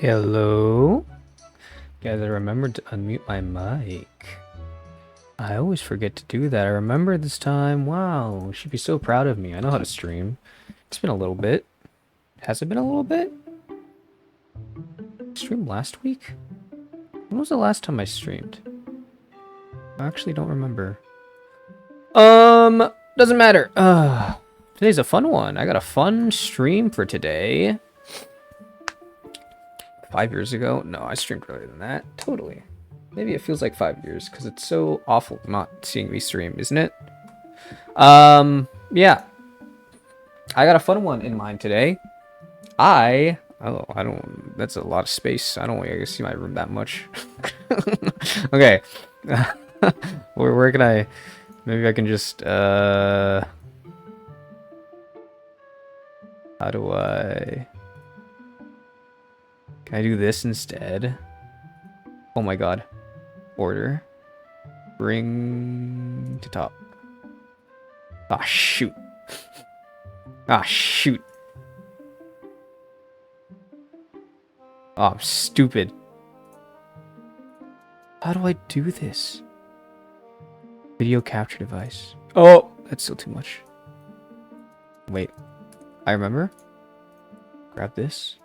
Hello? Guys, I remembered to unmute my mic. I always forget to do that. I remember this time. Wow, you should be so proud of me. I know how to stream. It's been a little bit. Has it been a little bit? Streamed last week? When was the last time I streamed? I actually don't remember. Doesn't matter. Today's a fun one. I got a fun stream for today. 5 years ago? No, I streamed earlier than that. Totally. Maybe it feels like 5 years because it's so awful not seeing me stream, isn't it? Yeah. I got a fun one in mind today. I don't. That's a lot of space. I don't want you to see my room that much. Okay. where can I? Maybe I can just. How do I? Can I do this instead? Oh my god. Order. Bring to top. Ah, shoot. Ah, shoot. Oh, I'm stupid. How do I do this? Video capture device. Oh, that's still too much. Wait, I remember. Grab this.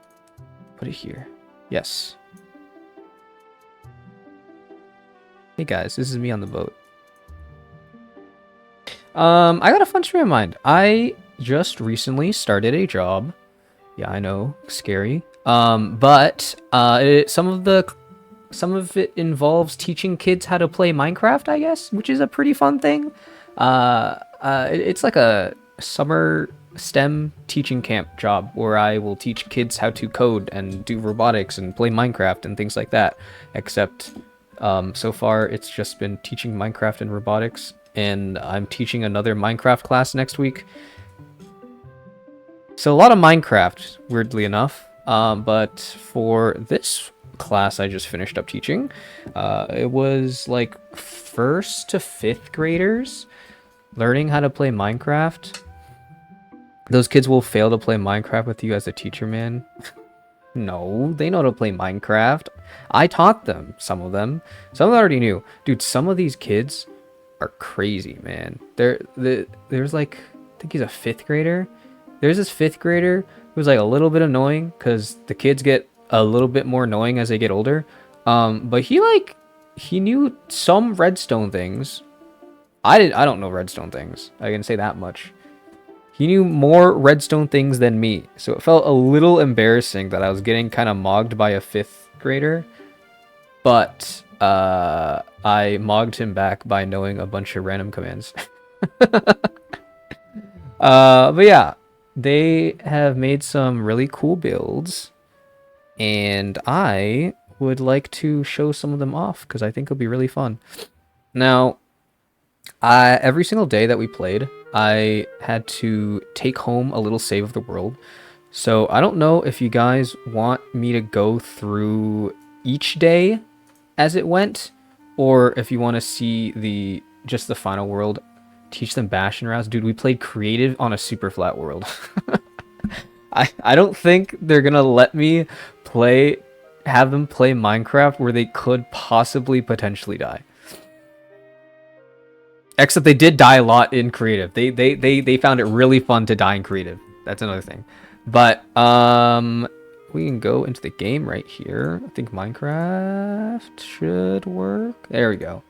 Put it here. Yes. Hey guys, this is me on the boat. I got a fun stream in mind. I just recently started a job. Yeah, I know, scary. But some of it involves teaching kids how to play Minecraft, I guess, which is a pretty fun thing. It's like a summer STEM teaching camp job where I will teach kids how to code and do robotics and play Minecraft and things like that. Except, so far it's just been teaching Minecraft and robotics, and I'm teaching another Minecraft class next week. So a lot of Minecraft, weirdly enough. But for this class I just finished up teaching, it was like 1st to 5th graders learning how to play Minecraft. Those kids will fail to play Minecraft with you as a teacher, man. No, they know how to play Minecraft. I taught them, some of them. Some of them already knew. Dude, some of these kids are crazy, man. There's like, I think he's a 5th grader. There's this 5th grader who's like a little bit annoying because the kids get a little bit more annoying as they get older. But he knew some redstone things. I don't know redstone things. I can say that much. He knew more redstone things than me, so it felt a little embarrassing that I was getting kind of mogged by a 5th grader. But I mogged him back by knowing a bunch of random commands. But yeah, they have made some really cool builds, and I would like to show some of them off because I think it'll be really fun. Now, every single day that we played, I had to take home a little save of the world. So I don't know if you guys want me to go through each day as it went, or if you want to see just the final world. Teach them bash and rouse. Dude, we played creative on a super flat world. I don't think they're gonna let me have them play Minecraft where they could possibly potentially die. Except they did die a lot in creative. They found it really fun to die in creative. That's another thing. But we can go into the game right here. I think Minecraft should work. There we go.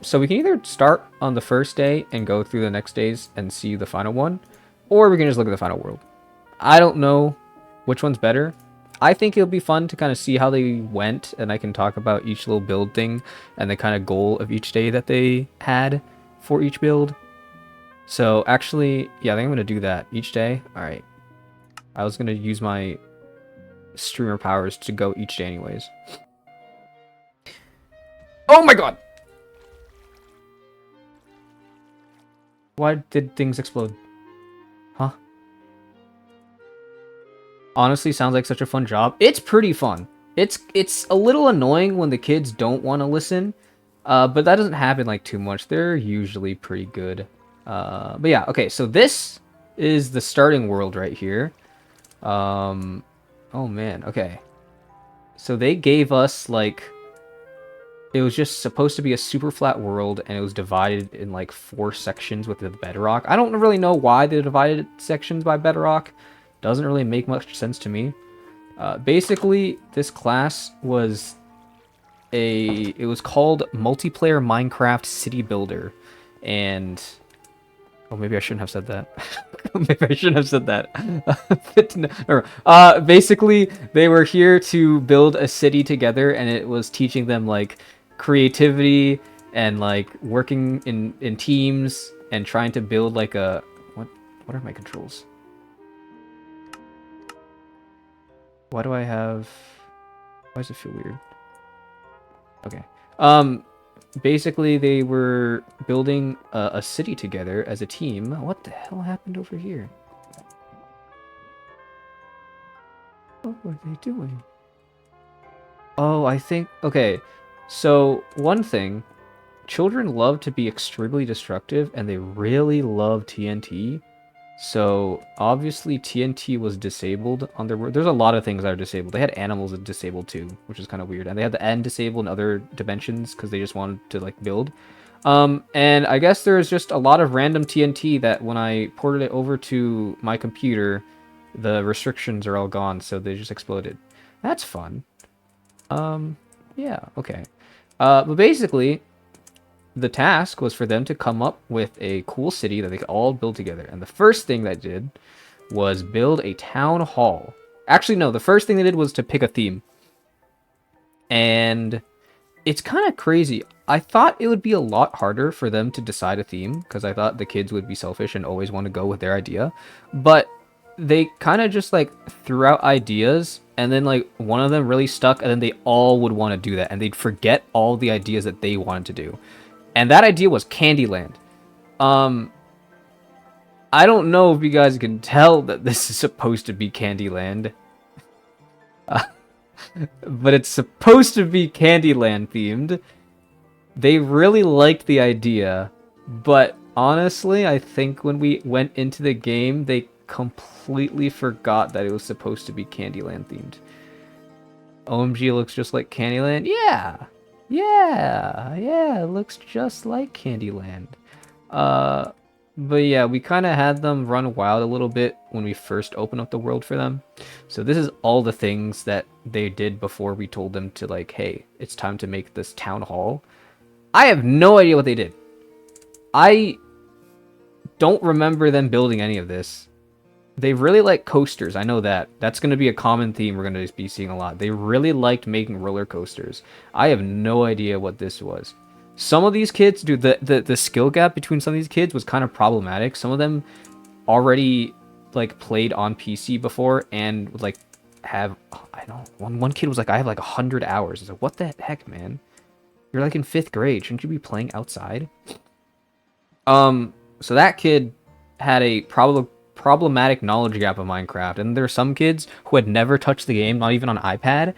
So we can either start on the first day and go through the next days and see the final one, or we can just look at the final world. I don't know which one's better. I think it'll be fun to kind of see how they went, and I can talk about each little build thing and the kind of goal of each day that they had for each build. So actually, yeah, I think I'm going to do that each day. All right. I was going to use my streamer powers to go each day anyways. Oh my god! Why did things explode? Huh? Honestly, sounds like such a fun job. It's pretty fun. It's a little annoying when the kids don't want to listen, but that doesn't happen like too much. They're usually pretty good. But yeah, okay. So this is the starting world right here. Oh man. Okay. So they gave us like, it was just supposed to be a super flat world, and it was divided in like 4 sections with the bedrock. I don't really know why they divided sections by bedrock. Doesn't really make much sense to me. Basically, this class was it was called Multiplayer Minecraft City Builder, and oh, maybe I shouldn't have said that. Maybe I shouldn't have said that. Basically, they were here to build a city together, and it was teaching them like creativity and like working in teams and trying to build like a what are my controls? Why do I have... Why does it feel weird? Okay. Basically, they were building a city together as a team. What the hell happened over here? What were they doing? Oh, I think... Okay. So, one thing. Children love to be extremely destructive, and they really love TNT. So, obviously, TNT was disabled on their world. There's a lot of things that are disabled. They had animals that disabled too, which is kind of weird. And they had the end disabled in other dimensions because they just wanted to, like, build. And I guess there's just a lot of random TNT that when I ported it over to my computer, the restrictions are all gone, so they just exploded. That's fun. Yeah, okay. But basically, the task was for them to come up with a cool city that they could all build together. And the first thing that I did was build a town hall. Actually, no, the first thing they did was to pick a theme. And it's kind of crazy. I thought it would be a lot harder for them to decide a theme because I thought the kids would be selfish and always want to go with their idea. But they kind of just like threw out ideas and then like one of them really stuck and then they all would want to do that and they'd forget all the ideas that they wanted to do. And that idea was Candyland. I don't know if you guys can tell that this is supposed to be Candyland. But it's supposed to be Candyland themed. They really liked the idea, but honestly, I think when we went into the game, they completely forgot that it was supposed to be Candyland themed. OMG looks just like Candyland? Yeah, it looks just like Candyland. But yeah, we kind of had them run wild a little bit when we first opened up the world for them. So this is all the things that they did before we told them to like, hey, it's time to make this town hall. I have no idea what they did. I don't remember them building any of this. They really like coasters. I know that. That's going to be a common theme we're going to be seeing a lot. They really liked making roller coasters. I have no idea what this was. Some of these kids, dude, the skill gap between some of these kids was kind of problematic. Some of them already like played on PC before and would like have, I don't know, one kid was like, I have like 100 hours. I was like, what the heck, man? You're like in 5th grade. Shouldn't you be playing outside? So that kid had a problematic knowledge gap of Minecraft. And there are some kids who had never touched the game, not even on iPad.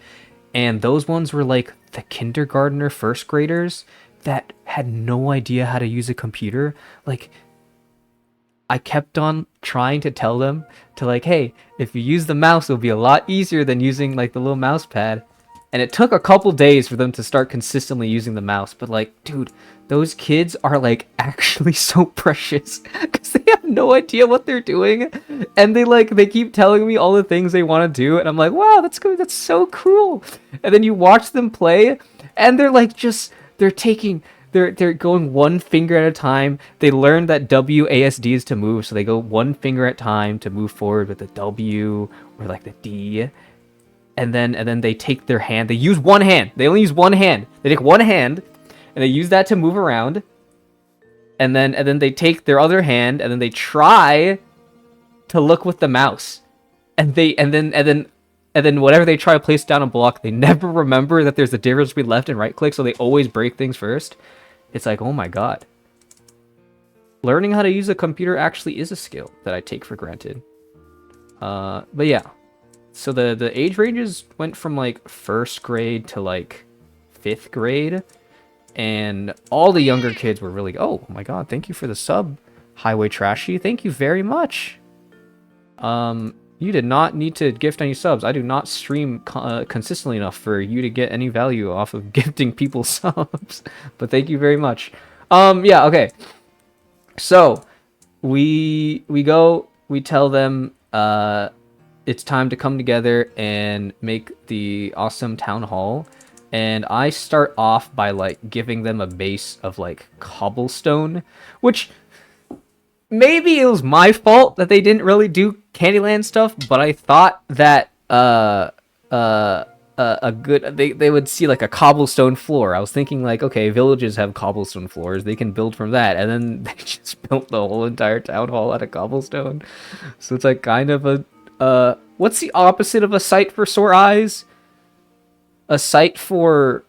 And those ones were like the kindergartner, 1st graders that had no idea how to use a computer. Like, I kept on trying to tell them to like, hey, if you use the mouse, it'll be a lot easier than using like the little mouse pad. And it took a couple days for them to start consistently using the mouse. But like, dude, those kids are like actually so precious because they have no idea what they're doing. And they keep telling me all the things they want to do. And I'm like, wow, that's good. That's so cool. And then you watch them play and they're like, they're going one finger at a time. They learned that WASD is to move. So they go one finger at a time to move forward with the W or like the D. And then they take their hand. They use one hand. They only use one hand. They take one hand, and they use that to move around. And then they take their other hand, and then they try to look with the mouse. And then whatever they try to place down a block, they never remember that there's a difference between left and right click, so they always break things first. It's like, oh my god. Learning how to use a computer actually is a skill that I take for granted. But yeah. So the age ranges went from like 1st grade to like 5th grade, and all the younger kids were really, oh my god, thank you for the sub, Highway Trashy, thank you very much. You did not need to gift any subs. I do not stream consistently enough for you to get any value off of gifting people subs, but thank you very much. Yeah, okay. So we tell them it's time to come together and make the awesome town hall. And I start off by like giving them a base of like cobblestone, which maybe it was my fault that they didn't really do Candyland stuff, but I thought that they would see like a cobblestone floor. I was thinking like, okay, villages have cobblestone floors, they can build from that, and then they just built the whole entire town hall out of cobblestone. So it's like kind of a what's the opposite of a sight for sore eyes? A sight for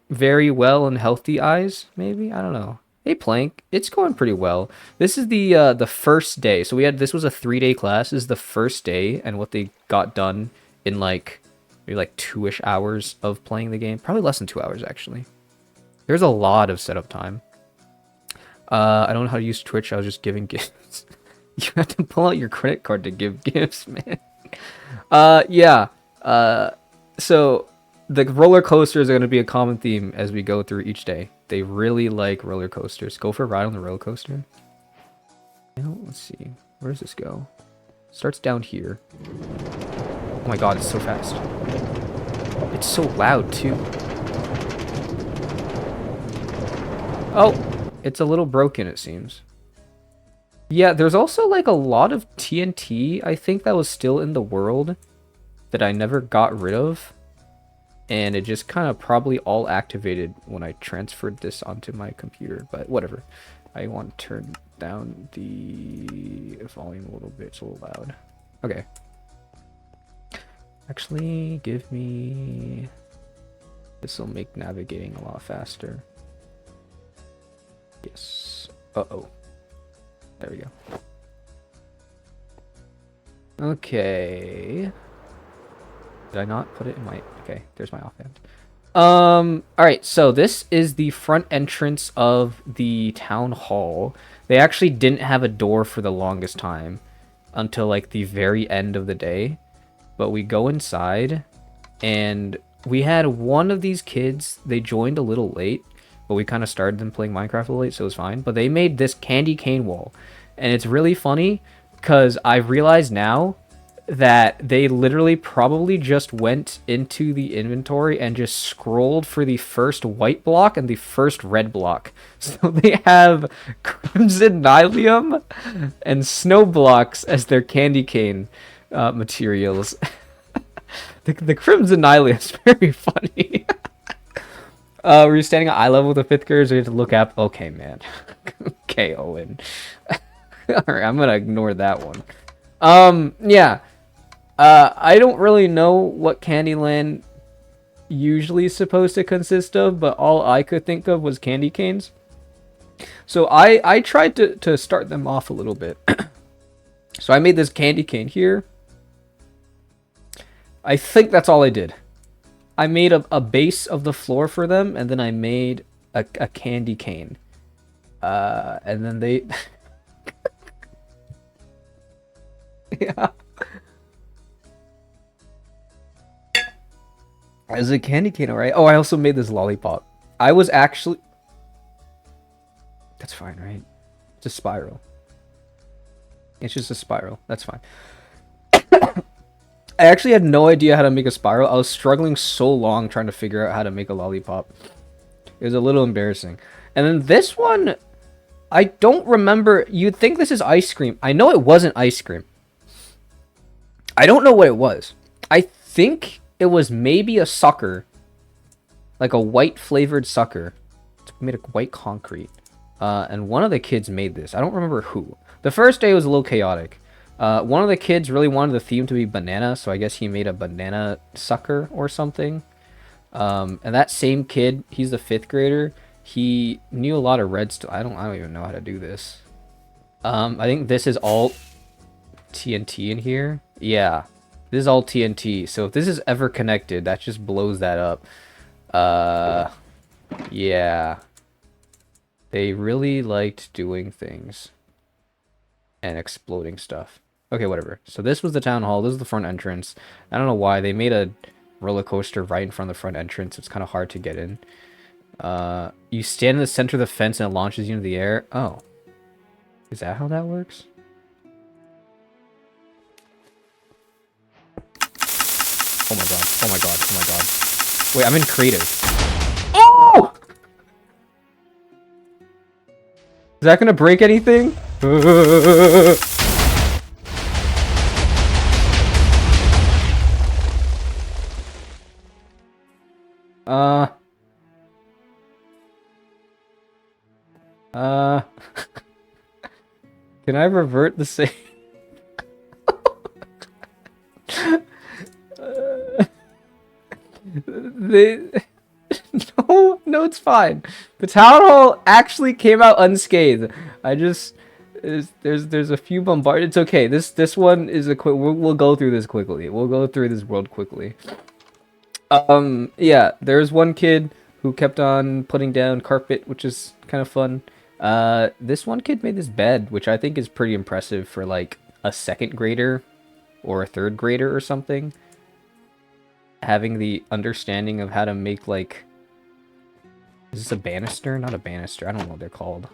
very well and healthy eyes, maybe? I don't know. Hey Plank, it's going pretty well. This is the first day. So this was a 3-day class. This is the first day, and what they got done in like maybe like 2-ish hours of playing the game. Probably less than 2 hours actually. There's a lot of setup time. I don't know how to use Twitch. I was just giving gifts. You have to pull out your credit card to give gifts, man. Yeah. So the roller coasters are going to be a common theme as we go through each day. They really like roller coasters. Go for a ride on the roller coaster. Let's see. Where does this go? Starts down here. Oh my god, it's so fast. It's so loud, too. Oh, it's a little broken, it seems. Yeah, there's also like a lot of TNT, I think, that was still in the world that I never got rid of. And it just kind of probably all activated when I transferred this onto my computer, but whatever. I want to turn down the volume a little bit, it's a little loud. Okay. Actually, give me... This will make navigating a lot faster. Yes. Uh-oh. There we go. Okay. Did I not put it in my... Okay, there's my offhand. Alright, so this is the front entrance of the town hall. They actually didn't have a door for the longest time until like the very end of the day. But we go inside and we had one of these kids, they joined a little late, but we kind of started them playing Minecraft a little late, so it was fine. But they made this candy cane wall. And it's really funny because I've realized now that they literally probably just went into the inventory and just scrolled for the first white block and the first red block. So they have Crimson Nylium and Snow blocks as their candy cane materials. The Crimson Nylium is very funny. Were you standing at eye level with the 5th graders, or you have to look up? Okay, man. Okay, Owen. Alright, I'm gonna ignore that one. Yeah. I don't really know what Candyland usually is supposed to consist of, but all I could think of was candy canes. So I tried to start them off a little bit. So I made this candy cane here. I think that's all I did. I made a base of the floor for them, and then I made a candy cane. And then they... Yeah. As a candy cane, alright? Oh, I also made this lollipop. I was actually... That's fine, right? It's a spiral. It's just a spiral. That's fine. I actually had no idea how to make a spiral. I was struggling so long trying to figure out how to make a lollipop. It was a little embarrassing. And then this one, I don't remember. You'd think this is ice cream. I know it wasn't ice cream. I don't know what it was. I think it was maybe a sucker. Like a white flavored sucker. It's made of white concrete. And one of the kids made this. I don't remember who. The first day was a little chaotic. One of the kids really wanted the theme to be banana, so I guess he made a banana sucker or something. And that same kid, he's the 5th grader. He knew a lot of redstone. I don't even know how to do this. I think this is all TNT in here. Yeah, this is all TNT. So if this is ever connected, that just blows that up. Yeah. They really liked doing things and exploding stuff. Okay, whatever. So this was the town hall. This is the front entrance. I don't know why. They made a roller coaster right in front of the front entrance. It's kind of hard to get in. You stand in the center of the fence and it launches you into the air. Oh. Is that how that works? Oh my god. Oh my god. Oh my god. Wait, I'm in creative. Oh! Is that gonna break anything? Can I revert the same? No, it's fine. The town hall actually came out unscathed. I just there's a few bombard. It's okay. This one is a quick. We'll go through this quickly. We'll go through this world quickly. Yeah, there's one kid who kept on putting down carpet, which is kind of fun. This one kid made this bed, which I think is pretty impressive for like a 2nd grader or a 3rd grader or something. Having the understanding of how to make like Is this a banister? Not a banister. I don't know what they're called.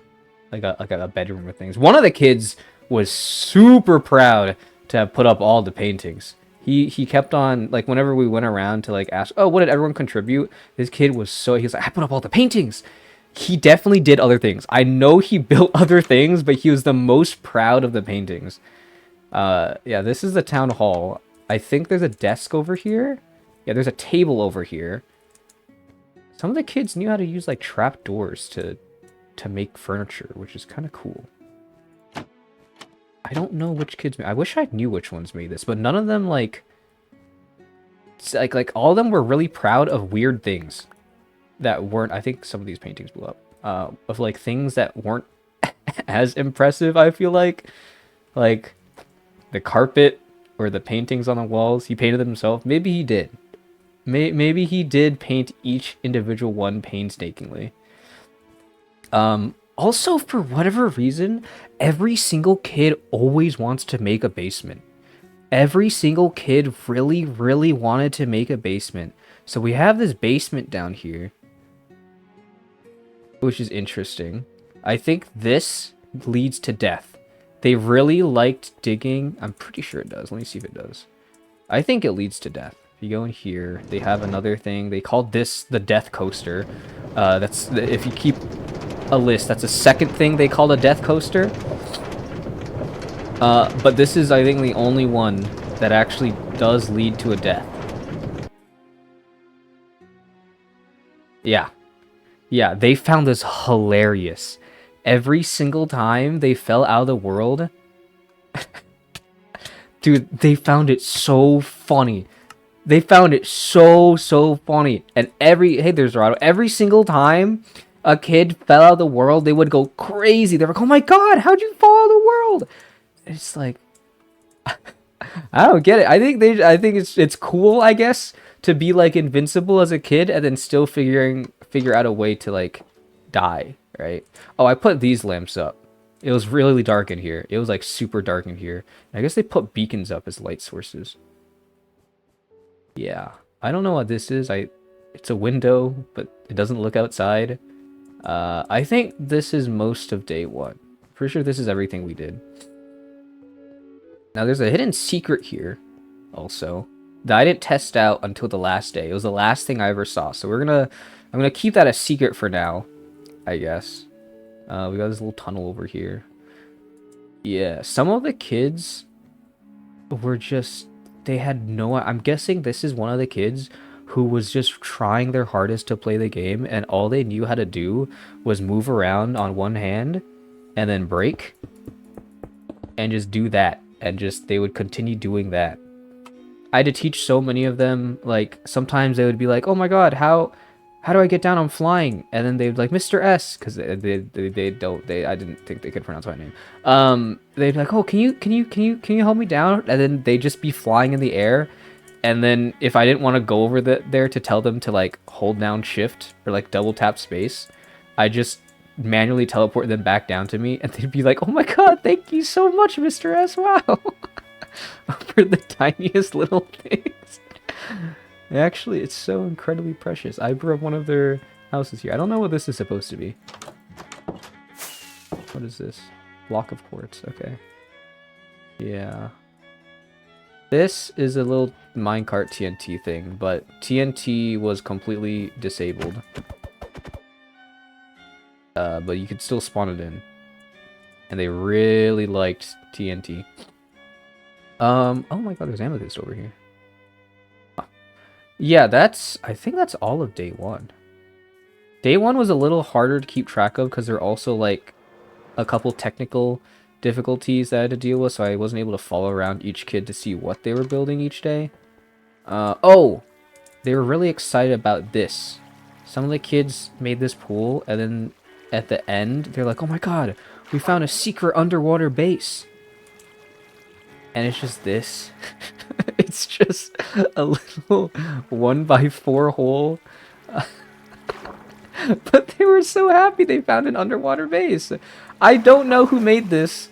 Like a bedroom with things. One of the kids was super proud to have put up all the paintings. He kept on, like, whenever we went around to, like, ask, oh, what did everyone contribute? This kid was so, he was like, I put up all the paintings. He definitely did other things. I know he built other things, but he was the most proud of the paintings. Yeah, this is the town hall. I think there's a desk over here. Yeah, there's a table over here. Some of the kids knew how to use, like, trap doors to make furniture, which is kind of cool. I don't know which kids. I wish I knew which ones made this, but none of them like all of them were really proud of weird things that weren't. I think some of these paintings blew up. Of like things that weren't as impressive. I feel like the carpet or the paintings on the walls. He painted them himself. Maybe he did. Maybe he did paint each individual one painstakingly. Also, for whatever reason, every single kid always wants to make a basement. Every single kid really, really wanted to make a basement. So we have this basement down here, which is interesting. I think this leads to death. They really liked digging. I'm pretty sure it does. Let me see if it does. I think it leads to death. If you go in here, they have another thing. They called this the death coaster. That's if you keep a list, that's a second thing they called a death coaster. But this is, I think, the only one that actually does lead to a death. Yeah. Yeah, they found this hilarious. Every single time they fell out of the world... Dude, they found it so funny. They found it so funny. And hey, there's Dorado. Every single time a kid fell out of the world, they would go crazy. They're like, oh my god, how'd you fall out of the world? It's like... I don't get it. I think it's cool, I guess, to be like invincible as a kid and then still figure out a way to like die, right? Oh, I put these lamps up. It was really dark in here. It was like super dark in here. I guess they put beacons up as light sources. Yeah. I don't know what this is. It's a window, but it doesn't look outside. I think this is most of day one. Pretty sure this is everything we did. Now there's a hidden secret here also that I didn't test out until the last day. It was the last thing I ever saw. So I'm gonna keep that a secret for now, I guess. We got this little tunnel over here. Yeah, some of the kids were just, they had no, I'm guessing this is one of the kids who was just trying their hardest to play the game, and all they knew how to do was move around on one hand and then break and just do that, and just they would continue doing that. I had to teach so many of them. Like sometimes they would be like, oh my god, how do I get down? I'm flying. And then they'd be like, Mr. S, because I didn't think they could pronounce my name. They'd be like, oh, can you help me down? And then they'd just be flying in the air. And then if I didn't want to go over there to tell them to like hold down shift or like double tap space, I just manually teleport them back down to me, and they'd be like, oh my god, thank you so much, Mr. S, wow. For the tiniest little things. Actually, it's so incredibly precious. I blew up one of their houses here. I don't know what this is supposed to be. What is this? Block of quartz. Okay. Yeah. This is a little minecart TNT thing, but TNT was completely disabled. But you could still spawn it in. And they really liked TNT. Oh my god, there's amethyst over here. Yeah, I think that's all of day one. Day one was a little harder to keep track of because there are also like a couple technical difficulties that I had to deal with, so I wasn't able to follow around each kid to see what they were building each day. Oh, they were really excited about this. Some of the kids made this pool, and then at the end, they're like, oh my god, we found a secret underwater base. And it's just this. It's just a little 1x4 hole. But they were so happy they found an underwater base. I don't know who made this,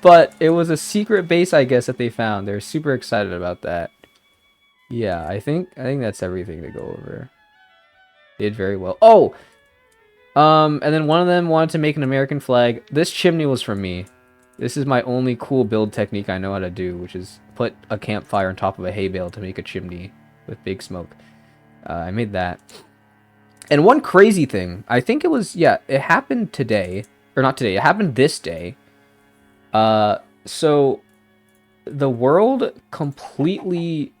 but it was a secret base, I guess, that they found. They're super excited about that. Yeah, I think that's everything to go over. Did very well. Oh! And then one of them wanted to make an American flag. This chimney was for me. This is my only cool build technique I know how to do, which is put a campfire on top of a hay bale to make a chimney with big smoke. I made that. And one crazy thing, I think it was, yeah, it happened today, or not today, it happened this day. So the world completely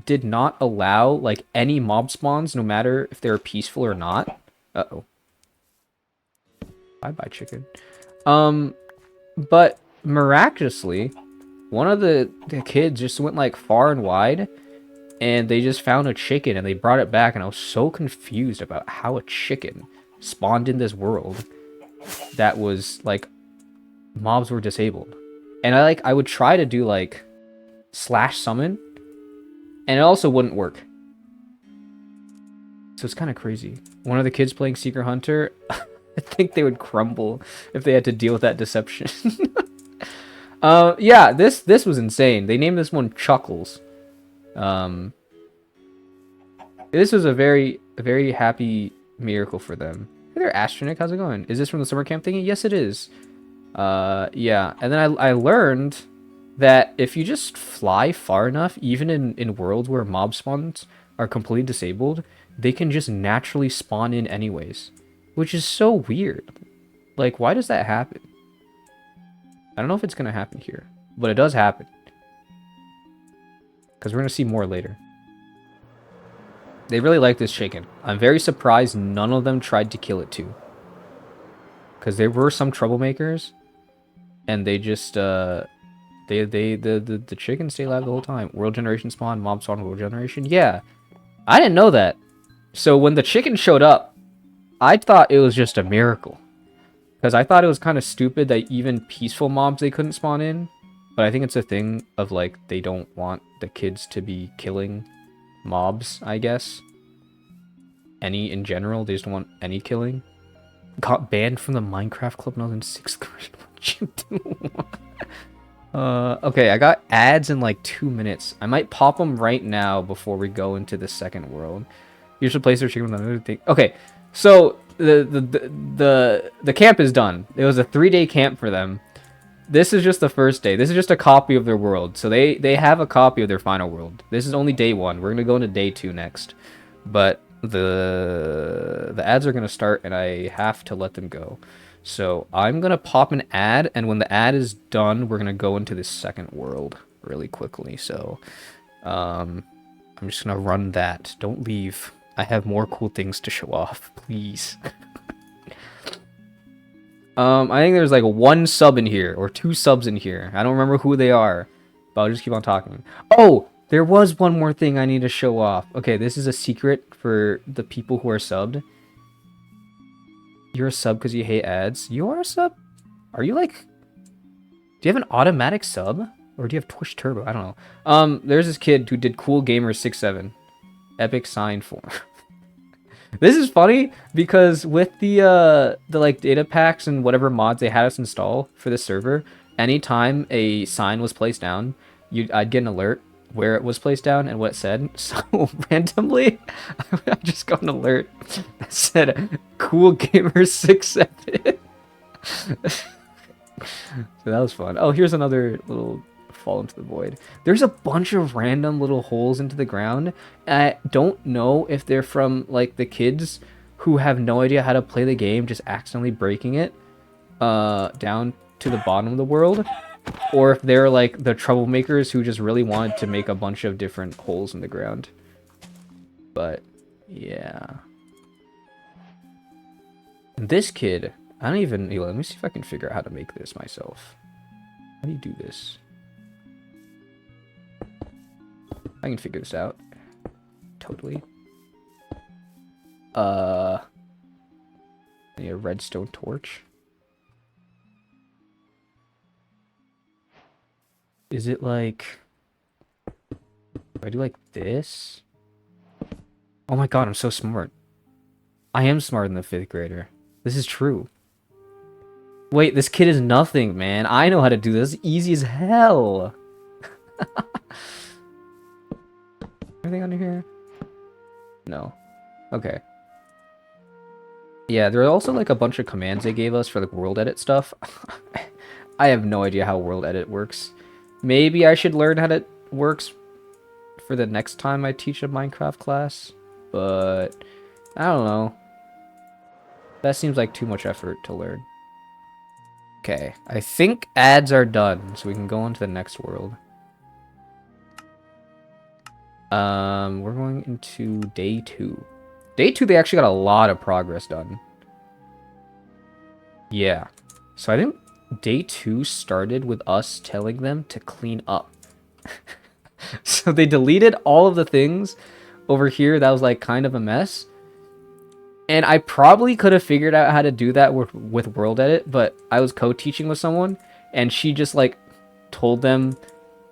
did not allow, like, any mob spawns, no matter if they were peaceful or not. Uh-oh. Bye-bye, chicken. But miraculously, one of the kids just went, like, far and wide, and they just found a chicken, and they brought it back, and I was so confused about how a chicken spawned in this world that was, like, mobs were disabled. And I would try to do, like, slash summon, and it also wouldn't work. So it's kind of crazy. One of the kids playing Secret Hunter, I think they would crumble if they had to deal with that deception. Yeah, this was insane. They named this one Chuckles. This was a very happy miracle for them. Hey there, Astronaut. How's it going? Is this from the summer camp thingy? Yes, it is. Yeah. And then I learned that if you just fly far enough, even in worlds where mob spawns are completely disabled, they can just naturally spawn in anyways. Which is so weird. Like, why does that happen? I don't know if it's going to happen here, but it does happen. Because we're going to see more later. They really like this chicken. I'm very surprised none of them tried to kill it too. Because there were some troublemakers. And they just, the chickens stay alive the whole time. World generation spawn, mob spawn, world generation. Yeah. I didn't know that. So when the chicken showed up, I thought it was just a miracle. Because I thought it was kind of stupid that even peaceful mobs they couldn't spawn in. But I think it's a thing of, like, they don't want the kids to be killing mobs, I guess. Any in general, they just don't want any killing. Got banned from the Minecraft club when I was in 6th grade. What you do? Okay, I got ads in like 2 minutes. I might pop them right now before we go into the second world. You should place their chicken with another thing. Okay, so the camp is done. It was a 3-day camp for them. This is just the first day. This is just a copy of their world. So they have a copy of their final world. This is only day 1. We're gonna go into day 2 next. But the ads are gonna start, and I have to let them go. So I'm gonna pop an ad, and when the ad is done, we're gonna go into the second world really quickly. So I'm just gonna run that. Don't leave. I have more cool things to show off, please. I think there's like 1 sub in here, or 2 subs in here. I don't remember who they are, but I'll just keep on talking. Oh, there was one more thing I need to show off. Okay, this is a secret for the people who are subbed. You're a sub because you hate ads. You are a sub? Are you like... Do you have an automatic sub? Or do you have Twitch Turbo? I don't know. There's this kid who did Cool Gamer 67. Epic sign form. This is funny because with the like data packs and whatever mods they had us install for the server, anytime a sign was placed down, I'd get an alert where it was placed down and what it said. So randomly, I just got an alert that said Cool Gamer 67. So that was fun. Oh, here's another little fall into the void. There's a bunch of random little holes into the ground. I don't know if they're from like the kids who have no idea how to play the game, just accidentally breaking it down to the bottom of the world, or if they're like the troublemakers who just really wanted to make a bunch of different holes in the ground. But yeah, and this kid, I don't even, let me see if I can figure out how to make this myself. How do you do this? I can figure this out. Totally. I need a redstone torch. Is it like... Do I do like this? Oh my god, I'm so smart. I am smarter than the 5th grader. This is true. Wait, this kid is nothing, man. I know how to do this. Easy as hell. Anything under here? No. Okay. Yeah, there are also like a bunch of commands they gave us for like world edit stuff. I have no idea how world edit works. Maybe I should learn how it works for the next time I teach a Minecraft class, but I don't know. That seems like too much effort to learn. Okay, I think ads are done, so we can go on to the next world. We're going into day 2. Day 2, they actually got a lot of progress done. Yeah. So I think day 2 started with us telling them to clean up. So they deleted all of the things over here that was like kind of a mess. And I probably could have figured out how to do that with World Edit, but I was co-teaching with someone, and she just like told them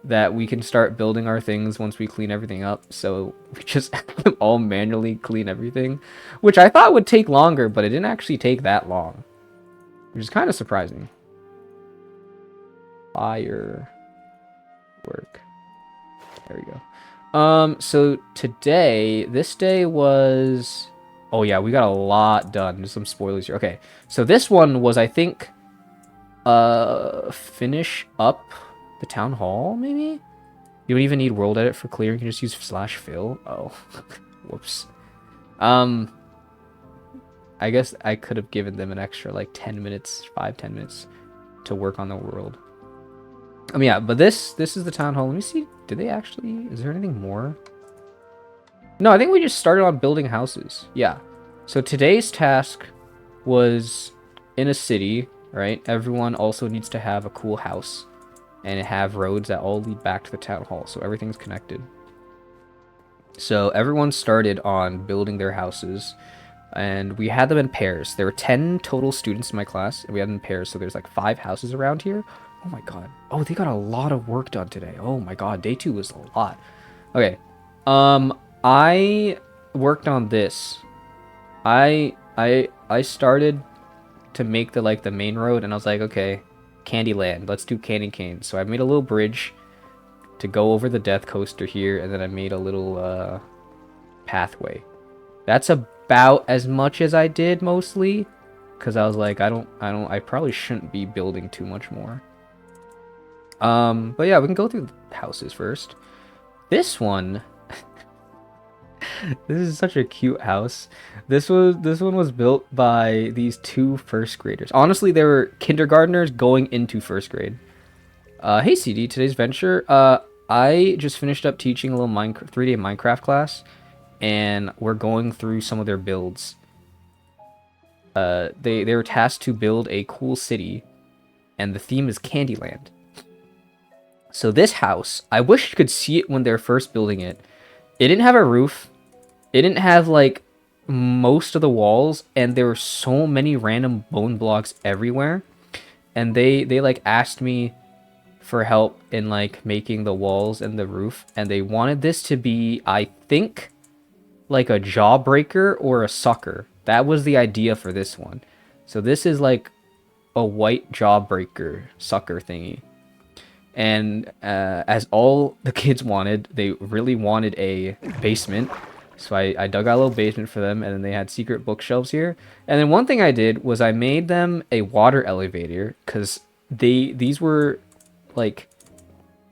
that we can start building our things once we clean everything up. So we just had them all manually clean everything, which I thought would take longer, but it didn't actually take that long, which is kind of surprising. Fire work. There we go. So today, this day was... Oh yeah, we got a lot done. There's some spoilers here. Okay, so this one was, I think, finish up the town hall, maybe? You don't even need world edit for clear. You can just use /fill. Oh, whoops. I guess I could have given them an extra like 10 minutes, 5-10 minutes to work on the world. Yeah, but this is the town hall. Let me see. Did they actually... Is there anything more? No, I think we just started on building houses. Yeah. So today's task was in a city, right? Everyone also needs to have a cool house and have roads that all lead back to the town hall. So everything's connected. So everyone started on building their houses, and we had them in pairs. There were 10 total students in my class, and we had them in pairs. So there's like 5 houses around here. Oh my god. Oh, they got a lot of work done today. Oh my god. Day 2 was a lot. Okay. I worked on this. I started to make the main road, and I was like, okay, Candyland, let's do candy canes. So I made a little bridge to go over the death coaster here, and then I made a little pathway. That's about as much as I did mostly, because I was like, I probably shouldn't be building too much more. But yeah, we can go through the houses first. This one, this is such a cute house. This one was built by these 2 first graders. Honestly, they were kindergartners going into 1st grade. Hey CD, today's venture. I just finished up teaching a little 3-day Minecraft class, and we're going through some of their builds. They were tasked to build a cool city, and the theme is Candyland. So this house, I wish you could see it when they're first building it. It didn't have a roof. It didn't have like most of the walls, and there were so many random bone blocks everywhere. And they like asked me for help in like making the walls and the roof, and they wanted this to be, I think, like a jawbreaker or a sucker. That was the idea for this one. So this is like a white jawbreaker sucker thingy. And as all the kids wanted, they really wanted a basement. So I dug out a little basement for them, and then they had secret bookshelves here. And then one thing I did was I made them a water elevator, because these were like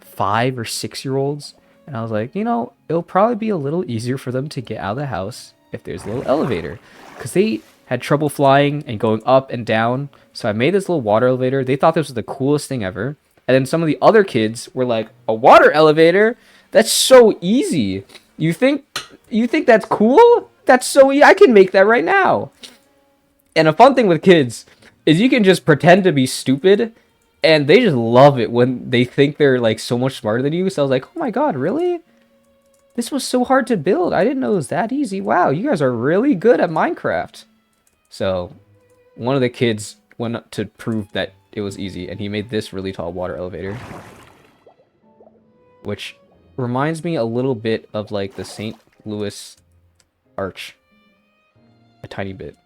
5 or 6-year-olds. And I was like, you know, it'll probably be a little easier for them to get out of the house if there's a little elevator. Because they had trouble flying and going up and down. So I made this little water elevator. They thought this was the coolest thing ever. And then some of the other kids were like, a water elevator? That's so easy. You think that's cool? That's so easy. I can make that right now. And a fun thing with kids is you can just pretend to be stupid, and they just love it when they think they're like so much smarter than you. So I was like, oh my god, really? This was so hard to build. I didn't know it was that easy. Wow, you guys are really good at Minecraft. So one of the kids went up to prove that it was easy, and he made this really tall water elevator, which reminds me a little bit of like the St. Louis Arch, a tiny bit.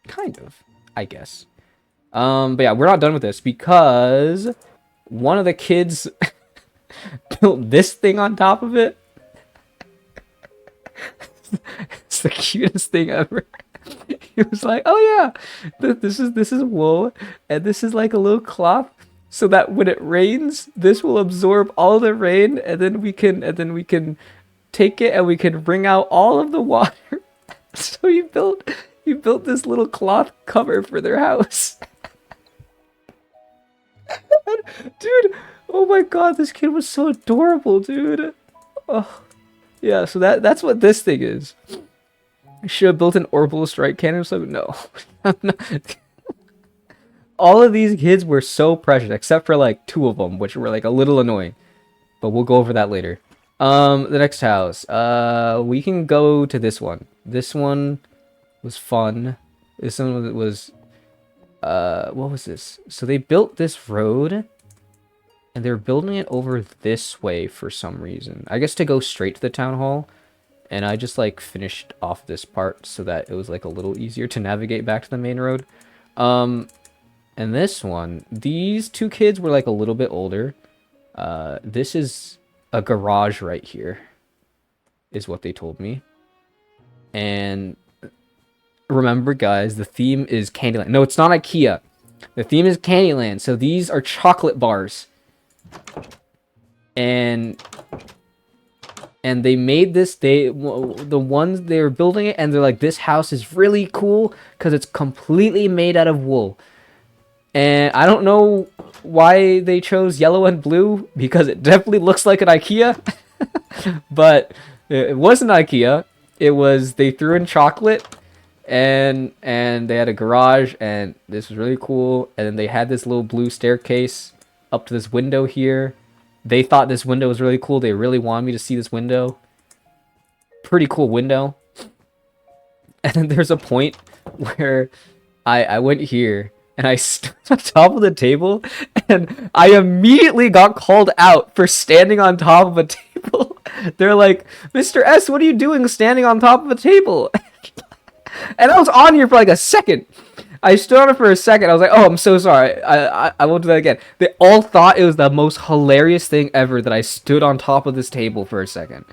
Kind of, I guess. But yeah, we're not done with this, because one of the kids built this thing on top of it. It's the cutest thing ever. He was like, "Oh yeah, this is wool, and this is like a little cloth, so that when it rains, this will absorb all the rain, and then we can take it and we can wring out all of the water." So he built this little cloth cover for their house. Dude, oh my god, this kid was so adorable, dude. Oh, yeah, so that's what this thing is. I should have built an orbital strike cannon, so no. I'm not. All of these kids were so precious, except for like two of them, which were like a little annoying. But we'll go over that later. The next house. We can go to this one. This one was fun. This one was, what was this? So they built this road, and they're building it over this way for some reason. I guess to go straight to the town hall. And I just like finished off this part so that it was like a little easier to navigate back to the main road. And this one, these two kids were like a little bit older. This is a garage right here, is what they told me. And remember, guys, the theme is Candyland. No, it's not IKEA. The theme is Candyland. So these are chocolate bars. And they made this, the ones they were building it, and they're like, this house is really cool because it's completely made out of wool. And I don't know why they chose yellow and blue, because it definitely looks like an IKEA. But it wasn't IKEA. It was, they threw in chocolate, and they had a garage, and this was really cool. And then they had this little blue staircase up to this window here. They thought this window was really cool. They really wanted me to see this window. Pretty cool window. And then there's a point where I went here and I stood on top of the table, and I immediately got called out for standing on top of a table. They're like, "Mr. S, what are you doing standing on top of a table?" And I was on here for like a second. I stood on it for a second. I was like, "Oh, I'm so sorry. I won't do that again." They all thought it was the most hilarious thing ever that I stood on top of this table for a second.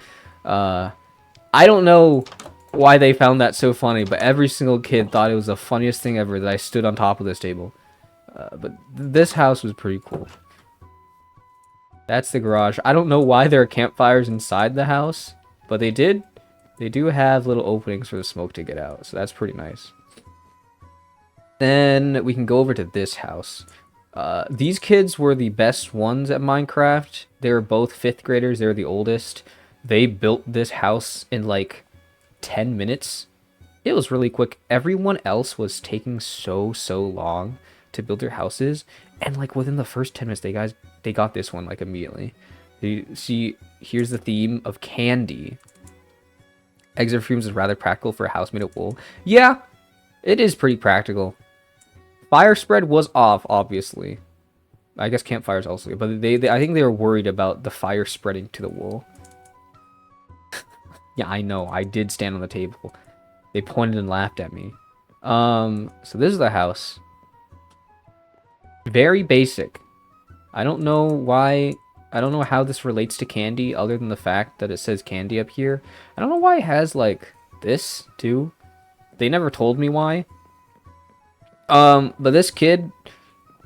I don't know why they found that so funny, but every single kid thought it was the funniest thing ever that I stood on top of this table. But this house was pretty cool. That's the garage. I don't know why there are campfires inside the house, but they did. They do have little openings for the smoke to get out, so that's pretty nice. Then we can go over to this house. These kids were the best ones at Minecraft. They were both 5th graders. They were the oldest. They built this house in like 10 minutes. It was really quick. Everyone else was taking so long to build their houses, and like within the first 10 minutes they got this one like immediately. You see, here's the theme of candy. Exit fumes is rather practical for a house made of wool. Yeah, it is pretty practical. Fire spread was off, obviously. I guess campfires also, but they I think they were worried about the fire spreading to the wool. Yeah, I know. I did stand on the table. They pointed and laughed at me. So this is the house. Very basic. I don't know why. I don't know how this relates to candy, other than the fact that it says candy up here. I don't know why it has like this too. They never told me why. But this kid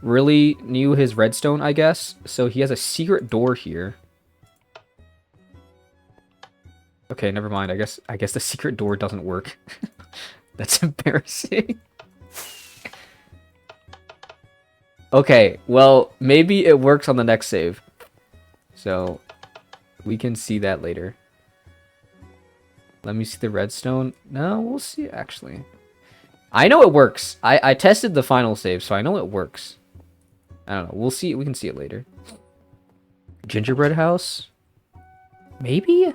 really knew his redstone, I guess. So he has a secret door here. Okay, never mind. I guess the secret door doesn't work. That's embarrassing. Okay, well, maybe it works on the next save. So we can see that later. Let me see the redstone. No, we'll see actually. I know it works. I tested the final save, so I know it works. I don't know. We'll see. We can see it later. Gingerbread house? Maybe?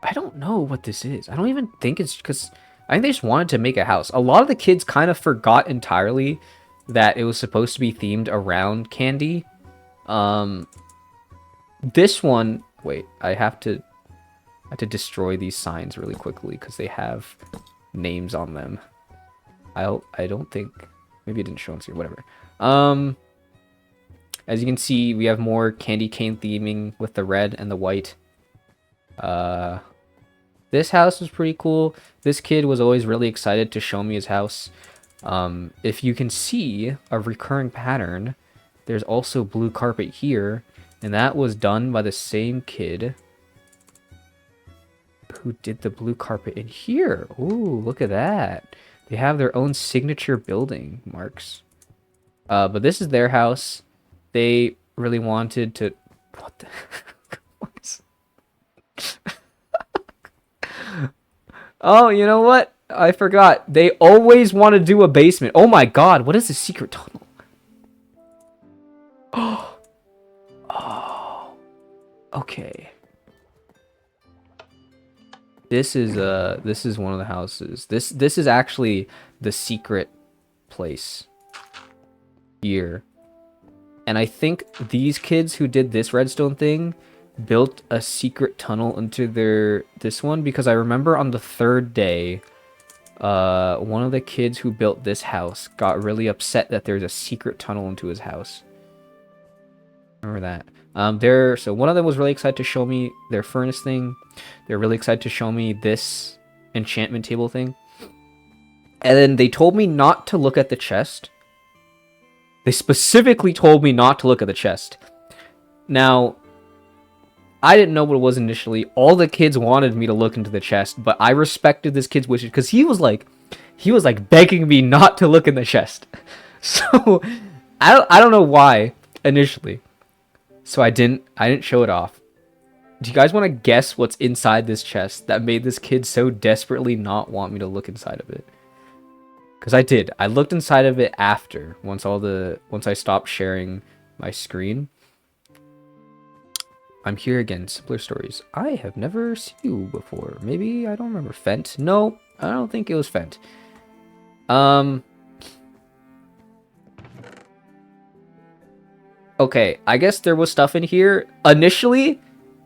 I don't know what this is. I don't even think it's because I think they just wanted to make a house. A lot of the kids kind of forgot entirely that it was supposed to be themed around candy. This one, wait, I have to destroy these signs really quickly because they have names on them. I don't think, maybe it didn't show on here, whatever. As you can see, we have more candy cane theming with the red and the white. This house was pretty cool. This kid was always really excited to show me his house. If you can see a recurring pattern, there's also blue carpet here, and that was done by the same kid who did the blue carpet in here. Ooh, look at that. They have their own signature building marks. But this is their house. They really wanted to... What the... Oh, you know what? I forgot. They always want to do a basement. Oh my god, what is the secret tunnel? Oh. Okay. This is one of the houses. This is actually the secret place here. And I think these kids who did this redstone thing built a secret tunnel into this one, because I remember on the third day, one of the kids who built this house got really upset that there's a secret tunnel into his house. Remember that. So one of them was really excited to show me their furnace thing. They're really excited to show me this enchantment table thing. And then they told me not to look at the chest. They specifically told me not to look at the chest. Now, I didn't know what it was initially. All the kids wanted me to look into the chest, but I respected this kid's wishes because he was like begging me not to look in the chest. So I don't know why initially. So I didn't show it off. Do you guys want to guess what's inside this chest that made this kid so desperately not want me to look inside of it? Because I did. I looked inside of it after, once I stopped sharing my screen. I'm here again. Simpler stories. I have never seen you before. Maybe I don't remember. Fent? No, I don't think it was Fent. Okay, I guess there was stuff in here. Initially,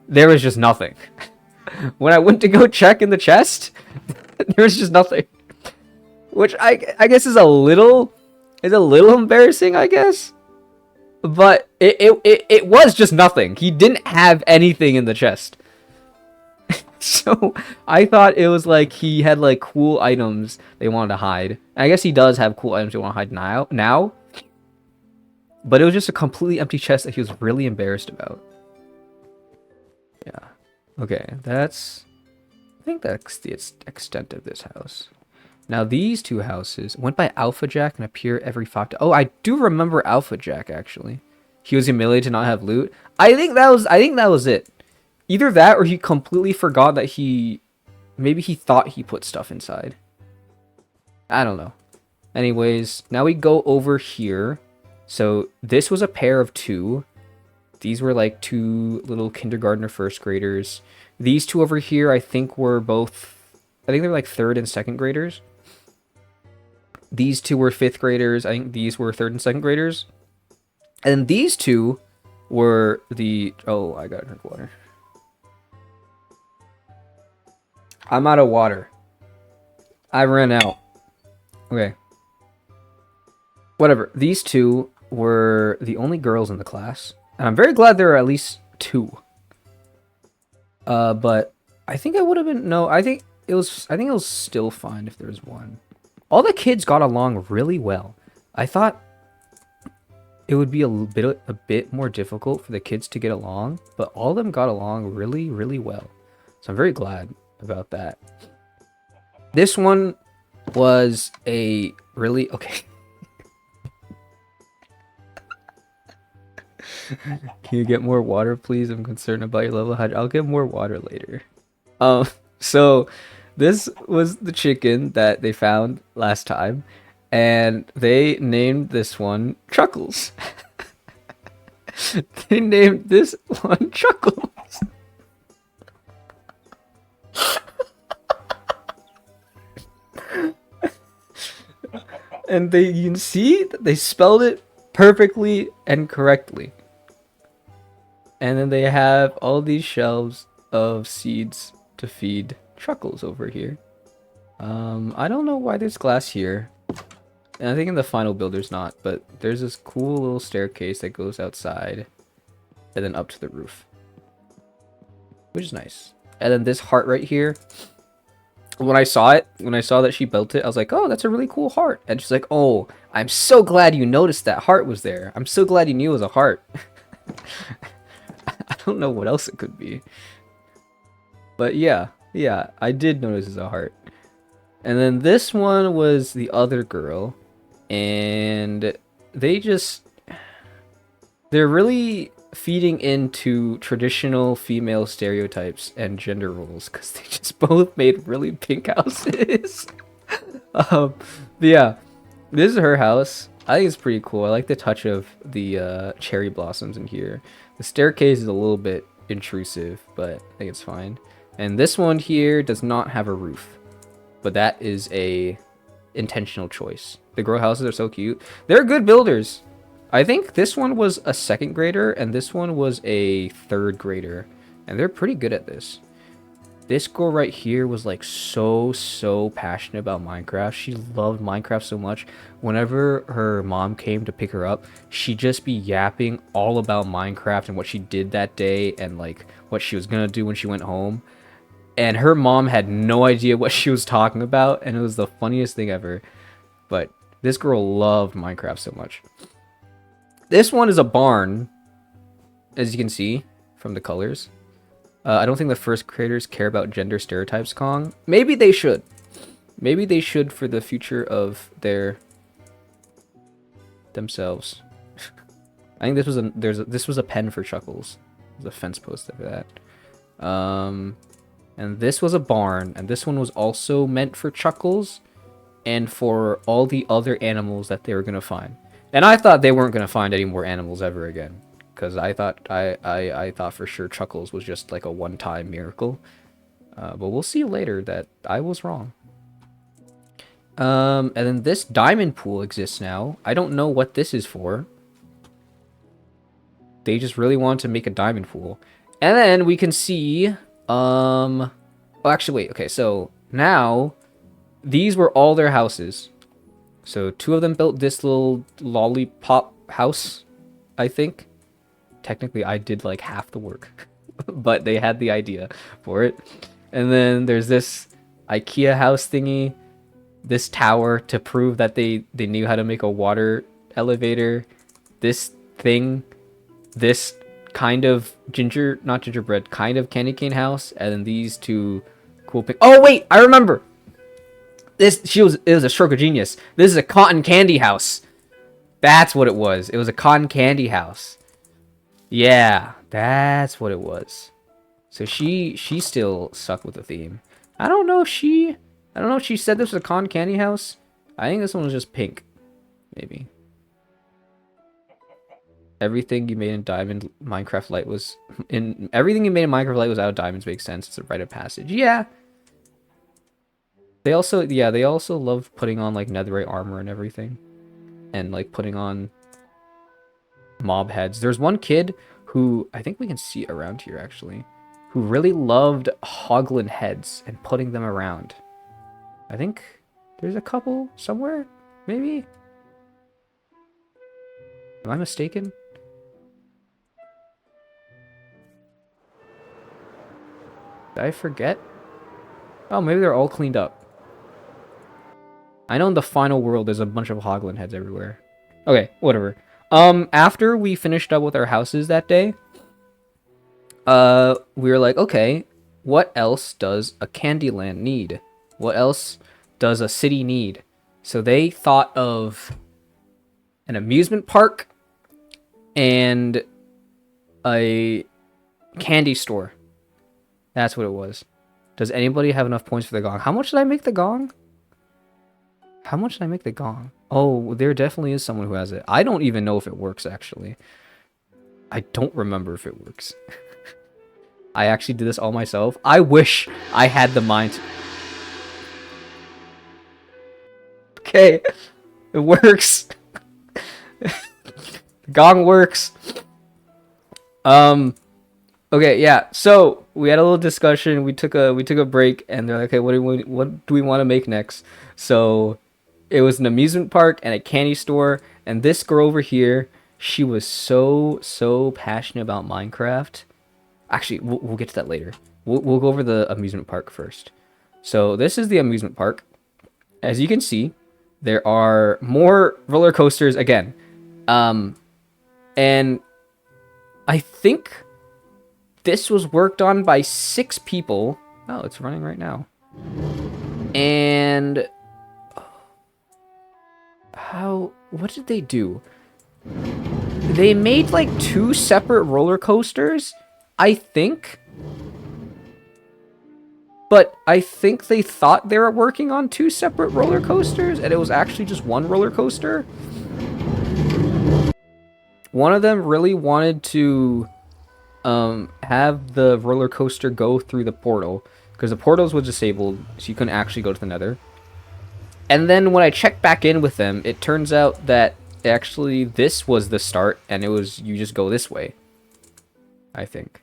there was just nothing. When I went to go check in the chest, there was just nothing. Which I guess is a little embarrassing, I guess. But it was just nothing. He didn't have anything in the chest. So I thought it was like he had like cool items they wanted to hide. I guess he does have cool items they want to hide now. But it was just a completely empty chest that he was really embarrassed about. Yeah. Okay, I think that's the extent of this house. Now these two houses went by Alpha Jack and appear every 5 to... Oh, I do remember Alpha Jack actually. He was humiliated to not have loot. I think that was it. Either that or he completely forgot that maybe he thought he put stuff inside. I don't know. Anyways, now we go over here. So this was a pair of two. These were like two little kindergartner first graders. These two over here I think were both... I think they're like third and second graders. These two were 5th graders. I think these were 3rd and 2nd graders. And these two were the... Oh, I gotta drink water. I'm out of water. I ran out. Okay. Whatever. These two were the only girls in the class. And I'm very glad there were at least 2. But I think I would have been... No, I think it was still fine if there was 1. All the kids got along really well. I thought it would be a bit more difficult for the kids to get along, but all of them got along really, really well. So I'm very glad about that. This one was a really... Okay. Can you get more water, please? I'm concerned about your level of hydration. I'll get more water later. So this was the chicken that they found last time, and they named this one Chuckles. They named this one Chuckles. And you can see that they spelled it perfectly and correctly. And then they have all these shelves of seeds to feed Chuckles over here. I don't know why there's glass here. And I think in the final build there's not, but there's this cool little staircase that goes outside and then up to the roof, which is nice. And then this heart right here, when I saw it, when I saw that she built it, I was like, oh, that's a really cool heart. And she's like, oh, I'm so glad you noticed that heart was there. I'm so glad you knew it was a heart. I don't know what else it could be. But yeah, I did notice it's a heart. And then this one was the other girl. And they just... They're really feeding into traditional female stereotypes and gender roles because they just both made really pink houses. um, but yeah, this is her house. I think it's pretty cool. I like the touch of the cherry blossoms in here. The staircase is a little bit intrusive, but I think it's fine. And this one here does not have a roof, but that is a intentional choice. The grow houses are so cute. They're good builders. I think this one was a second grader and this one was a third grader, and they're pretty good at this. This girl right here was like so passionate about Minecraft. She loved Minecraft so much. Whenever her mom came to pick her up, she'd just be yapping all about Minecraft and what she did that day and like what she was gonna do when she went home. And her mom had no idea what she was talking about, and it was the funniest thing ever. But this girl loved Minecraft so much. This one is a barn, as you can see from the colors. I don't think the first creators care about gender stereotypes, Kong. Maybe they should. Maybe they should for the future of themselves. I think this was a pen for Chuckles. There's a fence post over that. And this was a barn, and this one was also meant for Chuckles and for all the other animals that they were gonna find. And I thought they weren't gonna find any more animals ever again, because I thought for sure Chuckles was just like a one-time miracle. But we'll see later that I was wrong. And then this diamond pool exists now. I don't know what this is for. They just really wanted to make a diamond pool. And then we can see, oh, actually, wait, okay, so now these were all their houses. So two of them built this little lollipop house, I think. Technically, I did like half the work, but they had the idea for it. And then there's this IKEA house thingy, this tower to prove that they knew how to make a water elevator, this thing, this kind of not gingerbread, kind of candy cane house, and then these two cool pink. Oh wait, I remember. It was a stroke of genius. This is a cotton candy house. That's what it was. It was a cotton candy house. Yeah, that's what it was. So she still stuck with the theme. I don't know if she said this was a cotton candy house. I think this one was just pink. Maybe. Everything you made in Diamond Minecraft Lite was everything you made in Minecraft Lite was out of diamonds makes sense. It's a rite of passage. Yeah. They also love putting on like netherite armor and everything. And like putting on mob heads. There's one kid who I think we can see around here actually, who really loved hoglin heads and putting them around. I think there's a couple somewhere, maybe? Am I mistaken? Did I forget? Oh, maybe they're all cleaned up. I know in the final world there's a bunch of hoglin heads everywhere. Okay, whatever. After we finished up with our houses that day, we were like, okay, what else does a Candyland need? What else does a city need? So they thought of an amusement park and a candy store. That's what it was. Does anybody have enough points for the gong? How much did I make the gong? How much did I make the gong? Oh, there definitely is someone who has it. I don't even know if it works, actually. I don't remember if it works. I actually did this all myself. I wish I had the mind. Okay, it works. The gong works. Okay, yeah. So we had a little discussion. We took a break, and they're like, "Okay, what do we want to make next?" So it was an amusement park and a candy store. And this girl over here, she was so passionate about Minecraft. Actually, we'll get to that later. We'll go over the amusement park first. So this is the amusement park. As you can see, there are more roller coasters again. And I think this was worked on by 6 people. Oh, it's running right now. And what did they do? They made like 2 separate roller coasters, I think. But I think they thought they were working on 2 separate roller coasters, and it was actually just one roller coaster. One of them really wanted to have the roller coaster go through the portal, because the portals were disabled, so you couldn't actually go to the Nether. And then when I checked back in with them, it turns out that actually this was the start, and it was you just go this way, I think.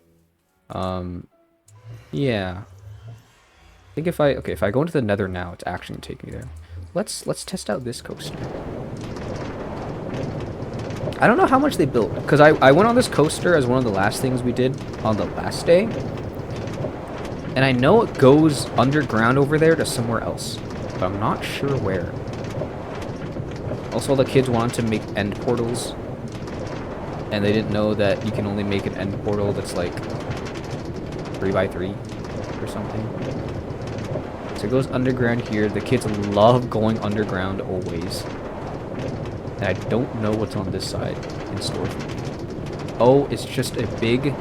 Yeah. I think if I go into the Nether now, it's actually gonna take me there. Let's test out this coaster. I don't know how much they built, because I went on this coaster as one of the last things we did on the last day. And I know it goes underground over there to somewhere else, but I'm not sure where. Also, the kids wanted to make end portals, and they didn't know that you can only make an end portal that's like 3x3 or something. So it goes underground here. The kids love going underground always. And I don't know what's on this side in store for me. Oh, it's just a big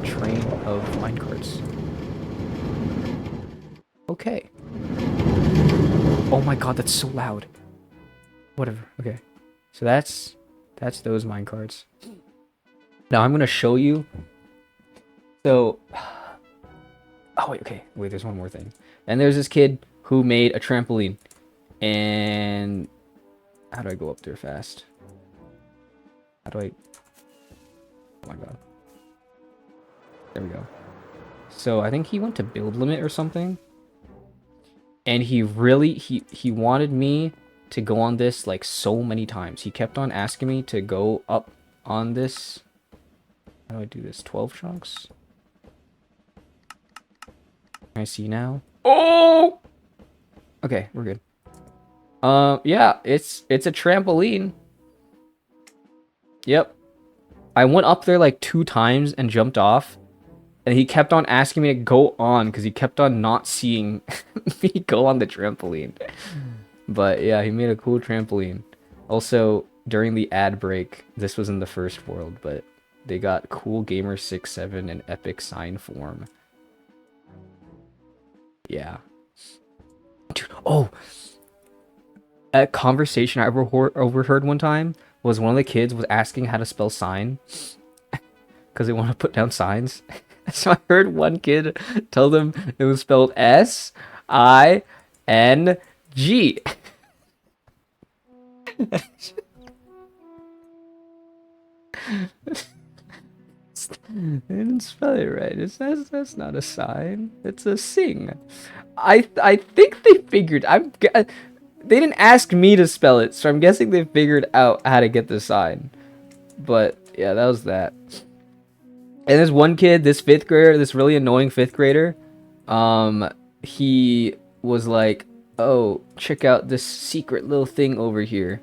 train of minecarts. Okay. Oh my god, that's so loud. Whatever. Okay. So that's those minecarts. Now I'm gonna show you. So oh wait, okay. Wait, there's one more thing. And there's this kid who made a trampoline. And how do I go up there fast? How do I... Oh my god. There we go. So I think he went to build limit or something. And he really... He wanted me to go on this like so many times. He kept on asking me to go up on this. How do I do this? 12 chunks? Can I see now? Oh! Okay, we're good. Yeah, it's a trampoline. Yep. I went up there like 2 times and jumped off. And he kept on asking me to go on because he kept on not seeing me go on the trampoline. But yeah, he made a cool trampoline. Also, during the ad break, this was in the first world, but they got Cool Gamer 67 and Epic Sign Form. Yeah. Dude, oh! A conversation I overheard one time was one of the kids was asking how to spell sign. Because they want to put down signs. So I heard one kid tell them it was spelled S-I-N-G. They didn't spell it right. That's not a sign. It's a sing. I think they figured. They didn't ask me to spell it, so I'm guessing they figured out how to get the sign. But yeah, that was that. And there's one kid, this 5th grader, this really annoying 5th grader. He was like, "Oh, check out this secret little thing over here."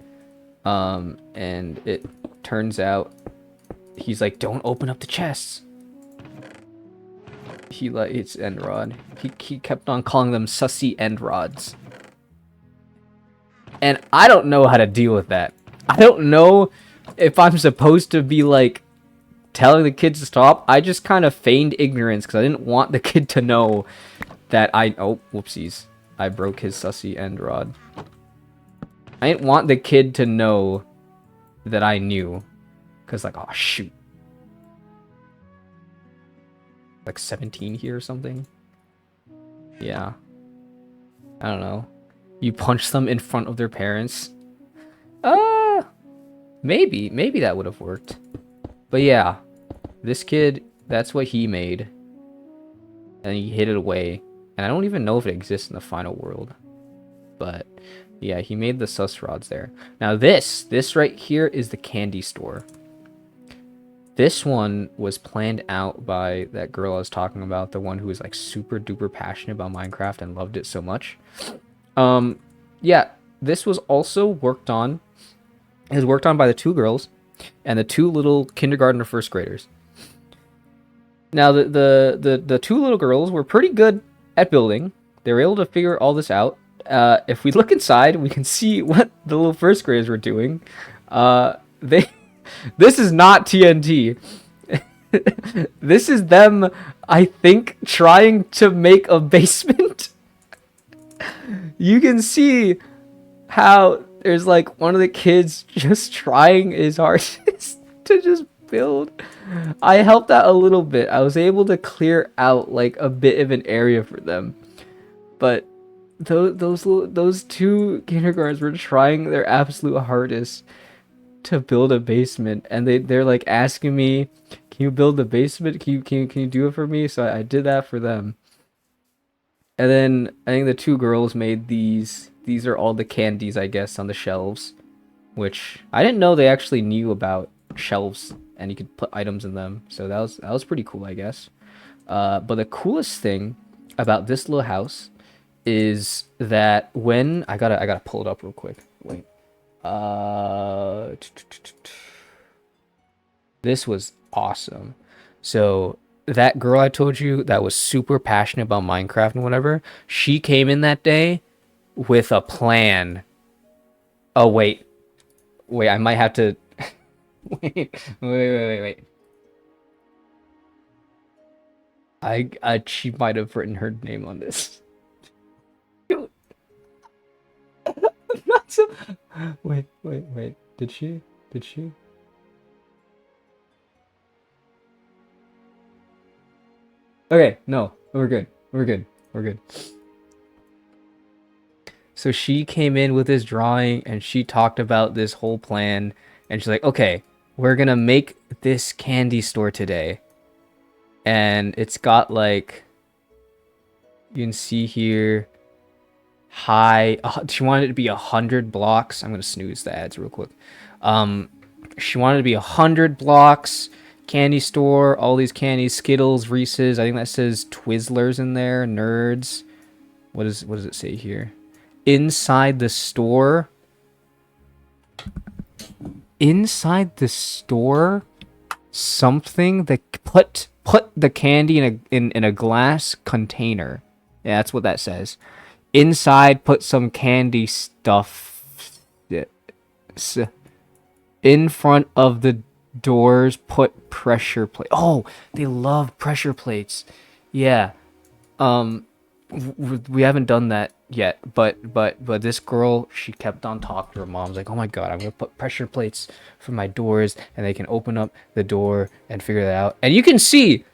And it turns out he's like, "Don't open up the chests." It's end rod. He kept on calling them sussy end rods. And I don't know how to deal with that. I don't know if I'm supposed to be like telling the kids to stop. I just kind of feigned ignorance because I didn't want the kid to know that oh, whoopsies. I broke his sussy end rod. I didn't want the kid to know that I knew. Because like, oh shoot. Like 17 here or something. Yeah. I don't know. You punch them in front of their parents. Maybe that would have worked. But yeah, this kid, that's what he made. And he hid it away. And I don't even know if it exists in the final world. But yeah, he made the sus rods there. Now this right here is the candy store. This one was planned out by that girl I was talking about, the one who was like super duper passionate about Minecraft and loved it so much. Um, yeah, this was also worked on. It was worked on by the two girls and the two little kindergarten or first graders. Now the two little girls were pretty good at building. They were able to figure all this out. If we look inside, we can see what the little first graders were doing. They this is not TNT. This is them, I think, trying to make a basement. You can see how there's like one of the kids just trying his hardest to just build. I helped out a little bit. I was able to clear out like a bit of an area for them, but those two kindergartners were trying their absolute hardest to build a basement, and they're like asking me, "Can you build the basement? Can you do it for me?" So I did that for them. And then I think the two girls made these. These are all the candies, I guess, on the shelves, which I didn't know they actually knew about shelves and you could put items in them. So that was pretty cool, I guess. But the coolest thing about this little house is that when I gotta pull it up real quick. Wait. Uh, this was awesome. So that girl I told you that was super passionate about Minecraft and whatever, she came in that day with a plan. Oh wait, I might have to wait. She might have written her name on this. Not so. Wait. Did she? Did she? Okay, no, we're good. We're good. We're good. So she came in with this drawing and she talked about this whole plan and she's like, "Okay, we're going to make this candy store today." And it's got like you can see here high she wanted it to be 100 blocks. I'm going to snooze the ads real quick. She wanted it to be 100 blocks, candy store, all these candies, Skittles, Reese's. I think that says Twizzlers in there, Nerds. What does it say here? Inside the store. Inside the store, something that put the candy in a glass container. Yeah, that's what that says. Inside, put some candy stuff. In front of the doors, put pressure plate. Oh, they love pressure plates. Yeah. We haven't done that yet, but this girl, she kept on talking to her mom's like, "Oh my god, I'm gonna put pressure plates for my doors and they can open up the door and figure that out." And you can see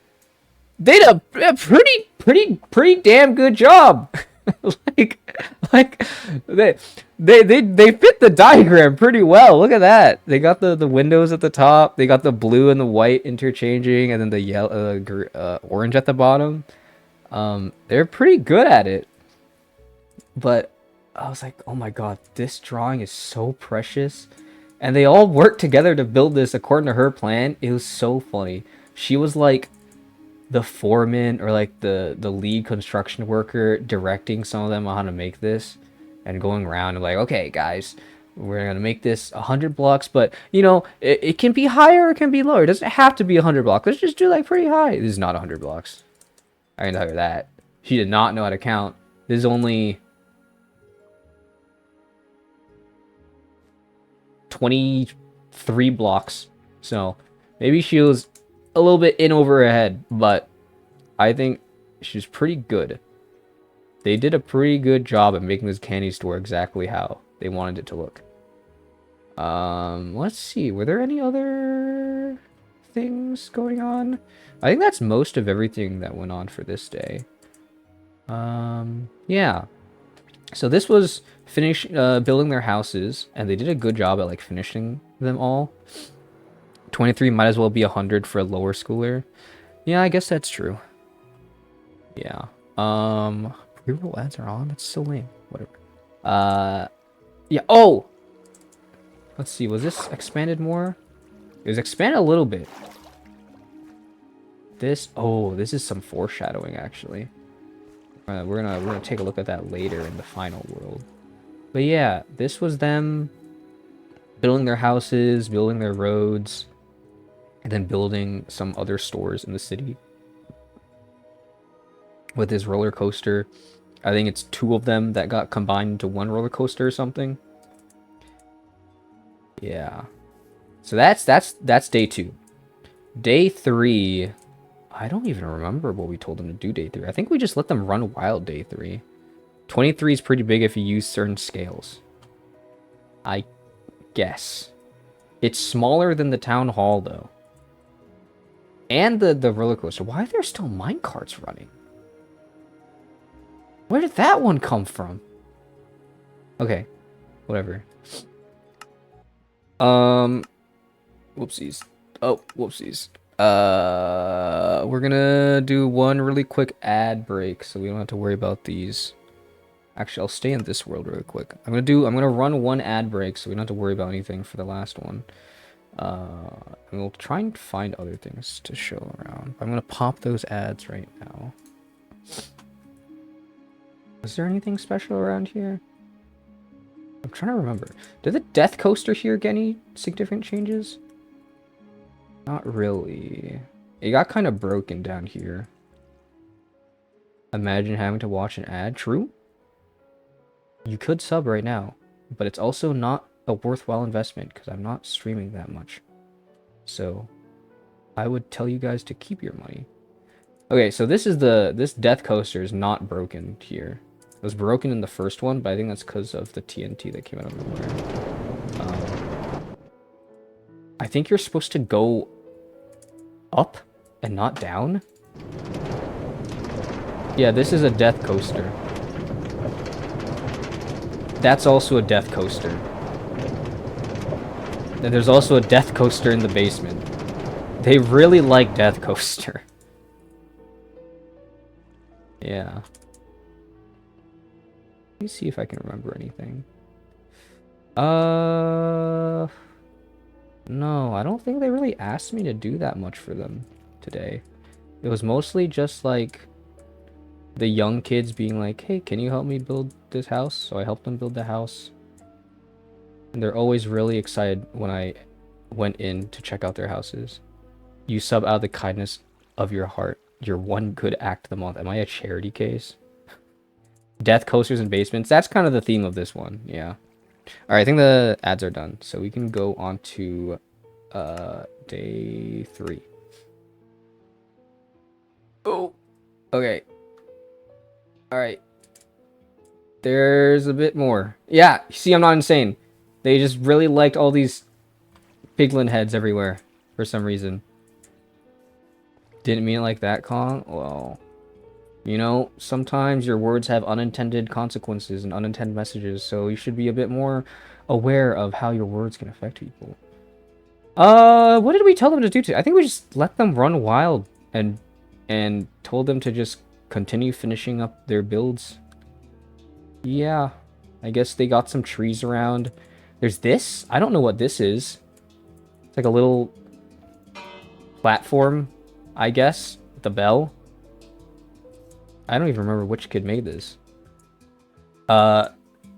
they did a pretty damn good job. like like they fit the diagram pretty well. Look at that. They got the windows at the top, they got the blue and the white interchanging, and then the yellow orange at the bottom. They're pretty good at it. But I was like, oh my god, this drawing is so precious. And they all worked together to build this according to her plan. It was so funny. She was like the foreman or like the lead construction worker directing some of them on how to make this and going around and like, okay guys, we're gonna make this 100 blocks, but you know, it can be higher, it can be lower. It doesn't have to be 100 blocks. Let's just do like pretty high. This is not 100 blocks. I can tell her that. She did not know how to count. This is only 23 blocks. So maybe she was a little bit in over her head, but I think she's pretty good. They did a pretty good job at making this candy store exactly how they wanted it to look. Let's see. Were there any other things going on? I think that's most of everything that went on for this day. Yeah. So this was building their houses, and they did a good job at like finishing them all. 23 might as well be 100 for a lower schooler. Yeah, I guess that's true. Yeah. Pre-roll ads are on. That's so lame. Whatever. Yeah. Oh. Let's see. Was this expanded more? It was expanded a little bit. This, oh, this is some foreshadowing actually. We're gonna take a look at that later in the final world. But yeah, this was them building their houses, building their roads, and then building some other stores in the city. With this roller coaster, I think it's 2 of them that got combined into 1 roller coaster or something. Yeah. So that's day 2. Day 3, I don't even remember what we told them to do day 3. I think we just let them run wild day 3. 23 is pretty big if you use certain scales, I guess. It's smaller than the town hall though. And the roller coaster. Why are there still minecarts running? Where did that one come from? Okay, whatever. Whoopsies. Oh, whoopsies. We're gonna do one really quick ad break so we don't have to worry about these. Actually, I'll stay in this world really quick. I'm gonna run one ad break so we don't have to worry about anything for the last one. And we'll try and find other things to show around. I'm gonna pop those ads right now. Was there anything special around here? I'm trying to remember. Did the Death Coaster here get any significant changes? Not really. It got kind of broken down here. Imagine having to watch an ad. True. You could sub right now, but it's also not a worthwhile investment because I'm not streaming that much. So I would tell you guys to keep your money. Okay, so this Death Coaster is not broken here. It was broken in the first one, but I think that's because of the TNT that came out of nowhere. I think you're supposed to go up and not down. Yeah, this is a Death Coaster. That's also a Death Coaster. And there's also a Death Coaster in the basement. They really like Death Coaster. Yeah. Let me see if I can remember anything. No, I don't think they really asked me to do that much for them today. It was mostly just like the young kids being like, hey, can you help me build this house? So I helped them build the house. And they're always really excited when I went in to check out their houses. You sub out of the kindness of your heart. Your one good act of the month. Am I a charity case? Death Coasters and basements. That's kind of the theme of this one. Yeah. Alright, I think the ads are done. So we can go on to day 3. Oh. Okay. Alright. There's a bit more. Yeah, see, I'm not insane. They just really liked all these piglin heads everywhere for some reason. Didn't mean it like that, Kong? Well, you know, sometimes your words have unintended consequences and unintended messages, so you should be a bit more aware of how your words can affect people. What did we tell them to do today? I think we just let them run wild and told them to just continue finishing up their builds. Yeah, I guess they got some trees around. There's this? I don't know what this is. It's like a little platform, I guess, with a bell. I don't even remember which kid made this.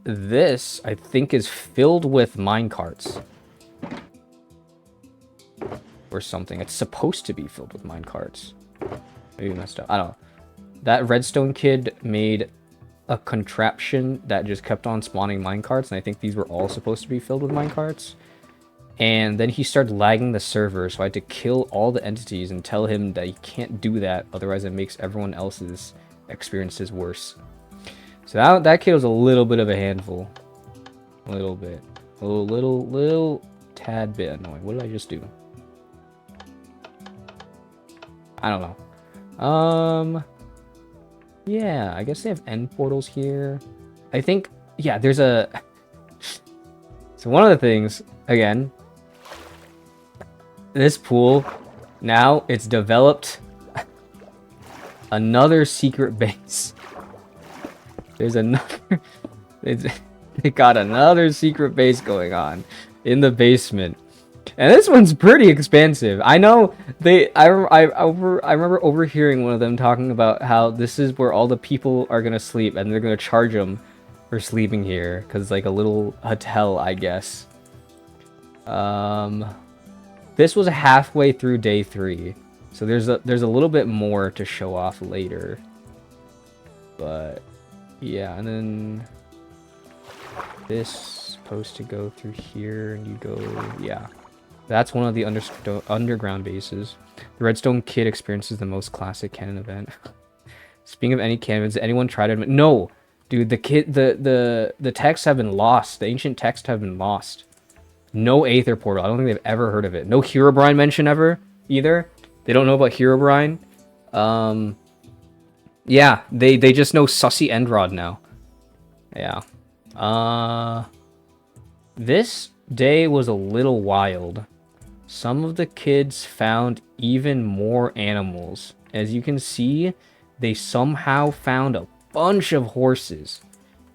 This, I think, is filled with minecarts. Or something. It's supposed to be filled with minecarts. Maybe messed up. I don't know. That redstone kid made a contraption that just kept on spawning minecarts, and I think these were all supposed to be filled with minecarts. And then he started lagging the server, so I had to kill all the entities and tell him that he can't do that, otherwise it makes everyone else's experiences worse. So that kid was a little bit of a handful. A little bit. A little tad bit annoying. What did I just do? I don't know. Yeah, I guess they have end portals here. I think, yeah, there's a... So one of the things, again, this pool, now it's developed another secret base. There's another... They got another secret base going on in the basement. And this one's pretty expansive. I know I remember overhearing one of them talking about how this is where all the people are gonna sleep, and they're gonna charge them for sleeping here because it's like a little hotel, I guess. This was halfway through day 3, so there's a little bit more to show off later. But yeah, and then this supposed to go through here, and you go, yeah. That's one of the underground bases. The Redstone Kid experiences the most classic canon event. Speaking of any canons, anyone tried to admit? No, dude. The texts have been lost. The ancient texts have been lost. No Aether Portal. I don't think they've ever heard of it. No Herobrine mention ever either. They don't know about Herobrine. Yeah, they just know Sussy Endrod now. Yeah. This day was a little wild. Some of the kids found even more animals. As you can see, they somehow found a bunch of horses.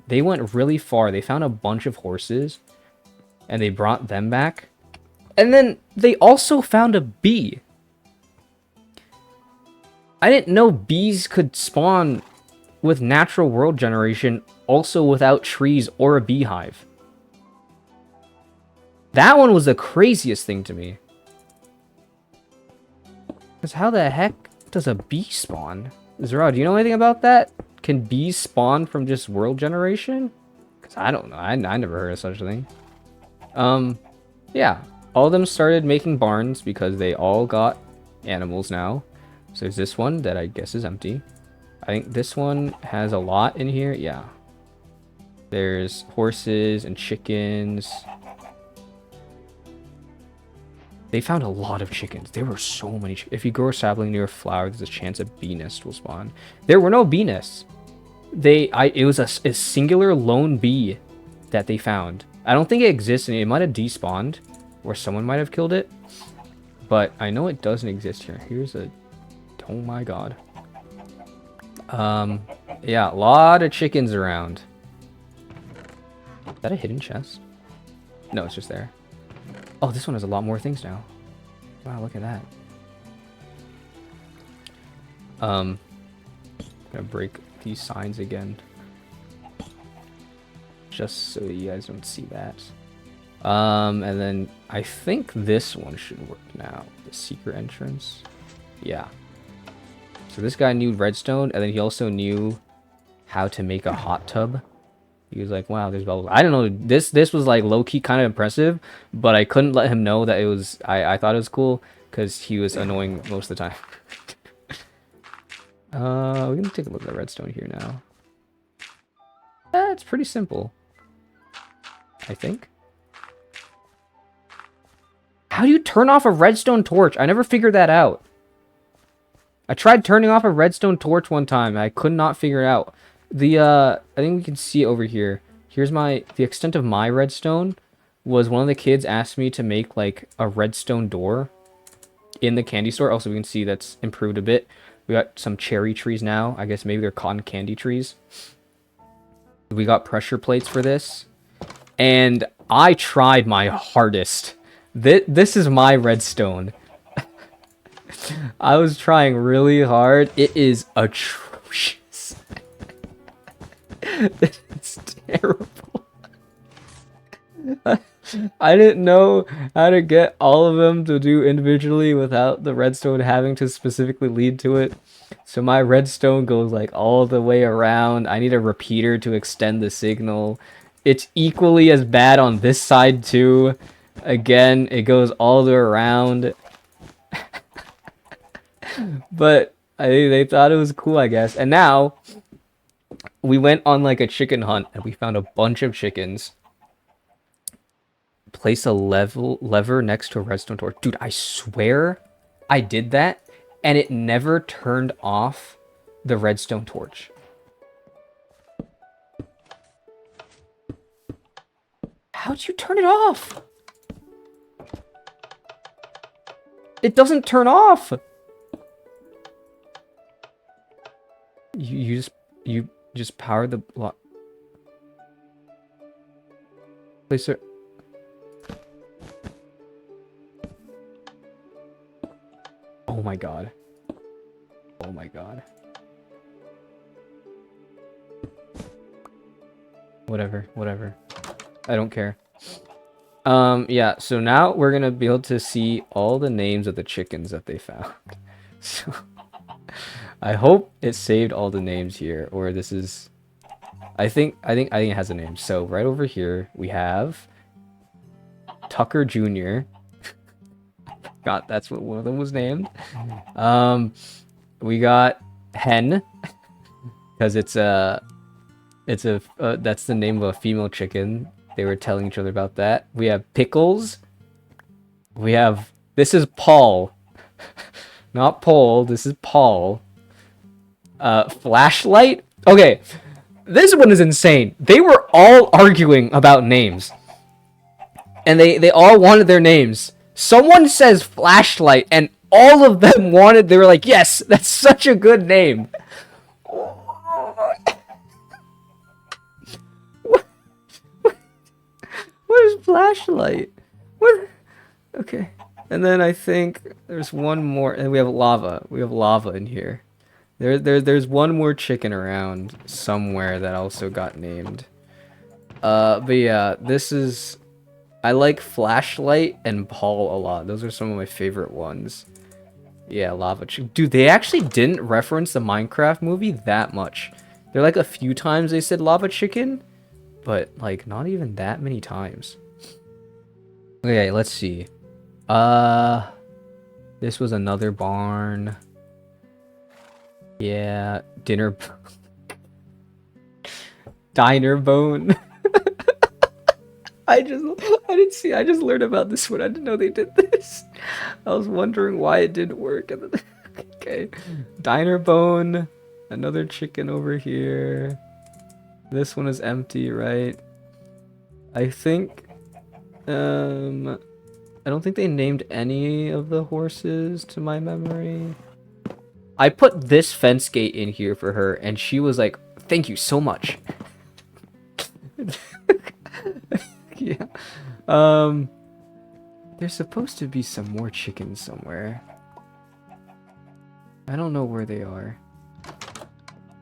They went really far. They found a bunch of horses, and they brought them back. And then they also found a bee. I didn't know bees could spawn with natural world generation, also without trees or a beehive. That one was the craziest thing to me. Because how the heck does a bee spawn? Zero, do you know anything about that? Can bees spawn from just world generation? Because I don't know. I never heard of such a thing. Yeah. All of them started making barns because they all got animals now. So there's this one that I guess is empty. I think this one has a lot in here. Yeah. There's horses and chickens. They found a lot of chickens. There were so many. If you grow a sapling near a flower, there's a chance a bee nest will spawn. There were no bee nests. It was a singular lone bee that they found. I don't think it exists, and it might have despawned, or someone might have killed it. But I know it doesn't exist here. Here's a... Oh my god. Yeah, a lot of chickens around. Is that a hidden chest? No, it's just there. Oh, this one has a lot more things now. Wow, look at that. Gonna break these signs again. Just so you guys don't see that. And then I think this one should work now. The secret entrance. Yeah. So this guy knew redstone, and then he also knew how to make a hot tub. He was like, wow, there's bubbles. I don't know. This was like low-key kind of impressive, but I couldn't let him know that it was... I thought it was cool, because he was annoying most of the time. We're going to take a look at the redstone here now. It's pretty simple. I think. How do you turn off a redstone torch? I never figured that out. I tried turning off a redstone torch one time. I could not figure it out. I think we can see over here. Here's the extent of my redstone was one of the kids asked me to make like a redstone door in the candy store. Also, we can see that's improved a bit. We got some cherry trees now. I guess maybe they're cotton candy trees. We got pressure plates for this. And I tried my hardest. This is my redstone. I was trying really hard. It is atrocious. It's terrible. I didn't know how to get all of them to do individually without the redstone having to specifically lead to it. So my redstone goes like all the way around. I need a repeater to extend the signal. It's equally as bad on this side too. Again, it goes all the way around. But they thought it was cool, I guess. And now we went on like a chicken hunt and we found a bunch of chickens. Place a lever next to a redstone torch. Dude, I swear I did that and it never turned off the redstone torch. How'd you turn it off? It doesn't turn off. You just power the block. Place it. Oh my god. Oh my god. Whatever, whatever. I don't care. Yeah, so now we're gonna be able to see all the names of the chickens that they found. So I hope it saved all the names here, or this is I think it has a name. So right over here we have Tucker Jr. God, that's what one of them was named. We got Hen, because it's a that's the name of a female chicken. They were telling each other about that. We have Pickles. We have, this is Paul. Not Paul, this is Paul. Flashlight? Okay, this one is insane. They were all arguing about names. And they all wanted their names. Someone says Flashlight, and all of them wanted, they were like, yes, that's such a good name. What is Flashlight? What? Okay. And then I think there's one more, and we have Lava. We have Lava in here. There's one more chicken around somewhere that also got named. But yeah, this is, I like Flashlight and Paul a lot. Those are some of my favorite ones. Yeah, Lava Chicken. Dude, they actually didn't reference the Minecraft movie that much. There like a few times they said Lava Chicken, but like not even that many times. Okay, let's see. This was another barn. Yeah, Diner Bone. I just learned about this one. I didn't know they did this. I was wondering why it didn't work. Okay. Diner Bone. Another chicken over here. This one is empty, right? I think I don't think they named any of the horses to my memory. I put this fence gate in here for her and she was like, "Thank you so much." Yeah. There's supposed to be some more chickens somewhere. I don't know where they are.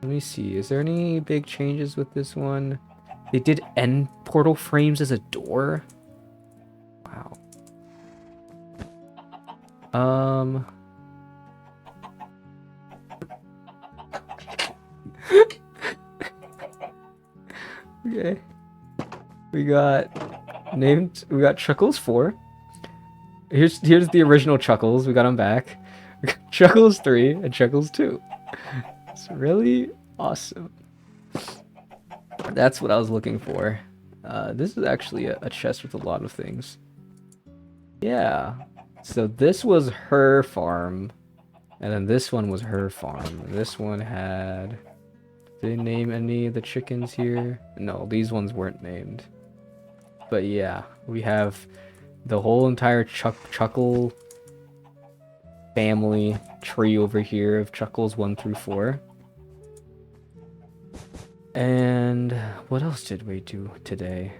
Let me see. Is there any big changes with this one? They did end portal frames as a door. Wow. Okay. We got Chuckles 4. Here's the original Chuckles. We got him back. We got Chuckles 3 and Chuckles 2. It's really awesome. That's what I was looking for. This is actually a chest with a lot of things. Yeah. So this was her farm. And then this one was her farm. This one had... Did they name any of the chickens here? No, these ones weren't named. But yeah, we have the whole entire Chuckle family tree over here of Chuckles 1 through 4. And what else did we do today?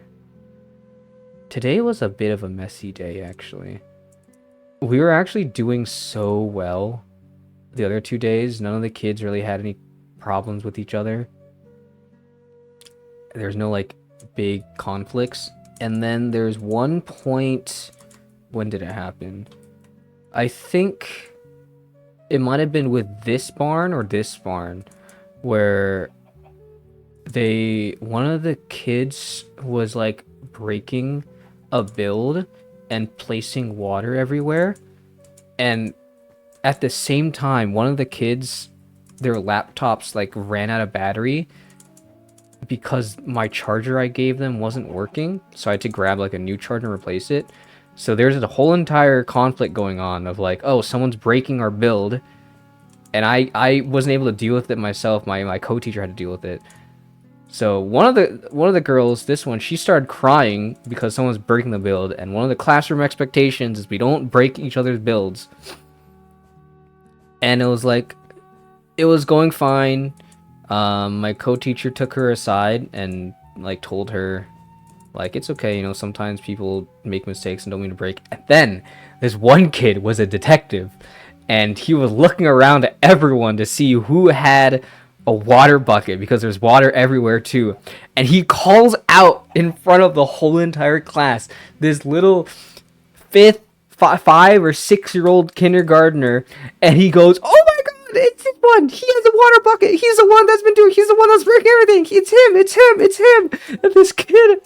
Today was a bit of a messy day, actually. We were actually doing so well the other 2 days. None of the kids really had any problems with each other. There's no like big conflicts. And then there's one point, when did it happen? I think it might have been with this barn or this barn, where one of the kids was like breaking a build and placing water everywhere. And at the same time, one of the kids, their laptops like ran out of battery because my charger I gave them wasn't working, so I had to grab like a new charger and replace it. So there's a whole entire conflict going on of like, oh, someone's breaking our build, and I wasn't able to deal with it myself. My co-teacher had to deal with it. So one of the girls, this one, she started crying because someone's breaking the build, and one of the classroom expectations is we don't break each other's builds. And it was like, it was going fine. My co-teacher took her aside and like told her, like, it's okay, you know, sometimes people make mistakes and don't mean to break. And then this one kid was a detective, and he was looking around at everyone to see who had a water bucket because there's water everywhere too. And he calls out in front of the whole entire class this little 5 or 6 year old kindergartner, and he goes, "Oh my god, it's this one! He has a water bucket! He's the one he's the one that's breaking everything! It's him! And this kid,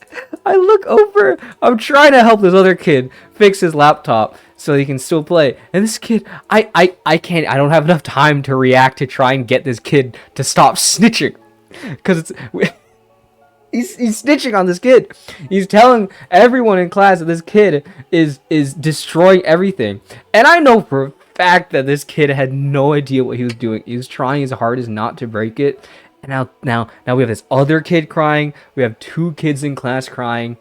I look over, I'm trying to help this other kid fix his laptop so he can still play. And this kid, I don't have enough time to react to try and get this kid to stop snitching. Because he's snitching on this kid. He's telling everyone in class that this kid is destroying everything. And I know for a fact that this kid had no idea what he was doing. He was trying his hardest not to break it. And now we have this other kid crying. We have 2 kids in class crying.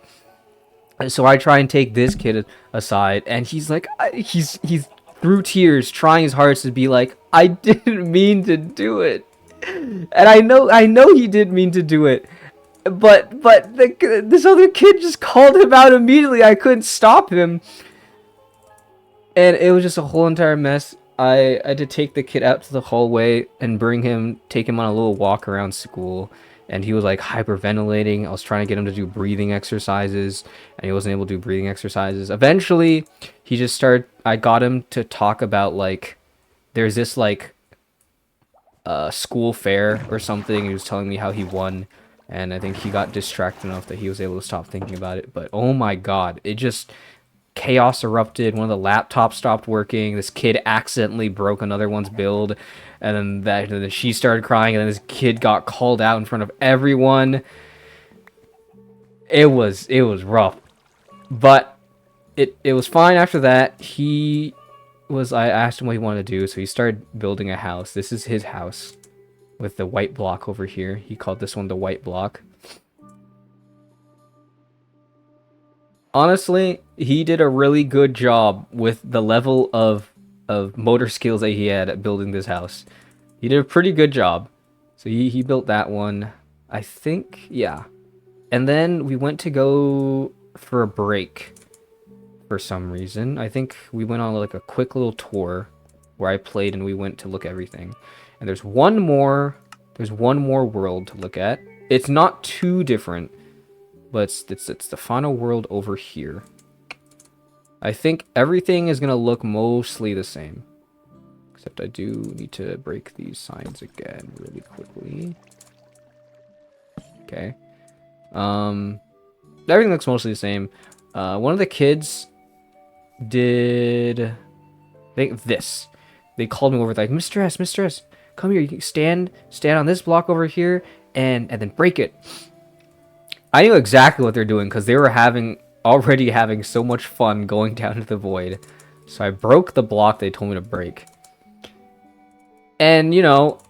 So I try and take this kid aside, and he's like, he's through tears, trying his hardest to be like, I didn't mean to do it, and I know he didn't mean to do it, but this other kid just called him out immediately. I couldn't stop him, and it was just a whole entire mess. I had to take the kid out to the hallway and take him on a little walk around school. And he was like hyperventilating. I was trying to get him to do breathing exercises, and he wasn't able to do breathing exercises. Eventually, I got him to talk about, like, there's this, like, school fair or something. He was telling me how he won, and I think he got distracted enough that he was able to stop thinking about it. But oh my god, chaos erupted. One of the laptops stopped working. This kid accidentally broke another one's build. And then she started crying, and then this kid got called out in front of everyone. It was rough, but it was fine after that. I asked him what he wanted to do, so he started building a house. This is his house with the white block over here. He called this one the white block. Honestly, he did a really good job with the level of motor skills that he had at building this house. He did a pretty good job. So he built that one, I think, yeah. And then we went to go for a break for some reason. I think we went on like a quick little tour where I played, and we went to look at everything. And there's one more world to look at. It's not too different, but it's the final world over here. I think everything is going to look mostly the same. Except I do need to break these signs again really quickly. Okay. Everything looks mostly the same. One of the kids did, I think, this. They called me over, like, Mr. S, come here. You can stand on this block over here and then break it. I knew exactly what they're doing because they were already having so much fun going down to the void. So I broke the block they told me to break. And, you know,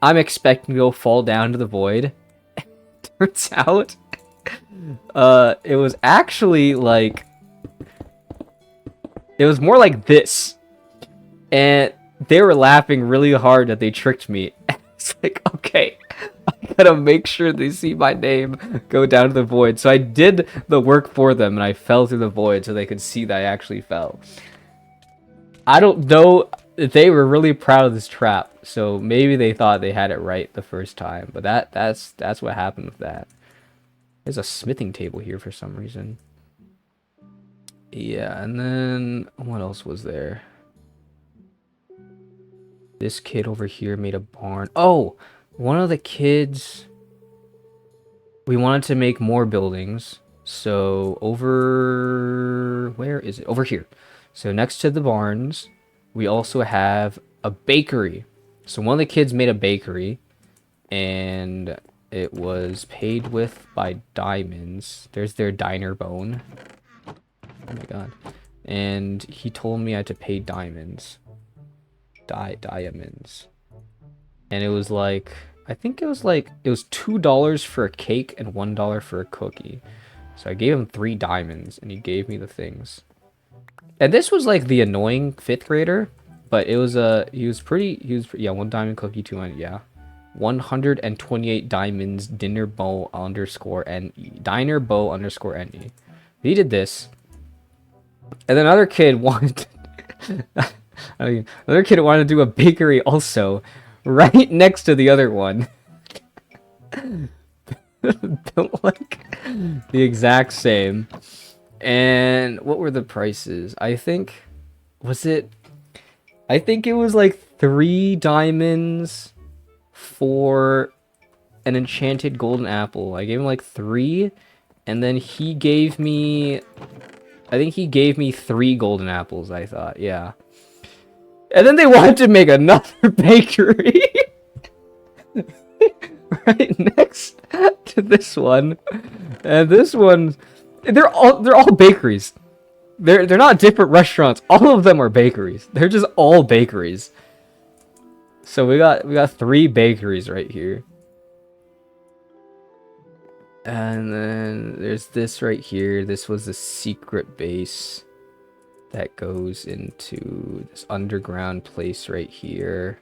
I'm expecting to go fall down to the void. Turns out, it was actually like, it was more like this. And they were laughing really hard that they tricked me. It's like, okay, I gotta make sure they see my name go down to the void. So I did the work for them, and I fell through the void so they could see that I actually fell. I don't know. They were really proud of this trap, so maybe they thought they had it right the first time. But that's what happened with that. There's a smithing table here for some reason. Yeah, and then what else was there? This kid over here made a barn. Oh, one of the kids, we wanted to make more buildings. So where is it? Over here. So next to the barns, we also have a bakery. So one of the kids made a bakery, and it was paid with by diamonds. There's their diner bone. Oh my god. And he told me I had to pay diamonds. Diamonds. And it was like, I think it was $2 for a cake and $1 for a cookie. So I gave him 3 diamonds, and he gave me the things. And this was like the annoying 5th grader, but it was yeah, 1 diamond cookie, 200, yeah. 128 diamonds, diner bow underscore He did this. And then another kid wanted Another kid wanted to do a bakery also, right next to the other one. Built like the exact same. And what were the prices? I think it was like 3 diamonds for an enchanted golden apple. I gave him like 3, and then he gave me, I think he gave me 3 golden apples, I thought. Yeah. And then they wanted to make another bakery right next to this one. And this one, they're all bakeries. They're not different restaurants. All of them are bakeries. They're just all bakeries. So we got 3 bakeries right here. And then there's this right here. This was the secret base that goes into this underground place right here.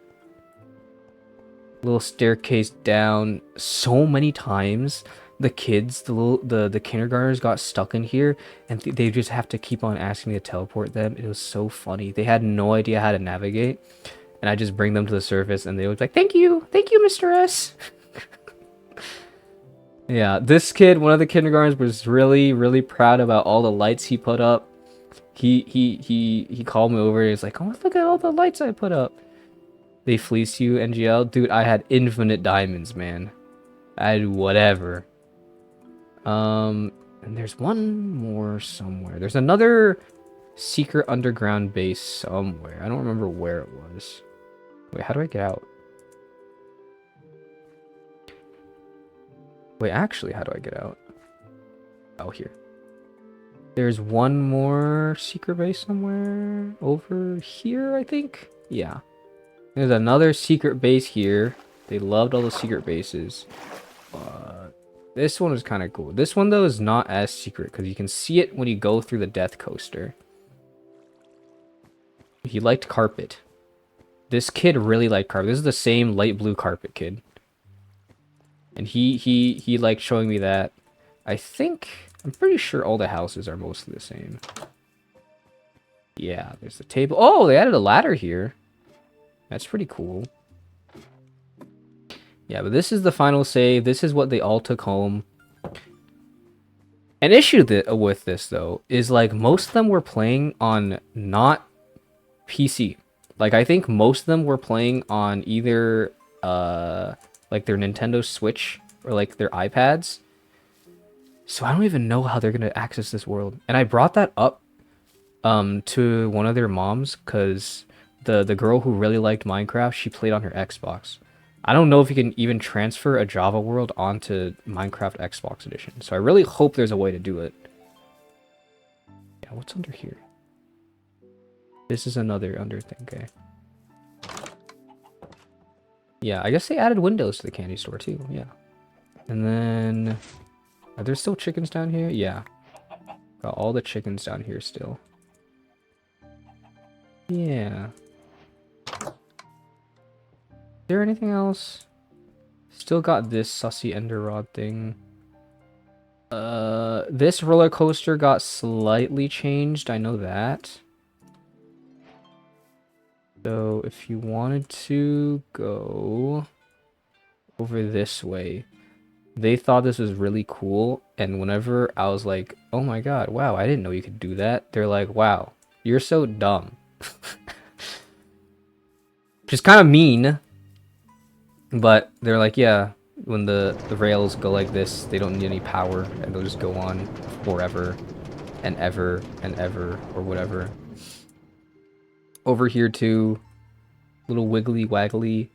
Little staircase down. So many times the kids, the kindergartners got stuck in here, and they just have to keep on asking me to teleport them. It was so funny. They had no idea how to navigate, and I just bring them to the surface, and they would be like, "Thank you, Mr. S." Yeah, this kid, one of the kindergartners, was really proud about all the lights he put up. He called me over. And he's like, "Oh, look at all the lights I put up." They fleeced you, NGL, dude. I had infinite diamonds, man. I had whatever. And there's one more somewhere. There's another secret underground base somewhere. I don't remember where it was. Wait, how do I get out? Wait, actually, how do I get out? Oh, here. There's one more secret base somewhere over here, I think. Yeah. There's another secret base here. They loved all the secret bases. This one is kind of cool. This one, though, is not as secret because you can see it when you go through the death coaster. He liked carpet. This kid really liked carpet. This is the same light blue carpet kid. And he liked showing me that. I'm pretty sure all the houses are mostly the same. Yeah, there's the table. Oh, they added a ladder here. That's pretty cool. Yeah, but this is the final save. This is what they all took home. An issue with this, though, is like most of them were playing on not PC. Like, I think most of them were playing on either like their Nintendo Switch or like their iPads. So I don't even know how they're gonna access this world. And I brought that up to one of their moms because the girl who really liked Minecraft, she played on her Xbox. I don't know if you can even transfer a Java world onto Minecraft Xbox Edition. So I really hope there's a way to do it. Yeah, what's under here? This is another under thing, okay. Yeah, I guess they added windows to the candy store too, yeah. And then... Are there still chickens down here? Yeah. Got all the chickens down here still. Yeah. Is there anything else? Still got this sussy ender rod thing. This roller coaster got slightly changed, I know that. So if you wanted to go over this way, they thought this was really cool, and whenever I was like, oh my god, wow, I didn't know you could do that, they're like, wow, you're so dumb. Which is kind of mean, but they're like, yeah, when the rails go like this, they don't need any power, and they'll just go on forever and ever and ever, or whatever. Over here too, little wiggly waggly.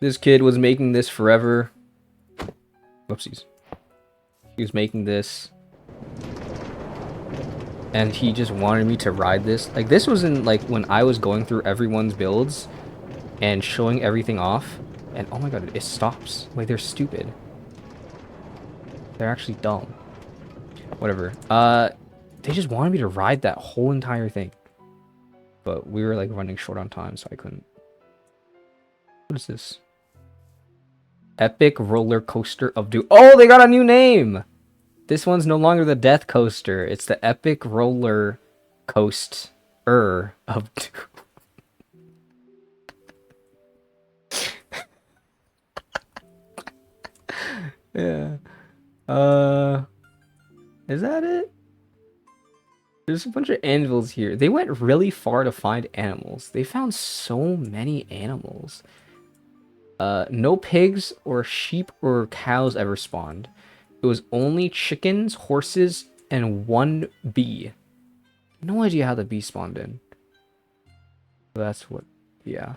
This kid was making this forever. Whoopsies. He was making this. And he just wanted me to ride this. Like, this was in, like, when I was going through everyone's builds and showing everything off. And, oh my god, it stops. Like, they're stupid. They're actually dumb. Whatever. They just wanted me to ride that whole entire thing. But we were, like, running short on time, so I couldn't. What is this? Epic Roller Coaster of Doom. Oh, they got a new name! This one's no longer the Death Coaster. It's the Epic Roller Coast. of doom. Yeah. Is that it? There's a bunch of anvils here. They went really far to find animals. They found so many animals. No pigs or sheep or cows ever spawned. It was only chickens, horses, and one bee. No idea how the bee spawned in. That's what, yeah.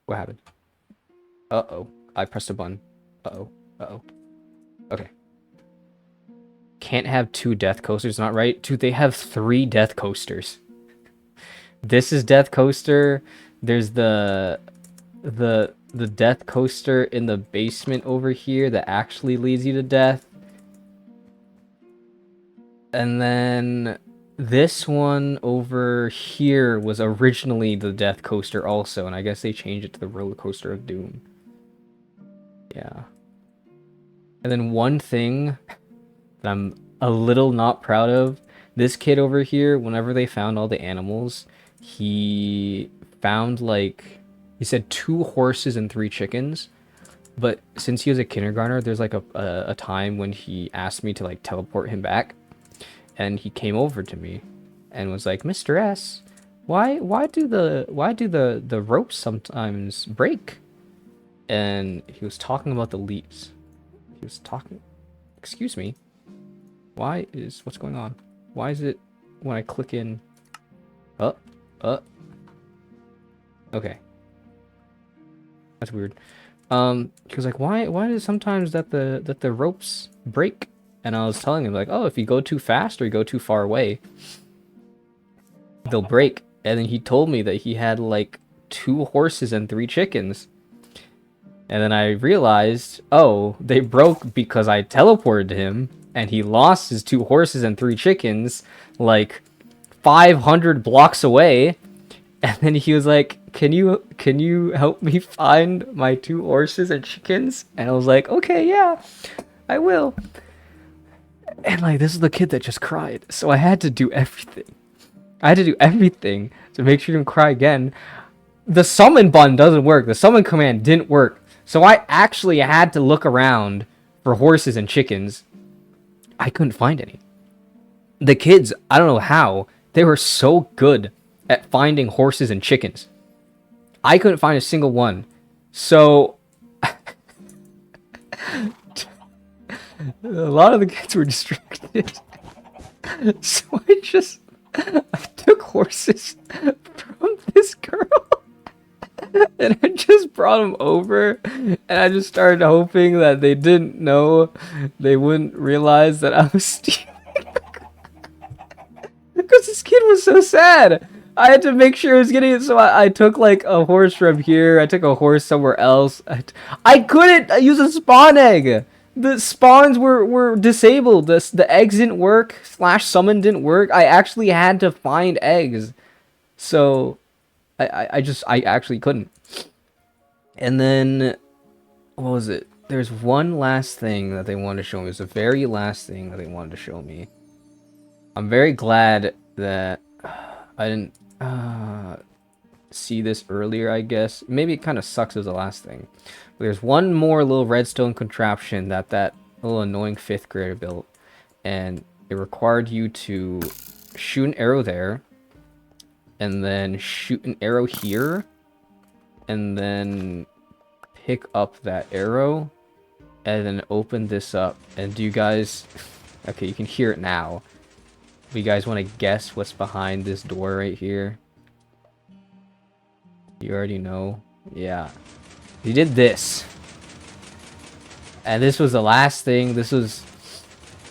What happened? Uh-oh. I pressed a button. Uh-oh. Uh-oh. Okay. Can't have 2 death coasters, not right? Dude, they have 3 death coasters. This is death coaster. There's the death coaster in the basement over here that actually leads you to death. And then this one over here was originally the death coaster also, and I guess they changed it to the roller coaster of doom. Yeah. And then one thing that I'm a little not proud of, this kid over here, whenever they found all the animals, he found like, he said 2 horses and 3 chickens. But since he was a kindergartner, there's like a time when he asked me to like teleport him back. And he came over to me and was like, "Mr. S, why do the ropes sometimes break?" And he was talking about the leaves. He was talking, excuse me, what's going on? Why is it when I click in, okay, that's weird. He was like, why is it sometimes that the ropes break? And I was telling him like, oh, if you go too fast or you go too far away, they'll break. And then he told me that he had like 2 horses and 3 chickens. And then I realized, oh, they broke because I teleported him and he lost his 2 horses and 3 chickens like 500 blocks away. And then he was like, can you help me find my 2 horses and chickens? And I was like, okay, yeah, I will. And like, this is the kid that just cried. So I had to do everything. I had to do everything to make sure he didn't cry again. The summon button doesn't work. The summon command didn't work. So I actually had to look around for horses and chickens. I couldn't find any. The kids, I don't know how, they were so good at finding horses and chickens. I couldn't find a single one. So a lot of the kids were distracted. So I took horses from this girl and I just brought them over and I just started hoping that they didn't know, they wouldn't realize that I was stealing. Because this kid was so sad. I had to make sure he was getting it, so I took like a horse from here, I took a horse somewhere else. I couldn't use a spawn egg! The spawns were disabled. The eggs didn't work. /summon didn't work. I actually had to find eggs. So I actually couldn't. And then what was it? There's one last thing that they wanted to show me. It was the very last thing that they wanted to show me. I'm very glad that I didn't see this earlier, I guess. Maybe it kind of sucks as the last thing. But there's one more little redstone contraption that little annoying 5th grader built. And it required you to shoot an arrow there. And then shoot an arrow here. And then pick up that arrow. And then open this up. And do you guys... Okay, you can hear it now. Do you guys want to guess what's behind this door right here? You already know. Yeah. He did this. And this was the last thing. This was...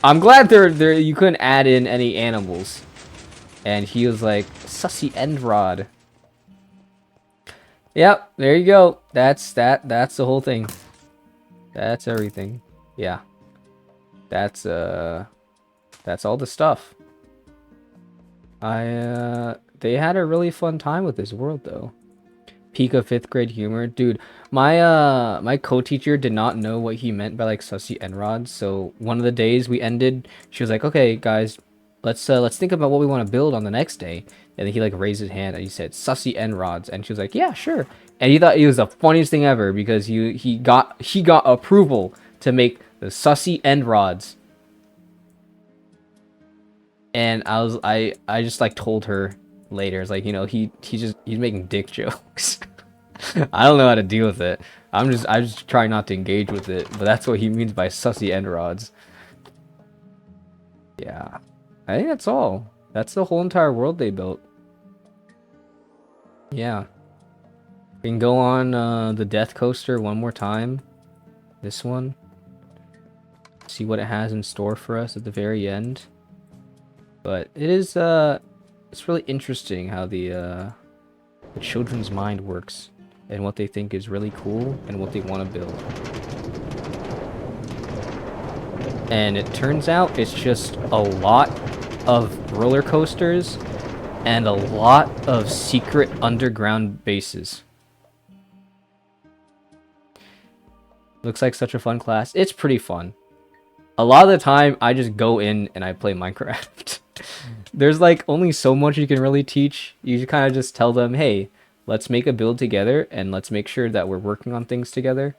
I'm glad you couldn't add in any animals. And he was like, sussy end rod. Yep, there you go. That's the whole thing. That's everything. Yeah. That's all the stuff. They had a really fun time with this world though. Peak of 5th grade humor, dude. My co-teacher did not know what he meant by like sussy end rods. So one of the days we ended, she was like, "Okay, guys, let's think about what we want to build on the next day." And then he like raised his hand and he said, "Sussy end rods," and she was like, "Yeah, sure." And he thought it was the funniest thing ever because he got approval to make the sussy end rods. And I just like told her later, it's like, he's making dick jokes. I don't know how to deal with it. I just try not to engage with it, but that's what he means by sussy end rods. Yeah. I think that's all. That's the whole entire world they built. Yeah. We can go on the Death Coaster one more time. This one. See what it has in store for us at the very end. But it is it's really interesting how the children's mind works and what they think is really cool and what they want to build. And it turns out it's just a lot of roller coasters and a lot of secret underground bases. Looks like such a fun class. It's pretty fun. A lot of the time, I just go in and I play Minecraft. There's like only so much you can really teach. You kind of just tell them, hey, let's make a build together and let's make sure that we're working on things together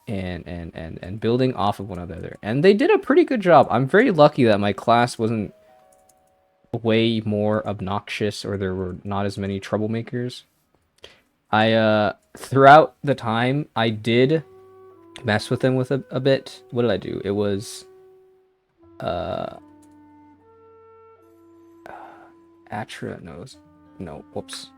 and building off of one another. And they did a pretty good job. I'm very lucky that my class wasn't way more obnoxious or there were not as many troublemakers. I throughout the time I did mess with them with a bit. What did I do? It was Atra knows. No, whoops.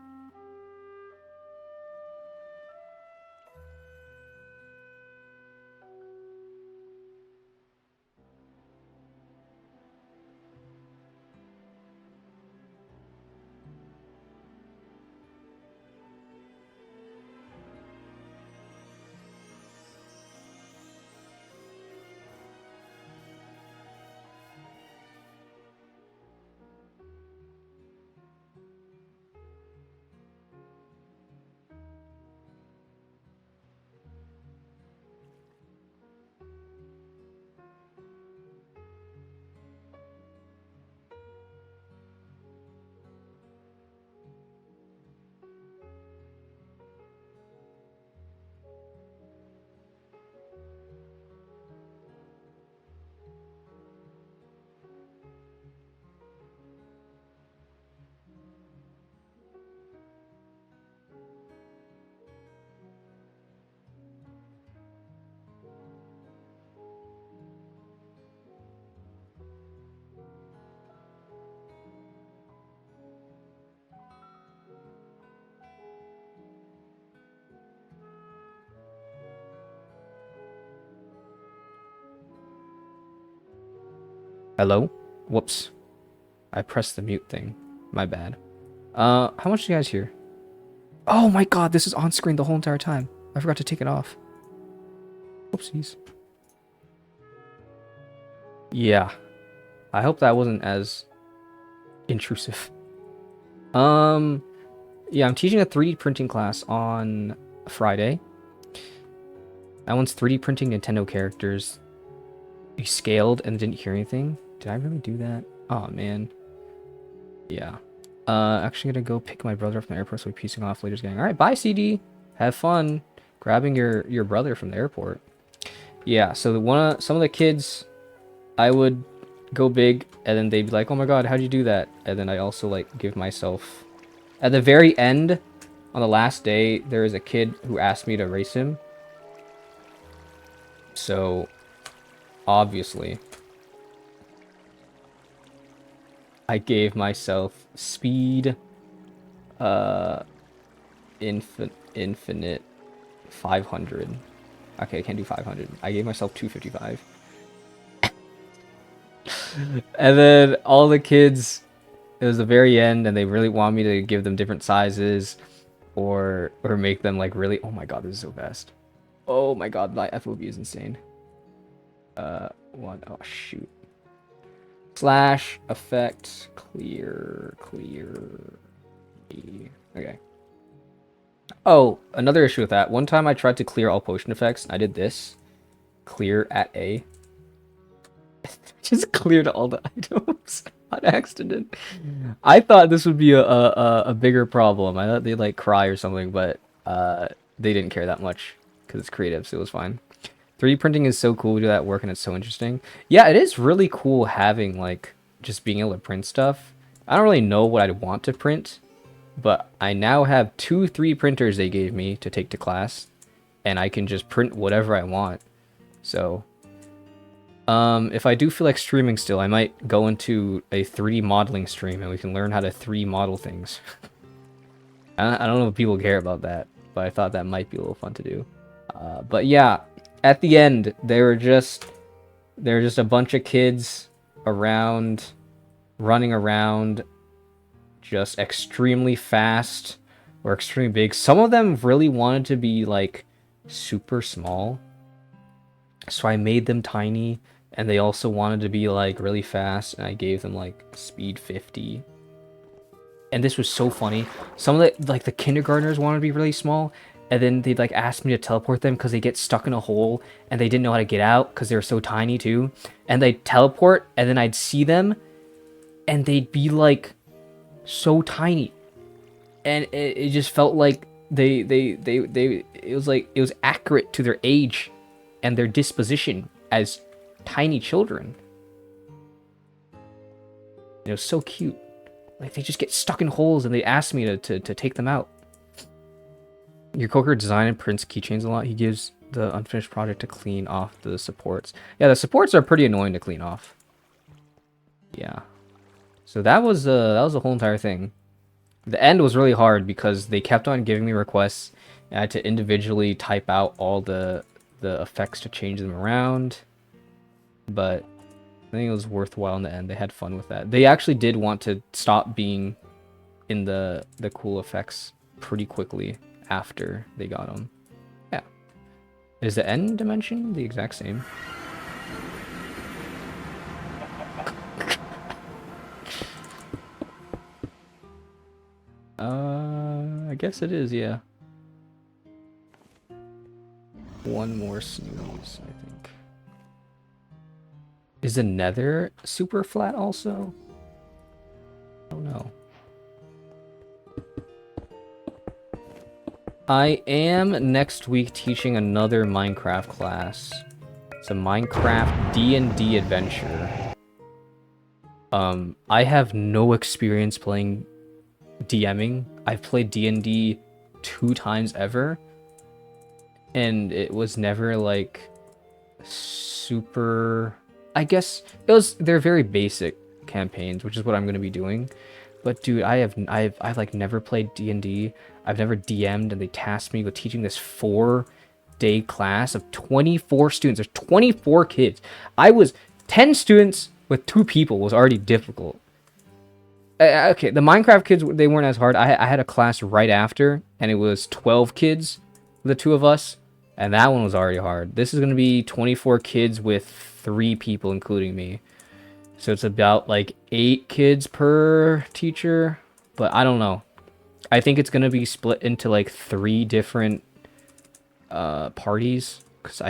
Hello? Whoops. I pressed the mute thing. My bad. How much do you guys hear? Oh my god, this is on screen the whole entire time. I forgot to take it off. Whoopsies. Yeah. I hope that wasn't as intrusive. Yeah, I'm teaching a 3D printing class on Friday. That one's 3D printing Nintendo characters. We scaled and didn't hear anything. Did I really do that? Oh man. Yeah. Actually gonna go pick my brother up from the airport, so we're piecing off later's gang. Alright, bye CD. Have fun grabbing your brother from the airport. Yeah, so some of the kids I would go big and then they'd be like, oh my god, how'd you do that? And then I also like give myself at the very end, on the last day, there is a kid who asked me to race him. So obviously I gave myself speed infinite 500. Okay, I can't do 500. I gave myself 255. And then all the kids, it was the very end and they really want me to give them different sizes or make them like really, oh my god, this is so fast. Oh my god, my FOV is insane. Oh shoot. Slash effect clear. Okay. Oh, another issue with that. One time I tried to clear all potion effects, and I did this. Clear at A. Just cleared all the items on accident. I thought this would be a bigger problem. I thought they'd like cry or something, but they didn't care that much because it's creative, so it was fine. 3D printing is so cool to do that work, and it's so interesting. Yeah, it is really cool having like just being able to print stuff. I don't really know what I'd want to print, but I now have 2 3 printers they gave me to take to class, and I can just print whatever I want. So if I do feel like streaming still, I might go into a 3D modeling stream and we can learn how to 3D model things. I don't know if people care about that, but I thought that might be a little fun to do. But yeah, at the end, there were just a bunch of kids around, running around, just extremely fast or extremely big. Some of them really wanted to be like super small, so I made them tiny, and they also wanted to be like really fast, and I gave them like speed 50. And this was so funny. Some of the kindergartners wanted to be really small, and then they'd like ask me to teleport them because they get stuck in a hole and they didn't know how to get out because they were so tiny too. And they'd teleport, and then I'd see them, and they'd be like so tiny, and it just felt like it was like it was accurate to their age and their disposition as tiny children. It was so cute. Like, they just get stuck in holes and they ask me to take them out. Your coworker design and prints keychains a lot. He gives the unfinished project to clean off the supports. Yeah, the supports are pretty annoying to clean off. Yeah. So that was the whole entire thing. The end was really hard because they kept on giving me requests, and I had to individually type out all the effects to change them around. But I think it was worthwhile in the end. They had fun with that. They actually did want to stop being in the cool effects pretty quickly after they got them. Yeah. Is the end dimension the exact same? I guess it is, yeah. One more snooze, I think. Is the nether super flat also? Oh no. I am next week teaching another Minecraft class. It's a Minecraft D&D adventure. I have no experience playing DMing. I've played D&D 2 times ever, and it was never like super. I guess they're very basic campaigns, which is what I'm going to be doing. But dude, I've like never played D&D. I've never DM'd, and they tasked me with teaching this 4-day class of 24 students. There's 24 kids. I was 10 students with 2 people was already difficult. Okay, the Minecraft kids, they weren't as hard. I had a class right after, and it was 12 kids, the 2 of us, and that one was already hard. This is going to be 24 kids with 3 people, including me. So it's about like 8 kids per teacher, but I don't know. I think it's going to be split into like 3 different parties, because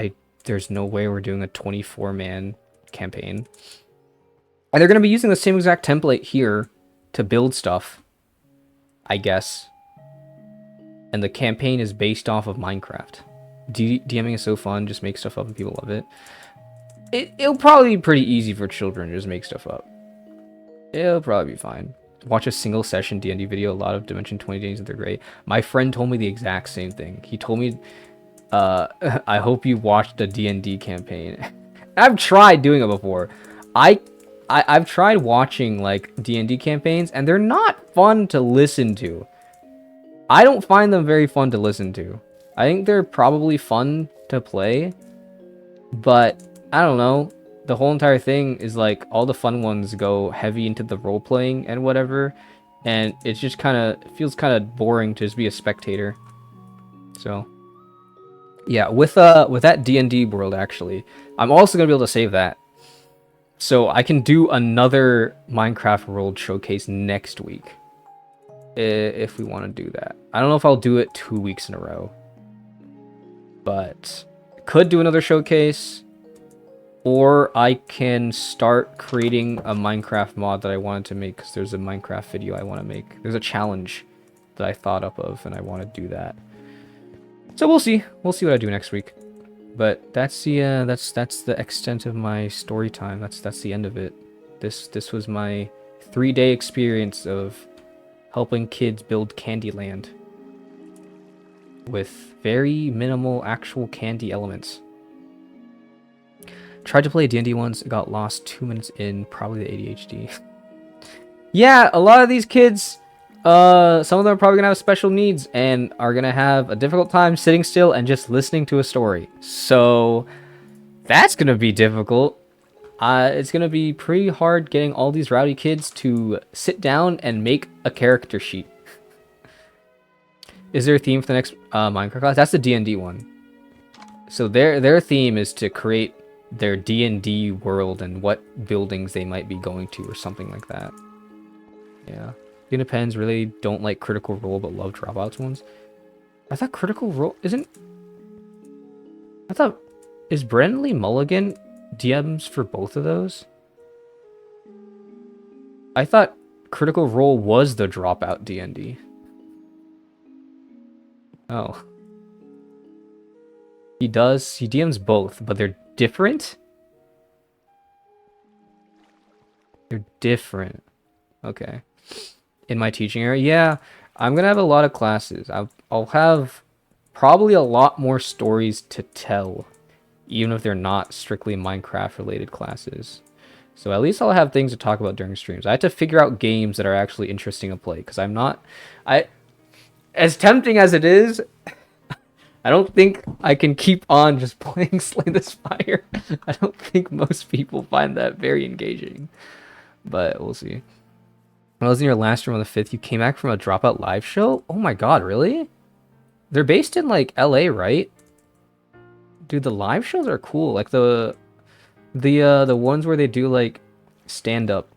there's no way we're doing a 24-man campaign. And they're going to be using the same exact template here to build stuff, I guess. And the campaign is based off of Minecraft. DMing is so fun, just make stuff up and people love it. It'll probably be pretty easy for children to just make stuff up. It'll probably be fine. Watch a single session D&D video, a lot of Dimension 20 days, and they're great. My friend told me the exact same thing. He told me, I hope you watched the D&D campaign. I've tried doing it before. I've tried watching like D&D campaigns, and they're not fun to listen to. I don't find them very fun to listen to. I think they're probably fun to play, but I don't know. The whole entire thing is like all the fun ones go heavy into the role playing and whatever, and it's just feels kind of boring to just be a spectator. So yeah, with that D&D world, actually, I'm also gonna be able to save that, so I can do another Minecraft World Showcase next week. if we want to do that. I don't know if I'll do it 2 weeks in a row, but could do another showcase, or I can start creating a Minecraft mod that I wanted to make, because there's a Minecraft video I want to make. There's a challenge that I thought up of, and I want to do that. So we'll see. We'll see what I do next week. But that's the extent of my story time. That's the end of it. This was my 3-day experience of helping kids build Candyland with very minimal actual candy elements. Tried to play D&D once, got lost 2 minutes in, probably the ADHD. Yeah, a lot of these kids, some of them are probably gonna have special needs and are gonna have a difficult time sitting still and just listening to a story. So that's gonna be difficult. It's gonna be pretty hard getting all these rowdy kids to sit down and make a character sheet. Is there a theme for the next Minecraft class? That's the D&D one. So their theme is to create their D&D world and what buildings they might be going to or something like that. Yeah. It depends. Really don't like Critical Role but love Dropouts ones. I thought Critical Role isn't... I thought... Is Brendan Lee Mulligan DMs for both of those? I thought Critical Role was the Dropout D&D. Oh. He does. He DMs both, but they're different? They're different. Okay. In my teaching area, yeah, I'm gonna have a lot of classes. I'll have probably a lot more stories to tell, even if they're not strictly Minecraft related classes. So at least I'll have things to talk about during streams. I have to figure out games that are actually interesting to play, because as tempting as it is, I don't think I can keep on just playing Slay the Spire. I don't think most people find that very engaging, but we'll see. When I was in your last room on the 5th, you came back from a Dropout live show? Oh my god, really? They're based in, like, LA, right? Dude, the live shows are cool. Like, the ones where they do, like, stand-up,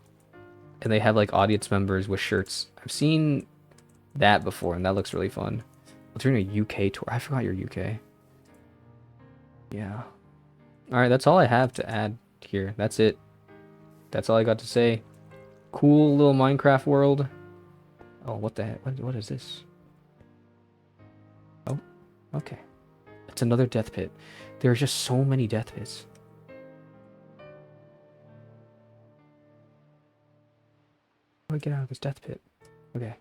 and they have, like, audience members with shirts. I've seen that before, and that looks really fun. We're doing a UK tour. I forgot you're UK. Yeah. Alright, that's all I have to add here. That's it. That's all I got to say. Cool little Minecraft world. Oh, what the heck? What is this? Oh, okay. It's another death pit. There are just so many death pits. How do I get out of this death pit? Okay.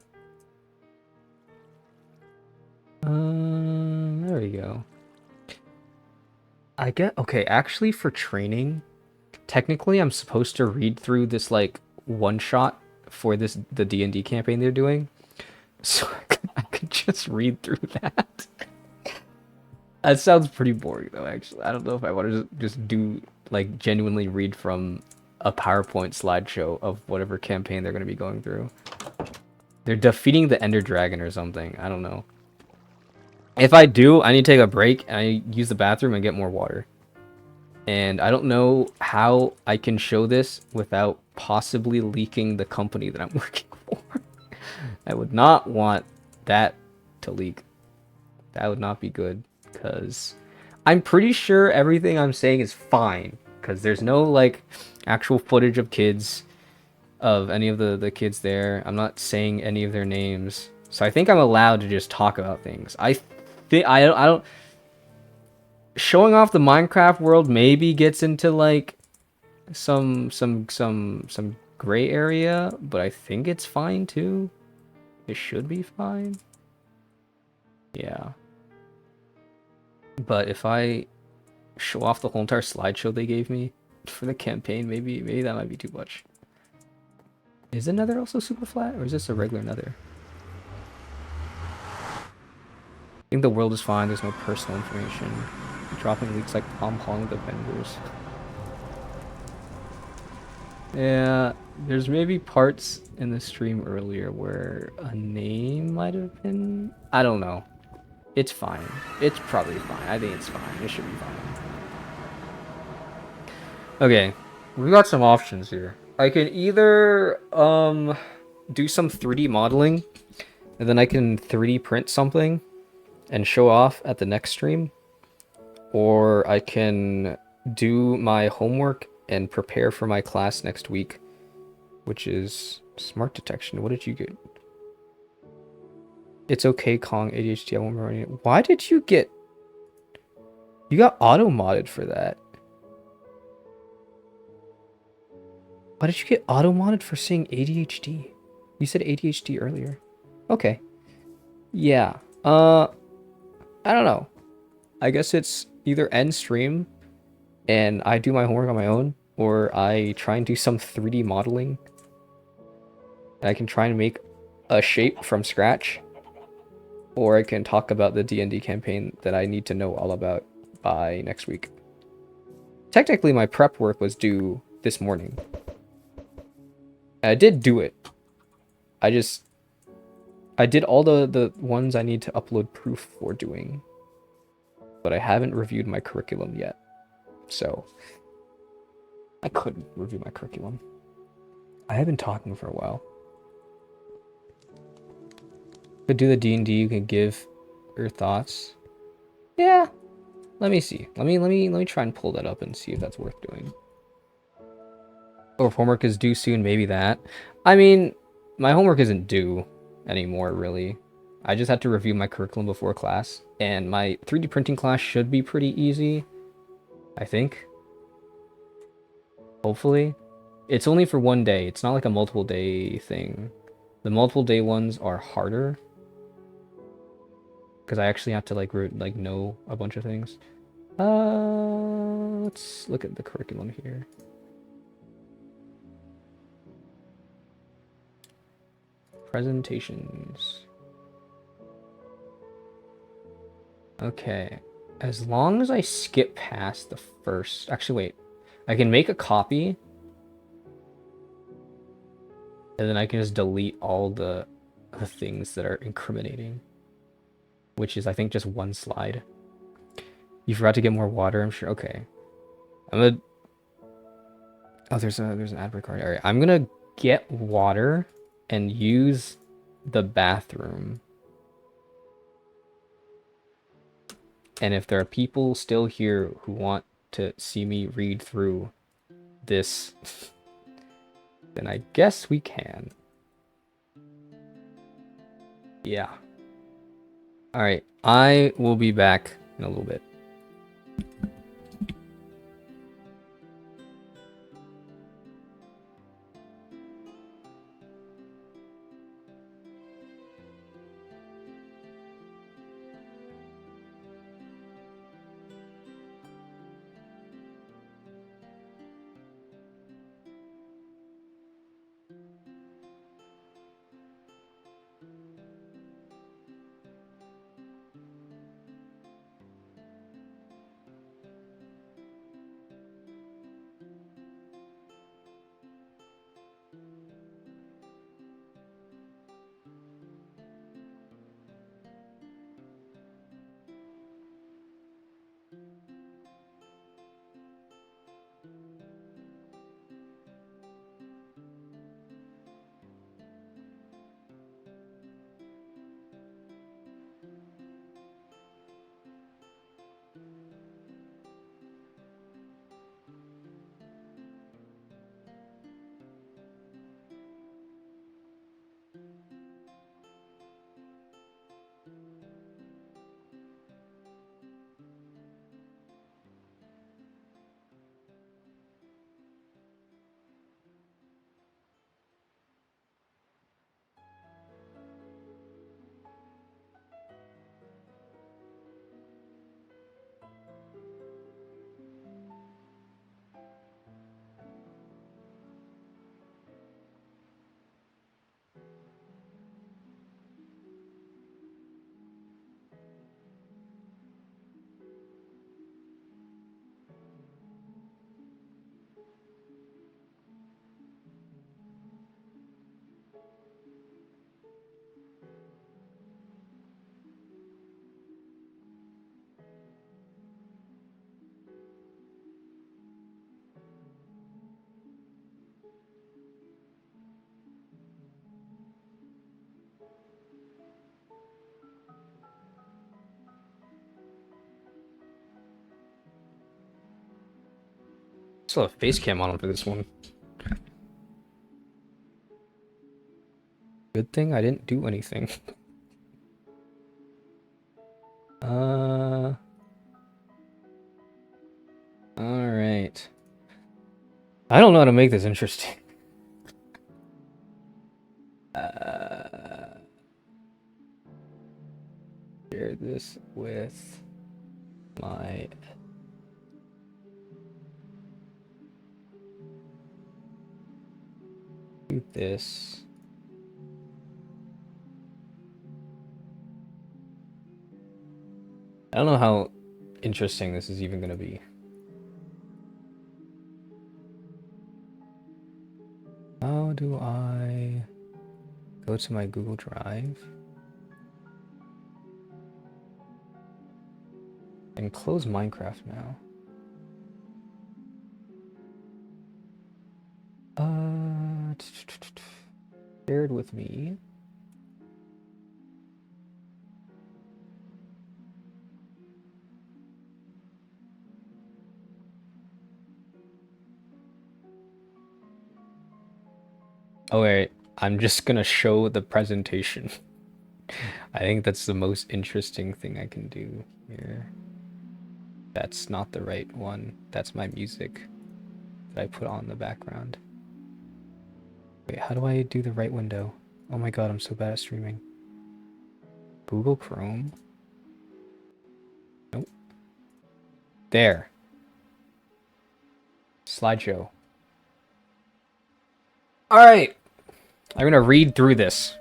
There we go. Okay, actually for training, technically I'm supposed to read through this, like, one shot for the D&D campaign they're doing. So I could just read through that. That sounds pretty boring though, actually. I don't know if I want to just do, like, genuinely read from a PowerPoint slideshow of whatever campaign they're going to be going through. They're defeating the Ender Dragon or something. I don't know. If I do, I need to take a break and I use the bathroom and get more water. And I don't know how I can show this without possibly leaking the company that I'm working for. I would not want that to leak. That would not be good, because I'm pretty sure everything I'm saying is fine, because there's no, like, actual footage of kids, of any of the kids there. I'm not saying any of their names. So I think I'm allowed to just talk about things. I don't showing off the Minecraft world maybe gets into, like, some gray area, but I think it's fine too. It should be fine. Yeah. But if I show off the whole entire slideshow they gave me for the campaign, maybe that might be too much. Is the nether also super flat, or is this a regular nether? I think the world is fine, there's no personal information. Dropping leaks like Tom Holland Avengers. Yeah, there's maybe parts in the stream earlier where a name might have been... I don't know. It's fine. It's probably fine. I think it's fine. It should be fine. Okay, we got some options here. I can either do some 3D modeling And then I can 3D print something and show off at the next stream. Or I can do my homework and prepare for my class next week, which is smart detection. What did you get? It's okay, Kong ADHD. I won't remember any. Why did you get... You got auto-modded for that. Why did you get auto-modded for saying ADHD? You said ADHD earlier. Okay. Yeah. I don't know. I guess it's either end stream and I do my homework on my own, or I try and do some 3D modeling. I can try and make a shape from scratch, or I can talk about the D&D campaign that I need to know all about by next week. Technically, my prep work was due this morning. I did do it. I did all the ones I need to upload proof for doing, but I haven't reviewed my curriculum yet. So I couldn't review my curriculum. I have been talking for a while. Could do the D&D, you can give your thoughts. Yeah. Let me see. Let me try and pull that up and see if that's worth doing. Or if homework is due soon, maybe that. I mean, my homework isn't due anymore, really. I just had to review my curriculum before class, and my 3D printing class should be pretty easy, I think. Hopefully. It's only for one day. It's not like a multiple day thing. The multiple day ones are harder, because I actually have to like know a bunch of things. Let's look at the curriculum here. Presentations. Okay. As long as I skip past the first... Actually, wait. I can make a copy. And then I can just delete all the things that are incriminating. Which is, I think, just one slide. You forgot to get more water, I'm sure. Okay. I'm gonna... Oh, there's an ad break card. Alright, I'm gonna get water and use the bathroom. And if there are people still here who want to see me read through this, then I guess we can. Yeah. Alright, I will be back in a little bit. also have face cam on for this one. Good thing I didn't do anything. Alright. I don't know how to make this interesting. Share this with my... Do this. I don't know how interesting this is even going to be. How do I go to my Google Drive and close Minecraft now? Shared with me. Oh wait, I'm just gonna show the presentation. I think that's the most interesting thing I can do here. That's not the right one. That's my music that I put on in the background. Wait, how do I do the right window? Oh my god, I'm so bad at streaming. Google Chrome? Nope. There. Slideshow. Alright. I'm gonna read through this.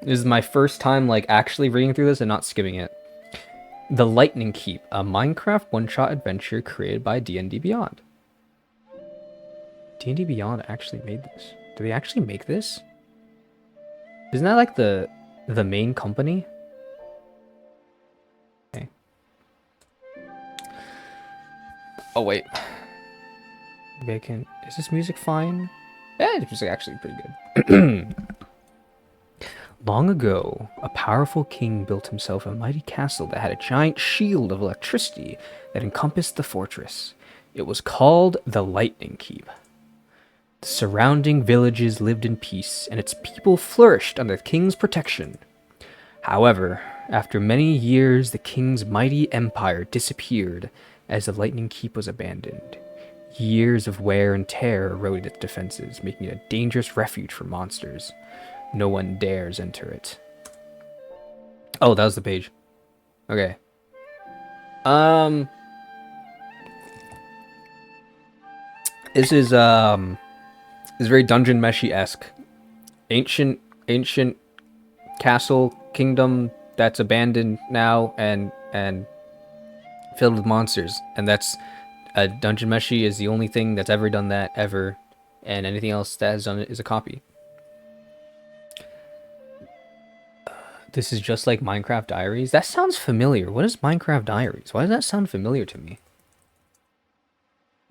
This is my first time like actually reading through this and not skipping it. The Lightning Keep, a Minecraft one-shot adventure created by D&D Beyond. D&D Beyond actually made this. Do they actually make this? Isn't that like the main company? Okay. Oh wait. Maybe I can... Is this music fine? Yeah, this music actually pretty good. Long ago, a powerful king built himself a mighty castle that had a giant shield of electricity that encompassed the fortress. It was called the Lightning Keep. The surrounding villages lived in peace, and its people flourished under the king's protection. However, after many years, the king's mighty empire disappeared as the Lightning Keep was abandoned. Years of wear and tear eroded its defenses, making it a dangerous refuge for monsters. No one dares enter it. Oh, that was the page. Okay. This is very Dungeon Meshi-esque. Ancient castle kingdom that's abandoned now and filled with monsters. And that's Dungeon Meshi is the only thing that's ever done that ever, and anything else that has done it is a copy. This is just like Minecraft Diaries. That sounds familiar. What is Minecraft Diaries? Why does that sound familiar to me?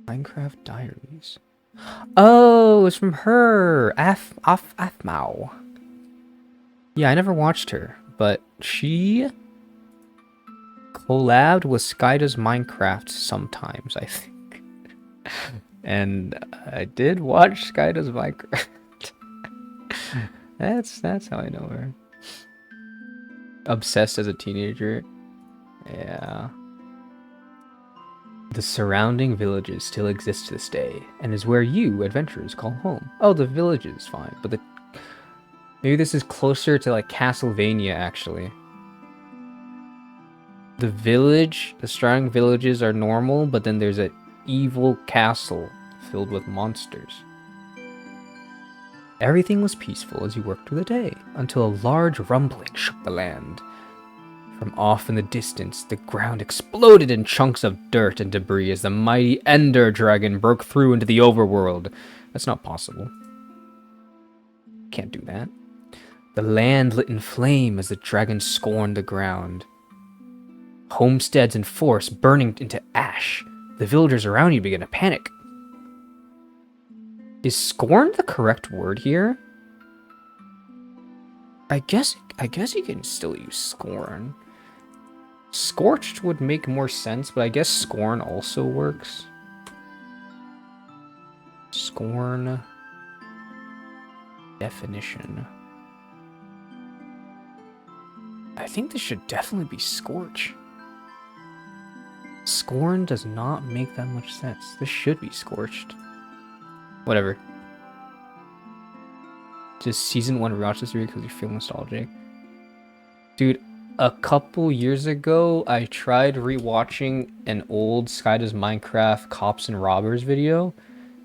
Minecraft Diaries. Oh, it's from her. Aphmau. Yeah, I never watched her, but she collabed with Skydoes Minecraft sometimes, I think. And I did watch Skydoes Minecraft. That's how I know her. Obsessed as a teenager. Yeah. The surrounding villages still exist to this day, and is where you, adventurers, call home. Oh, the village is fine, but maybe this is closer to like Castlevania, actually. The surrounding villages are normal, but then there's an evil castle filled with monsters. Everything was peaceful as you worked through the day, until a large rumbling shook the land. From off in the distance, the ground exploded in chunks of dirt and debris as the mighty Ender Dragon broke through into the overworld. That's not possible. Can't do that. The land lit in flame as the dragon scorned the ground. Homesteads and forests burning into ash. The villagers around you began to panic. Is scorn the correct word here? I guess you can still use scorn. Scorched would make more sense, but I guess scorn also works. Scorn definition. I think this should definitely be Scorch. Scorn does not make that much sense. This should be Scorched. Whatever. Just season 1 rewatch this series because you feel nostalgic. Dude, a couple years ago, I tried rewatching an old Sky Does Minecraft Cops and Robbers video.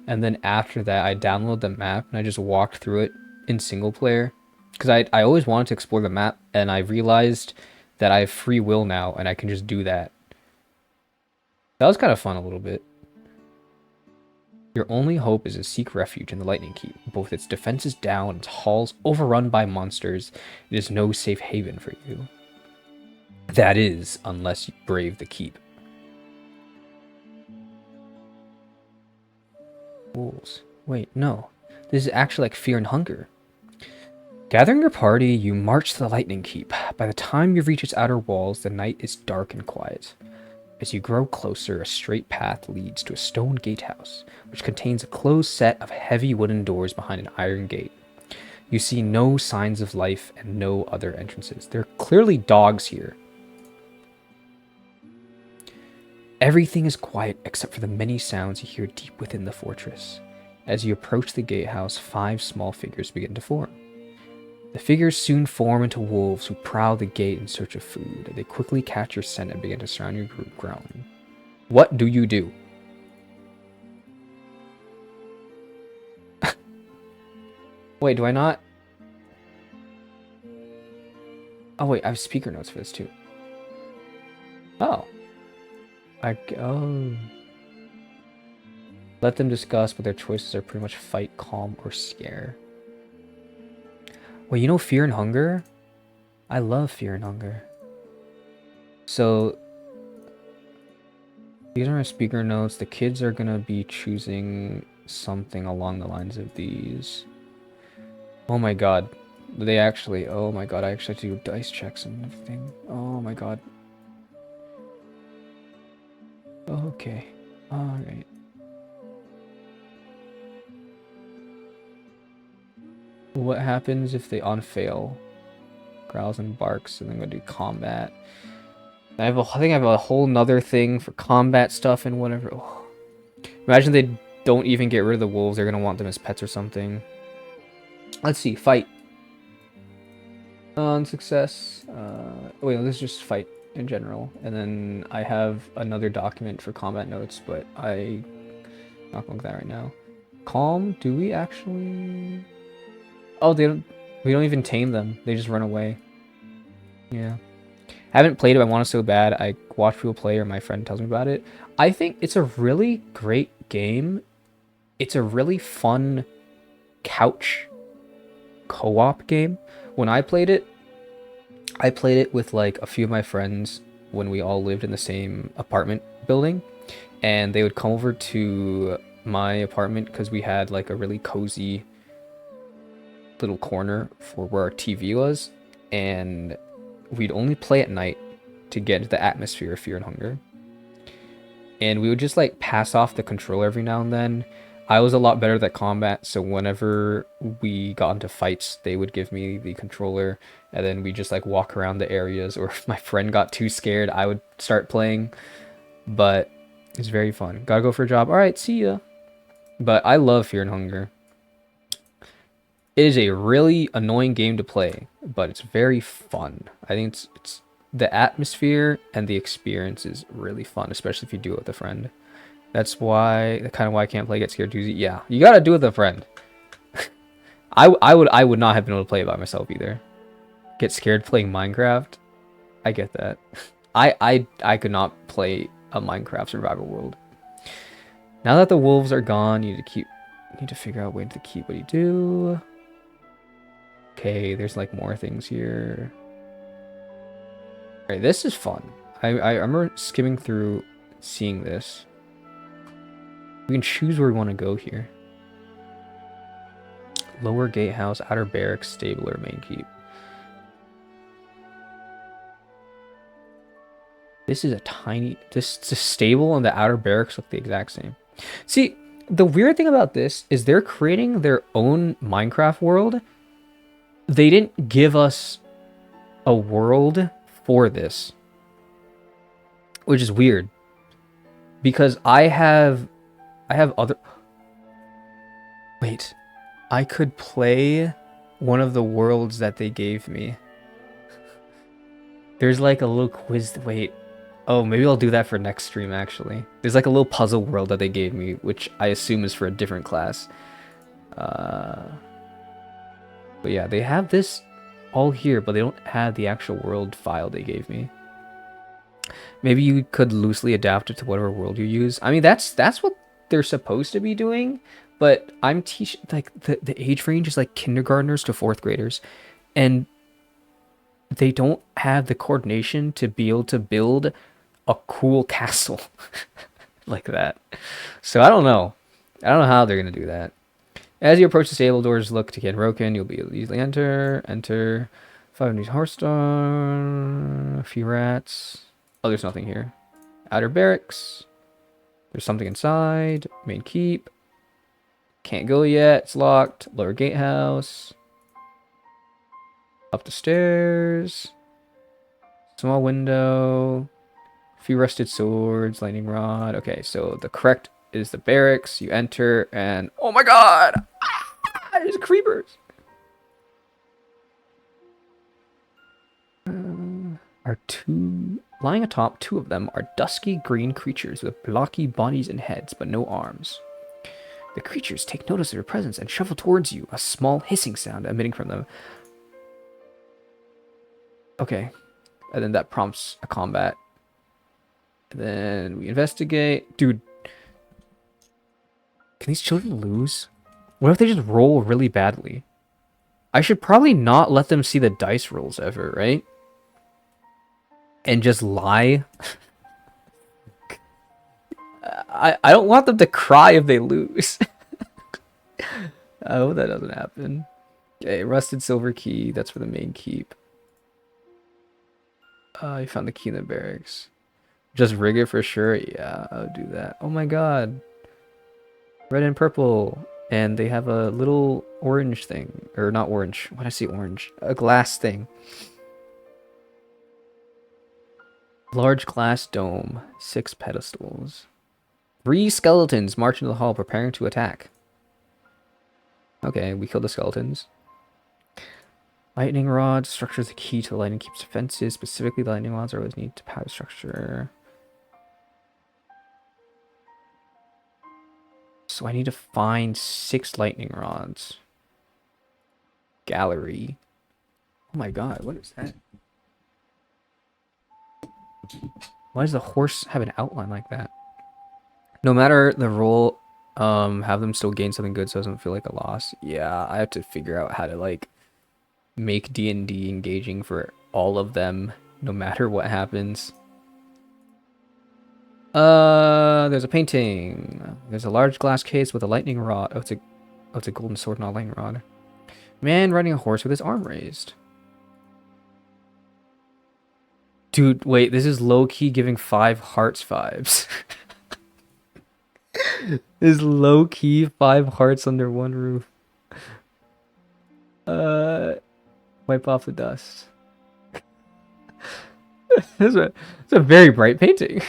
And then after that, I downloaded the map and I just walked through it in single player. Because I always wanted to explore the map, and I realized that I have free will now, and I can just do that. That was kind of fun a little bit. Your only hope is to seek refuge in the Lightning Keep. Both its defenses down and its halls overrun by monsters. It is no safe haven for you. That is, unless you brave the keep. Wolves. Wait, no. This is actually like Fear and Hunger. Gathering your party, you march to the Lightning Keep. By the time you reach its outer walls, the night is dark and quiet. As you grow closer, a straight path leads to a stone gatehouse, which contains a closed set of heavy wooden doors behind an iron gate. You see no signs of life and no other entrances. There are clearly dogs here. Everything is quiet except for the many sounds you hear deep within the fortress. As you approach the gatehouse, 5 small figures begin to form. The figures soon form into wolves who prowl the gate in search of food. They quickly catch your scent and begin to surround your group, growling. What do you do? Wait, do I not? Oh wait, I have speaker notes for this too. Oh. Oh. Let them discuss, but their choices are pretty much fight, calm, or scare. Well, you know Fear and Hunger? I love Fear and Hunger. So, these are my speaker notes. The kids are going to be choosing something along the lines of these. Oh my god. They actually, oh my god, I actually have to do dice checks and everything. Oh my god. Okay. Alright. What happens if they unfail? Growls and barks, and then go do combat. I think I have a whole nother thing for combat stuff and whatever. Oh. Imagine they don't even get rid of the wolves. They're gonna want them as pets or something. Let's see. Fight. Unsuccess. Wait, let's just fight in general. And then I have another document for combat notes, but I'm not going to that right now. Calm. Do we actually? Oh, they don't. We don't even tame them. They just run away. Yeah. I haven't played it. I want to so bad. I watch people play, or my friend tells me about it. I think it's a really great game. It's a really fun couch co-op game. When I played it with like a few of my friends when we all lived in the same apartment building, and they would come over to my apartment because we had like a really cozy little corner for where our TV was, and we'd only play at night to get into the atmosphere of Fear and Hunger. And we would just like pass off the controller every now and then. I was a lot better at combat, so whenever we got into fights, they would give me the controller, and then we just like walk around the areas, or if my friend got too scared, I would start playing. But it's very fun. Gotta go for a job. Alright, see ya. But I love Fear and Hunger. It is a really annoying game to play, but it's very fun. I think it's the atmosphere and the experience is really fun, especially if you do it with a friend. That's kind of why I can't play Get Scared Tuesday. Yeah, you gotta do it with a friend. I would not have been able to play it by myself either. Get scared playing Minecraft. I get that. I could not play a Minecraft survival world. Now that the wolves are gone, you need to figure out a way to keep what you do. Okay, there's like more things here. Alright, this is fun. I remember skimming through, seeing this. We can choose where we want to go here. Lower gatehouse, outer barracks, stable, or main keep. This is a tiny... This stable and the outer barracks look the exact same. See, The weird thing about this is they're creating their own Minecraft world. They didn't give us a world for this, which is weird because I have other. Wait, I could play one of the worlds that they gave me. There's like a little quiz. Wait. Oh, maybe I'll do that for next stream, actually. There's like a little puzzle world that they gave me, which I assume is for a different class. Uh, but yeah, they have this all here, but they don't have the actual world file they gave me. Maybe you could loosely adapt it to whatever world you use. I mean, that's what they're supposed to be doing, but I'm teaching, like, the age range is like kindergartners to fourth graders, and they don't have the coordination to be able to build a cool castle like that. So I don't know. I don't know how they're gonna do that. As you approach the stable, doors look to get broken. You'll be able to easily enter. 5 new horse star, a few rats. Oh, there's nothing here. Outer barracks. There's something inside. Main keep. Can't go yet. It's locked. Lower gatehouse. Up the stairs. Small window. A few rusted swords. Lightning rod. Okay, so the correct is the barracks. You enter and... Oh my god! Ah, there's creepers! Are two... Lying atop, two of them are dusky green creatures with blocky bodies and heads, but no arms. The creatures take notice of your presence and shuffle towards you, a small hissing sound emitting from them. Okay. And then that prompts a combat. And then we investigate. Dude. Can these children lose? What if they just roll really badly? I should probably not let them see the dice rolls ever, right? And just lie. I don't want them to cry if they lose. I hope that doesn't happen. Okay, rusted silver key. That's for the main keep. You found the key in the barracks. Just rig it for sure. Yeah, I'll do that. Oh my god. Red and purple. And they have a little orange thing. Or not orange. Why did I say orange? A glass thing. Large glass dome. 6 pedestals. 3 skeletons march into the hall preparing to attack. Okay, we killed the skeletons. Lightning rod structures the key to the lightning keeps defenses. Specifically, the lightning rods are always needed to power structure. So I need to find 6 lightning rods. Gallery. Oh my god, what is that? Why does the horse have an outline like that? No matter the roll, have them still gain something good so it doesn't feel like a loss. Yeah, I have to figure out how to, like, make D&D engaging for all of them, no matter what happens. There's a painting. There's a large glass case with a lightning rod. Oh, it's a golden sword, not a lightning rod. Man riding a horse with his arm raised. Dude, wait, this is low-key giving 5 hearts vibes. This low-key 5 hearts under one roof. Wipe off the dust. It's a very bright painting.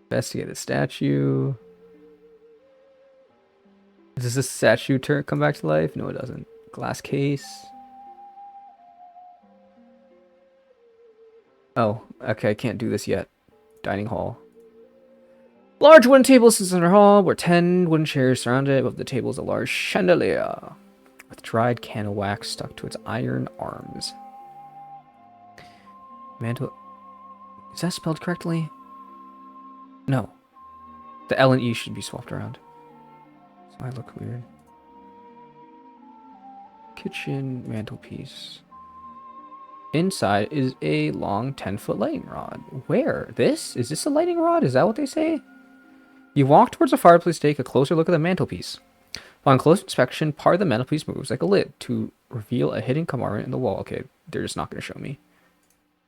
Investigate the statue. Does this statue come back to life? No, it doesn't. Glass case. Oh, okay, I can't do this yet. Dining hall. Large wooden table sits in our hall, where 10 wooden chairs surround it. Above the table is a large chandelier with dried candle wax stuck to its iron arms. Mantle. Is that spelled correctly? No. The L and E should be swapped around. So I look weird. Kitchen mantelpiece. Inside is a long 10-foot lightning rod. Where? This? Is this a lightning rod? Is that what they say? You walk towards the fireplace to take a closer look at the mantelpiece. Upon close inspection, part of the mantelpiece moves like a lid to reveal a hidden compartment in the wall. Okay, they're just not going to show me.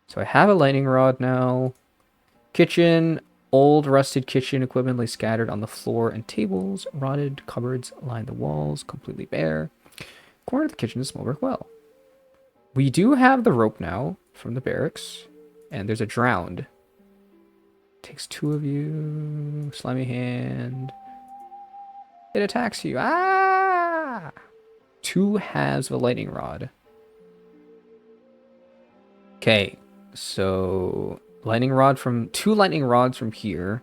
So I have a lightning rod now. Kitchen. Old rusted kitchen equipment lay scattered on the floor and tables. Rotted cupboards line the walls, completely bare. Corner of the kitchen is small brick well. We do have the rope now from the barracks. And there's a drowned. Takes two of you. Slimy hand. It attacks you. Ah! 2 halves of a lightning rod. Okay, so lightning rod from 2 lightning rods from here.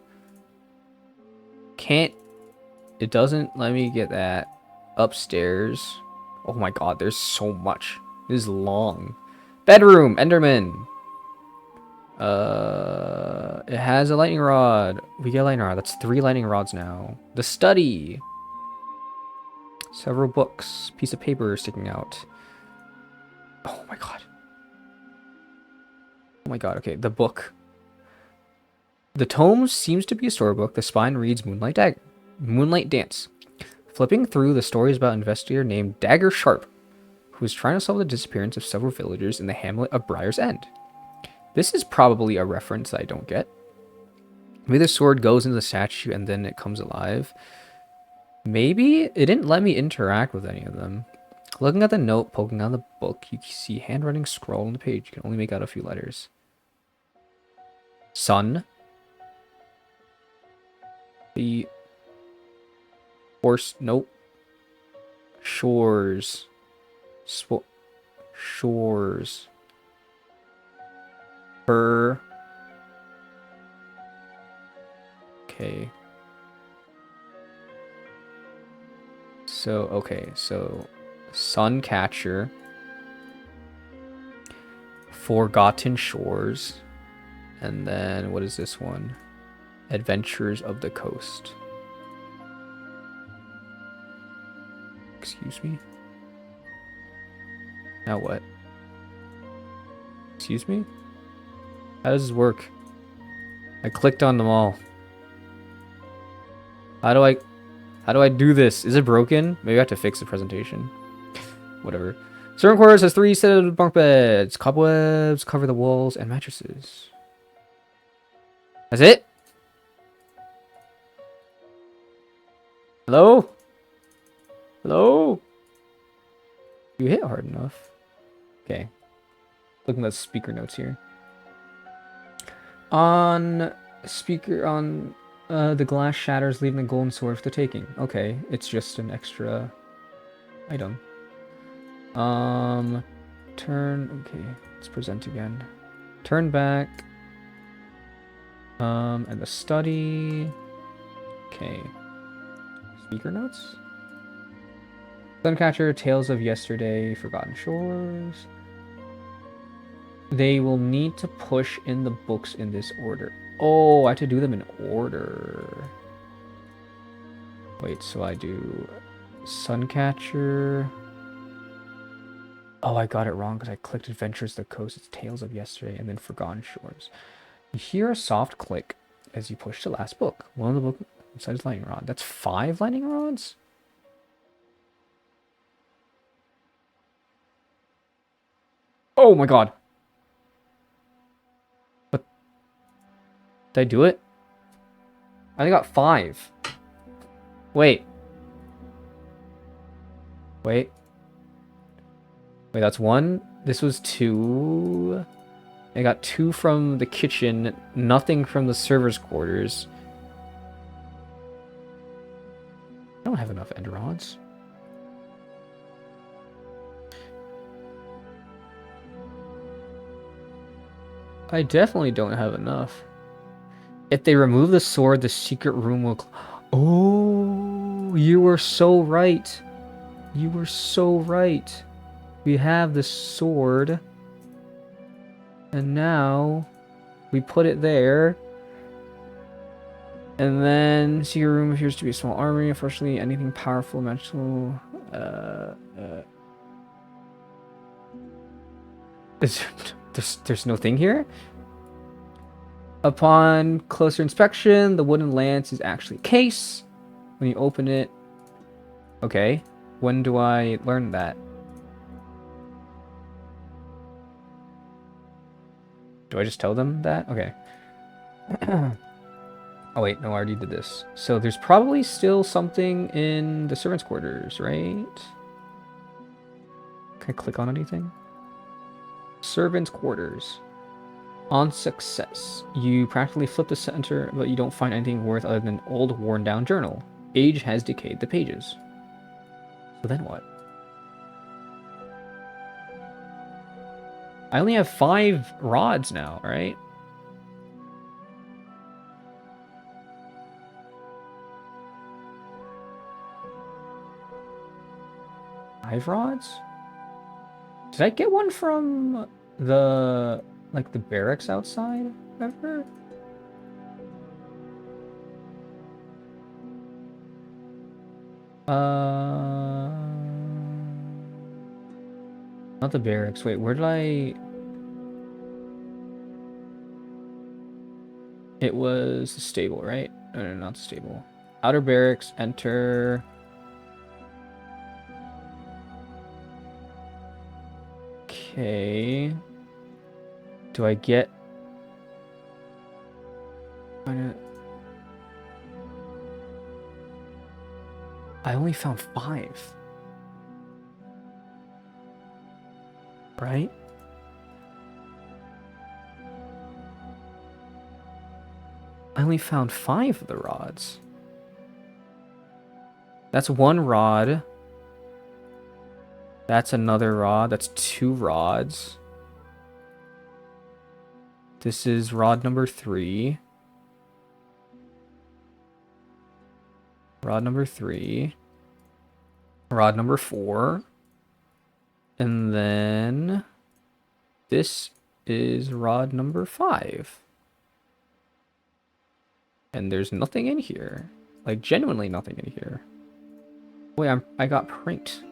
Can't. It doesn't let me get that upstairs. Oh my god, there's so much. This is long. Bedroom, Enderman. It has a lightning rod. We get a lightning rod. That's 3 lightning rods now. The study. Several books. Piece of paper sticking out. Oh my god. Oh my god, okay. The book. The tome seems to be a storybook. The spine reads Moonlight Dance. Flipping through, the story is about an investigator named Dagger Sharp, who is trying to solve the disappearance of several villagers in the hamlet of Briar's End. This is probably a reference I don't get. Maybe the sword goes into the statue and then it comes alive. Maybe it didn't let me interact with any of them. Looking at the note poking out of the book, you can see handwriting scroll on the page. You can only make out a few letters. Sun. The horse. Nope. Shores. Shores. Her. Okay. So Suncatcher. Forgotten Shores. And then, what is this one? Adventures of the Coast. Excuse me? Now what? Excuse me? How does this work? I clicked on them all. How do I do this? Is it broken? Maybe I have to fix the presentation. Whatever. Certain quarters has 3 set of bunk beds. Cobwebs cover the walls and mattresses. That's it? Hello? Hello? You hit hard enough. Okay. Looking at the speaker notes here. The glass shatters, leaving the golden sword for the taking. Okay, it's just an extra item. Okay, let's present again. Turn back. And the study. Okay. Speaker notes. Suncatcher, Tales of Yesterday, Forgotten Shores. They will need to push in the books in this order. Oh, I have to do them in order. Wait, so I do Suncatcher. Oh, I got it wrong because I clicked Adventures of the Coast. It's Tales of Yesterday and then Forgotten Shores. You hear a soft click as you push the last book. One of the book inside is lightning rod. That's 5 lightning rods? Oh my god. What? Did I do it? I only got 5. Wait. Wait, that's 1. This was 2. I got 2 from the kitchen, nothing from the server's quarters. I don't have enough end rods. I definitely don't have enough. If they remove the sword, the secret room will... Oh, you were so right. You were so right. We have the sword. And now we put it there. And then secret room appears to be a small armory. Unfortunately, anything powerful, magical... There's no thing here? Upon closer inspection, the wooden lance is actually a case. When you open it... Okay. When do I learn that? Do I just tell them that? Okay. Oh wait, no, I already did this. So there's probably still something in the servants' quarters, right? Can I click on anything? Servants' quarters. On success, you practically flip the center, but you don't find anything worth other than an old, worn-down journal. Age has decayed the pages. So then what? I only have 5 rods now, right? Five rods? Did I get one from the, like, the barracks outside ever? Not the barracks. Wait, where did I... It was the stable, right? No, not the stable. Outer barracks, enter... Okay. Do I get... I only found 5. Right? I only found 5 of the rods. That's 1 rod. That's another rod. That's 2 rods. This is rod number 3. Rod number 3. Rod number 4. And then this is rod number 5. And there's nothing in here. Like, genuinely nothing in here. Wait, I got pranked.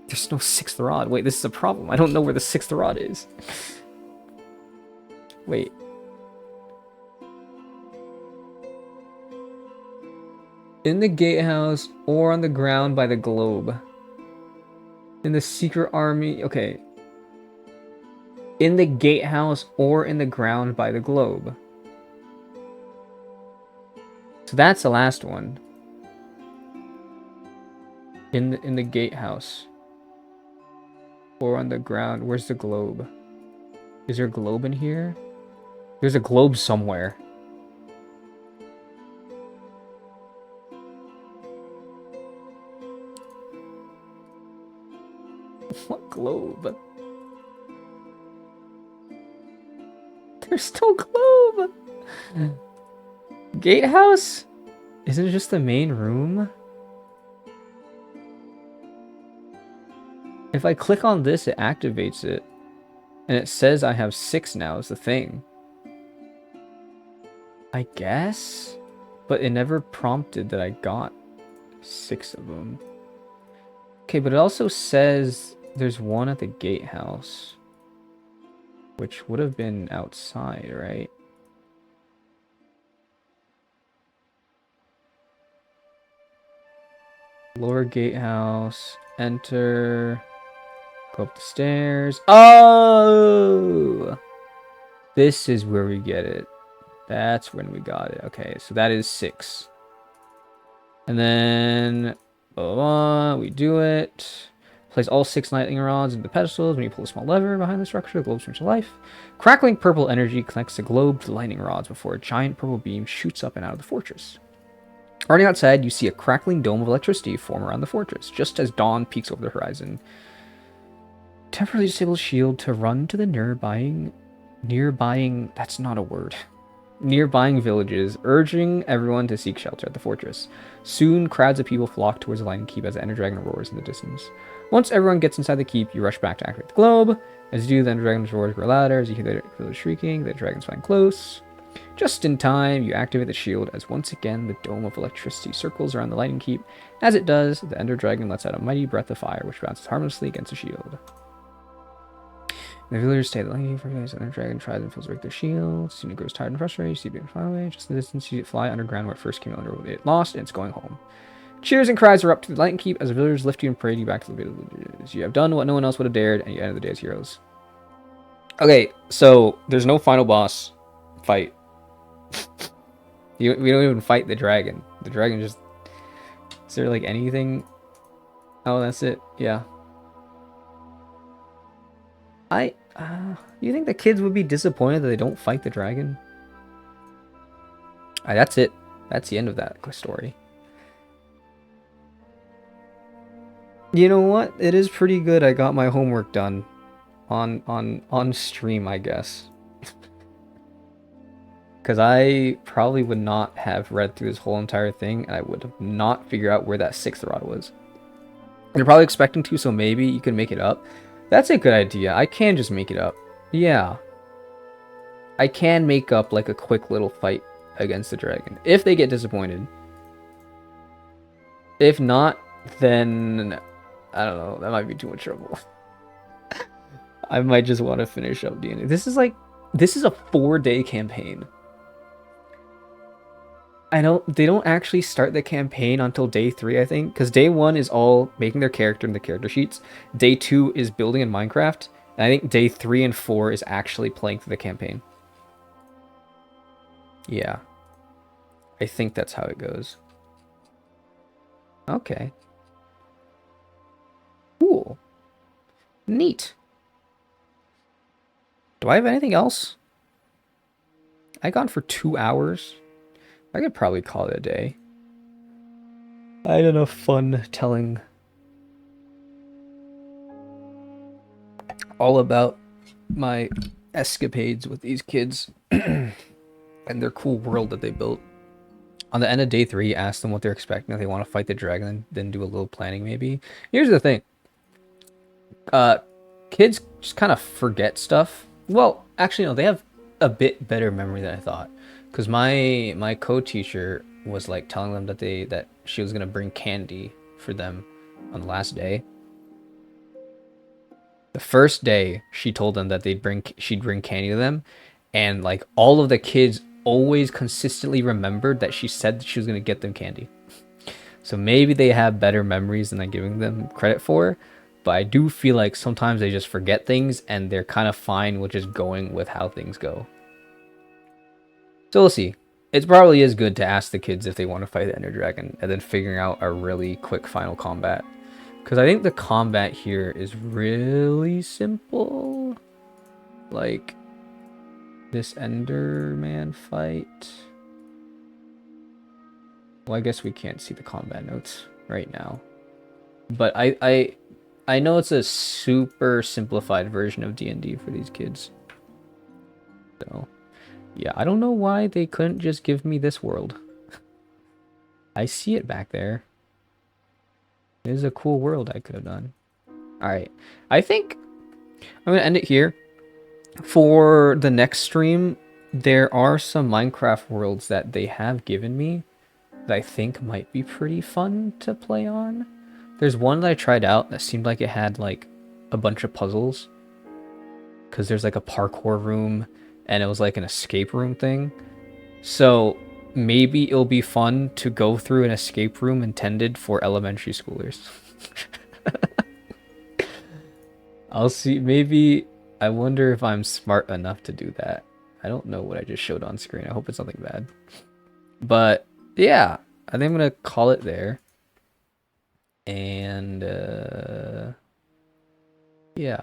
There's no 6th rod. Wait, this is a problem. I don't know where the 6th rod is. Wait. In the gatehouse or on the ground by the globe. In the secret army. Okay. In the gatehouse or in the ground by the globe. So that's the last one. In the gatehouse. Or on the ground. Where's the globe? Is there a globe in here? There's a globe somewhere. What globe? There's no globe! Gatehouse? Isn't it just the main room? If I click on this, it activates it. And it says I have 6 now is the thing. I guess? But it never prompted that I got 6 of them. Okay, but it also says there's one at the gatehouse. Which would have been outside, right? Lower gatehouse. Enter. Go up the stairs. Oh! This is where we get it. That's when we got it. Okay, so that is 6. And then... blah, blah, blah, we do it. Place all 6 lightning rods into the pedestals. When you pull a small lever behind the structure, the globe springs to life. Crackling purple energy connects the globe to the lightning rods before a giant purple beam shoots up and out of the fortress. Already outside, you see a crackling dome of electricity form around the fortress, just as dawn peeks over the horizon. Temporarily disable shield to run to the nearbying, that's not a word. Nearbying villages, urging everyone to seek shelter at the fortress. Soon, crowds of people flock towards the Lightning Keep as the Ender Dragon roars in the distance. Once everyone gets inside the keep, you rush back to activate the globe. As you do, the Ender Dragon's roars grow louder as you hear the village shrieking, the dragon's flying close. Just in time, you activate the shield as once again the dome of electricity circles around the Lightning Keep. As it does, the Ender Dragon lets out a mighty breath of fire, which bounces harmlessly against the shield. The villagers stay at the Lightning Keep for days, and the dragon tries and fails to break their shield. Soon it grows tired and frustrated. You see it fly away. Just in the distance, you see it fly underground where it first came under. It lost, and it's going home. Cheers and cries are up to the Lightning Keep as the villagers lift you and parade you back to the villages. You have done what no one else would have dared, and you ended the day as heroes. Okay, so there's no final boss fight. We don't even fight the dragon. The dragon just... Is there like anything? Oh, that's it. Yeah. You think the kids would be disappointed that they don't fight the dragon? That's it. That's the end of that story. You know what? It is pretty good. I got my homework done on stream, I guess. Because I probably would not have read through this whole entire thing, and I would have not figured out where that 6th rod was. You're probably expecting to, so maybe you can make it up. That's a good idea. I can just make it up. Yeah. I can make up like a quick little fight against the dragon if they get disappointed. If not, then I don't know. That might be too much trouble. I might just want to finish up D&D. This is a 4-day campaign. I know they don't actually start the campaign until day 3, I think, because day 1 is all making their character in the character sheets. Day 2 is building in Minecraft, and I think day 3 and 4 is actually playing through the campaign. Yeah. I think that's how it goes. Okay. Cool. Neat. Do I have anything else? I gone for 2 hours. I could probably call it a day. I had enough fun telling all about my escapades with these kids and their cool world that they built. On the end of day 3, ask them what they're expecting, if they want to fight the dragon, then do a little planning maybe. Here's the thing. Kids just kind of forget stuff. Well, actually no, they have a bit better memory than I thought. Because my co-teacher was like telling them that she was gonna bring candy for them on the last day. The first day she told them that she'd bring candy to them, and like all of the kids always consistently remembered that she said that she was gonna get them candy. So maybe they have better memories than I'm giving them credit for, but I do feel like sometimes they just forget things and they're kind of fine with just going with how things go. So we'll see. It probably is good to ask the kids if they want to fight the Ender Dragon and then figuring out a really quick final combat. Because I think the combat here is really simple. Like, this Enderman fight. Well, I guess we can't see the combat notes right now. But I know it's a super simplified version of D&D for these kids. So, yeah, I don't know why they couldn't just give me this world. I see it back there. It is a cool world I could have done. Alright, I think I'm going to end it here. For the next stream, there are some Minecraft worlds that they have given me that I think might be pretty fun to play on. There's one that I tried out that seemed like it had like a bunch of puzzles. Because there's like a parkour room and it was like an escape room thing. So maybe it'll be fun to go through an escape room intended for elementary schoolers. I'll see. Maybe I wonder if I'm smart enough to do that. I don't know what I just showed on screen. I hope it's nothing bad. But yeah, I think I'm gonna call it there. And yeah,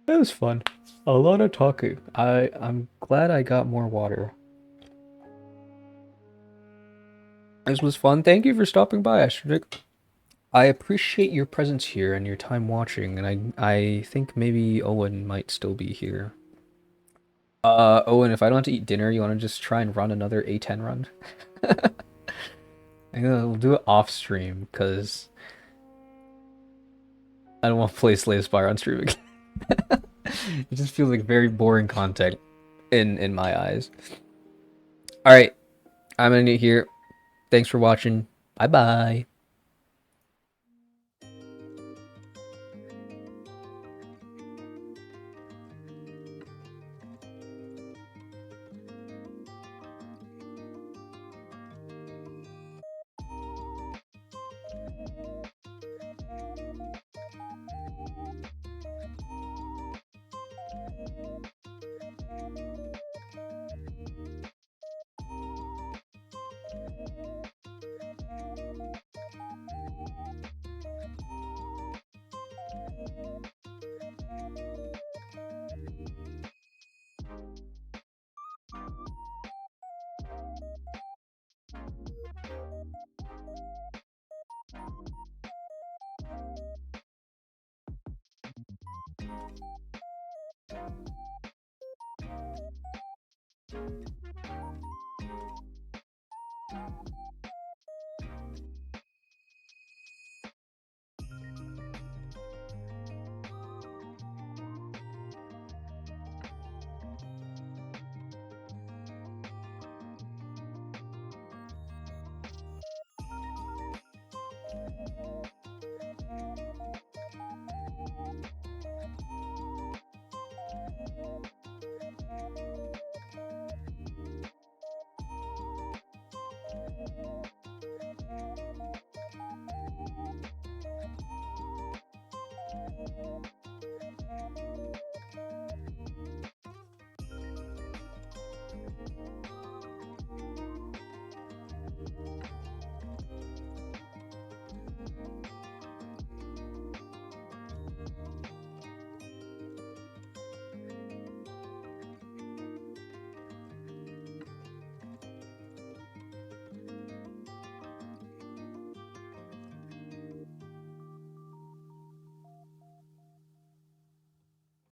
that was fun. A lot of talking. I'm glad I got more water. This was fun. Thank you for stopping by, Astrodic. I appreciate your presence here and your time watching, and I think maybe Owen might still be here. Owen, if I don't have to eat dinner, you want to just try and run another A10 run? We'll do it off stream, because I don't want to play Slay the Spire on stream again. It just feels like very boring content in my eyes. Alright, I'm gonna end it here. Thanks for watching. Bye-bye.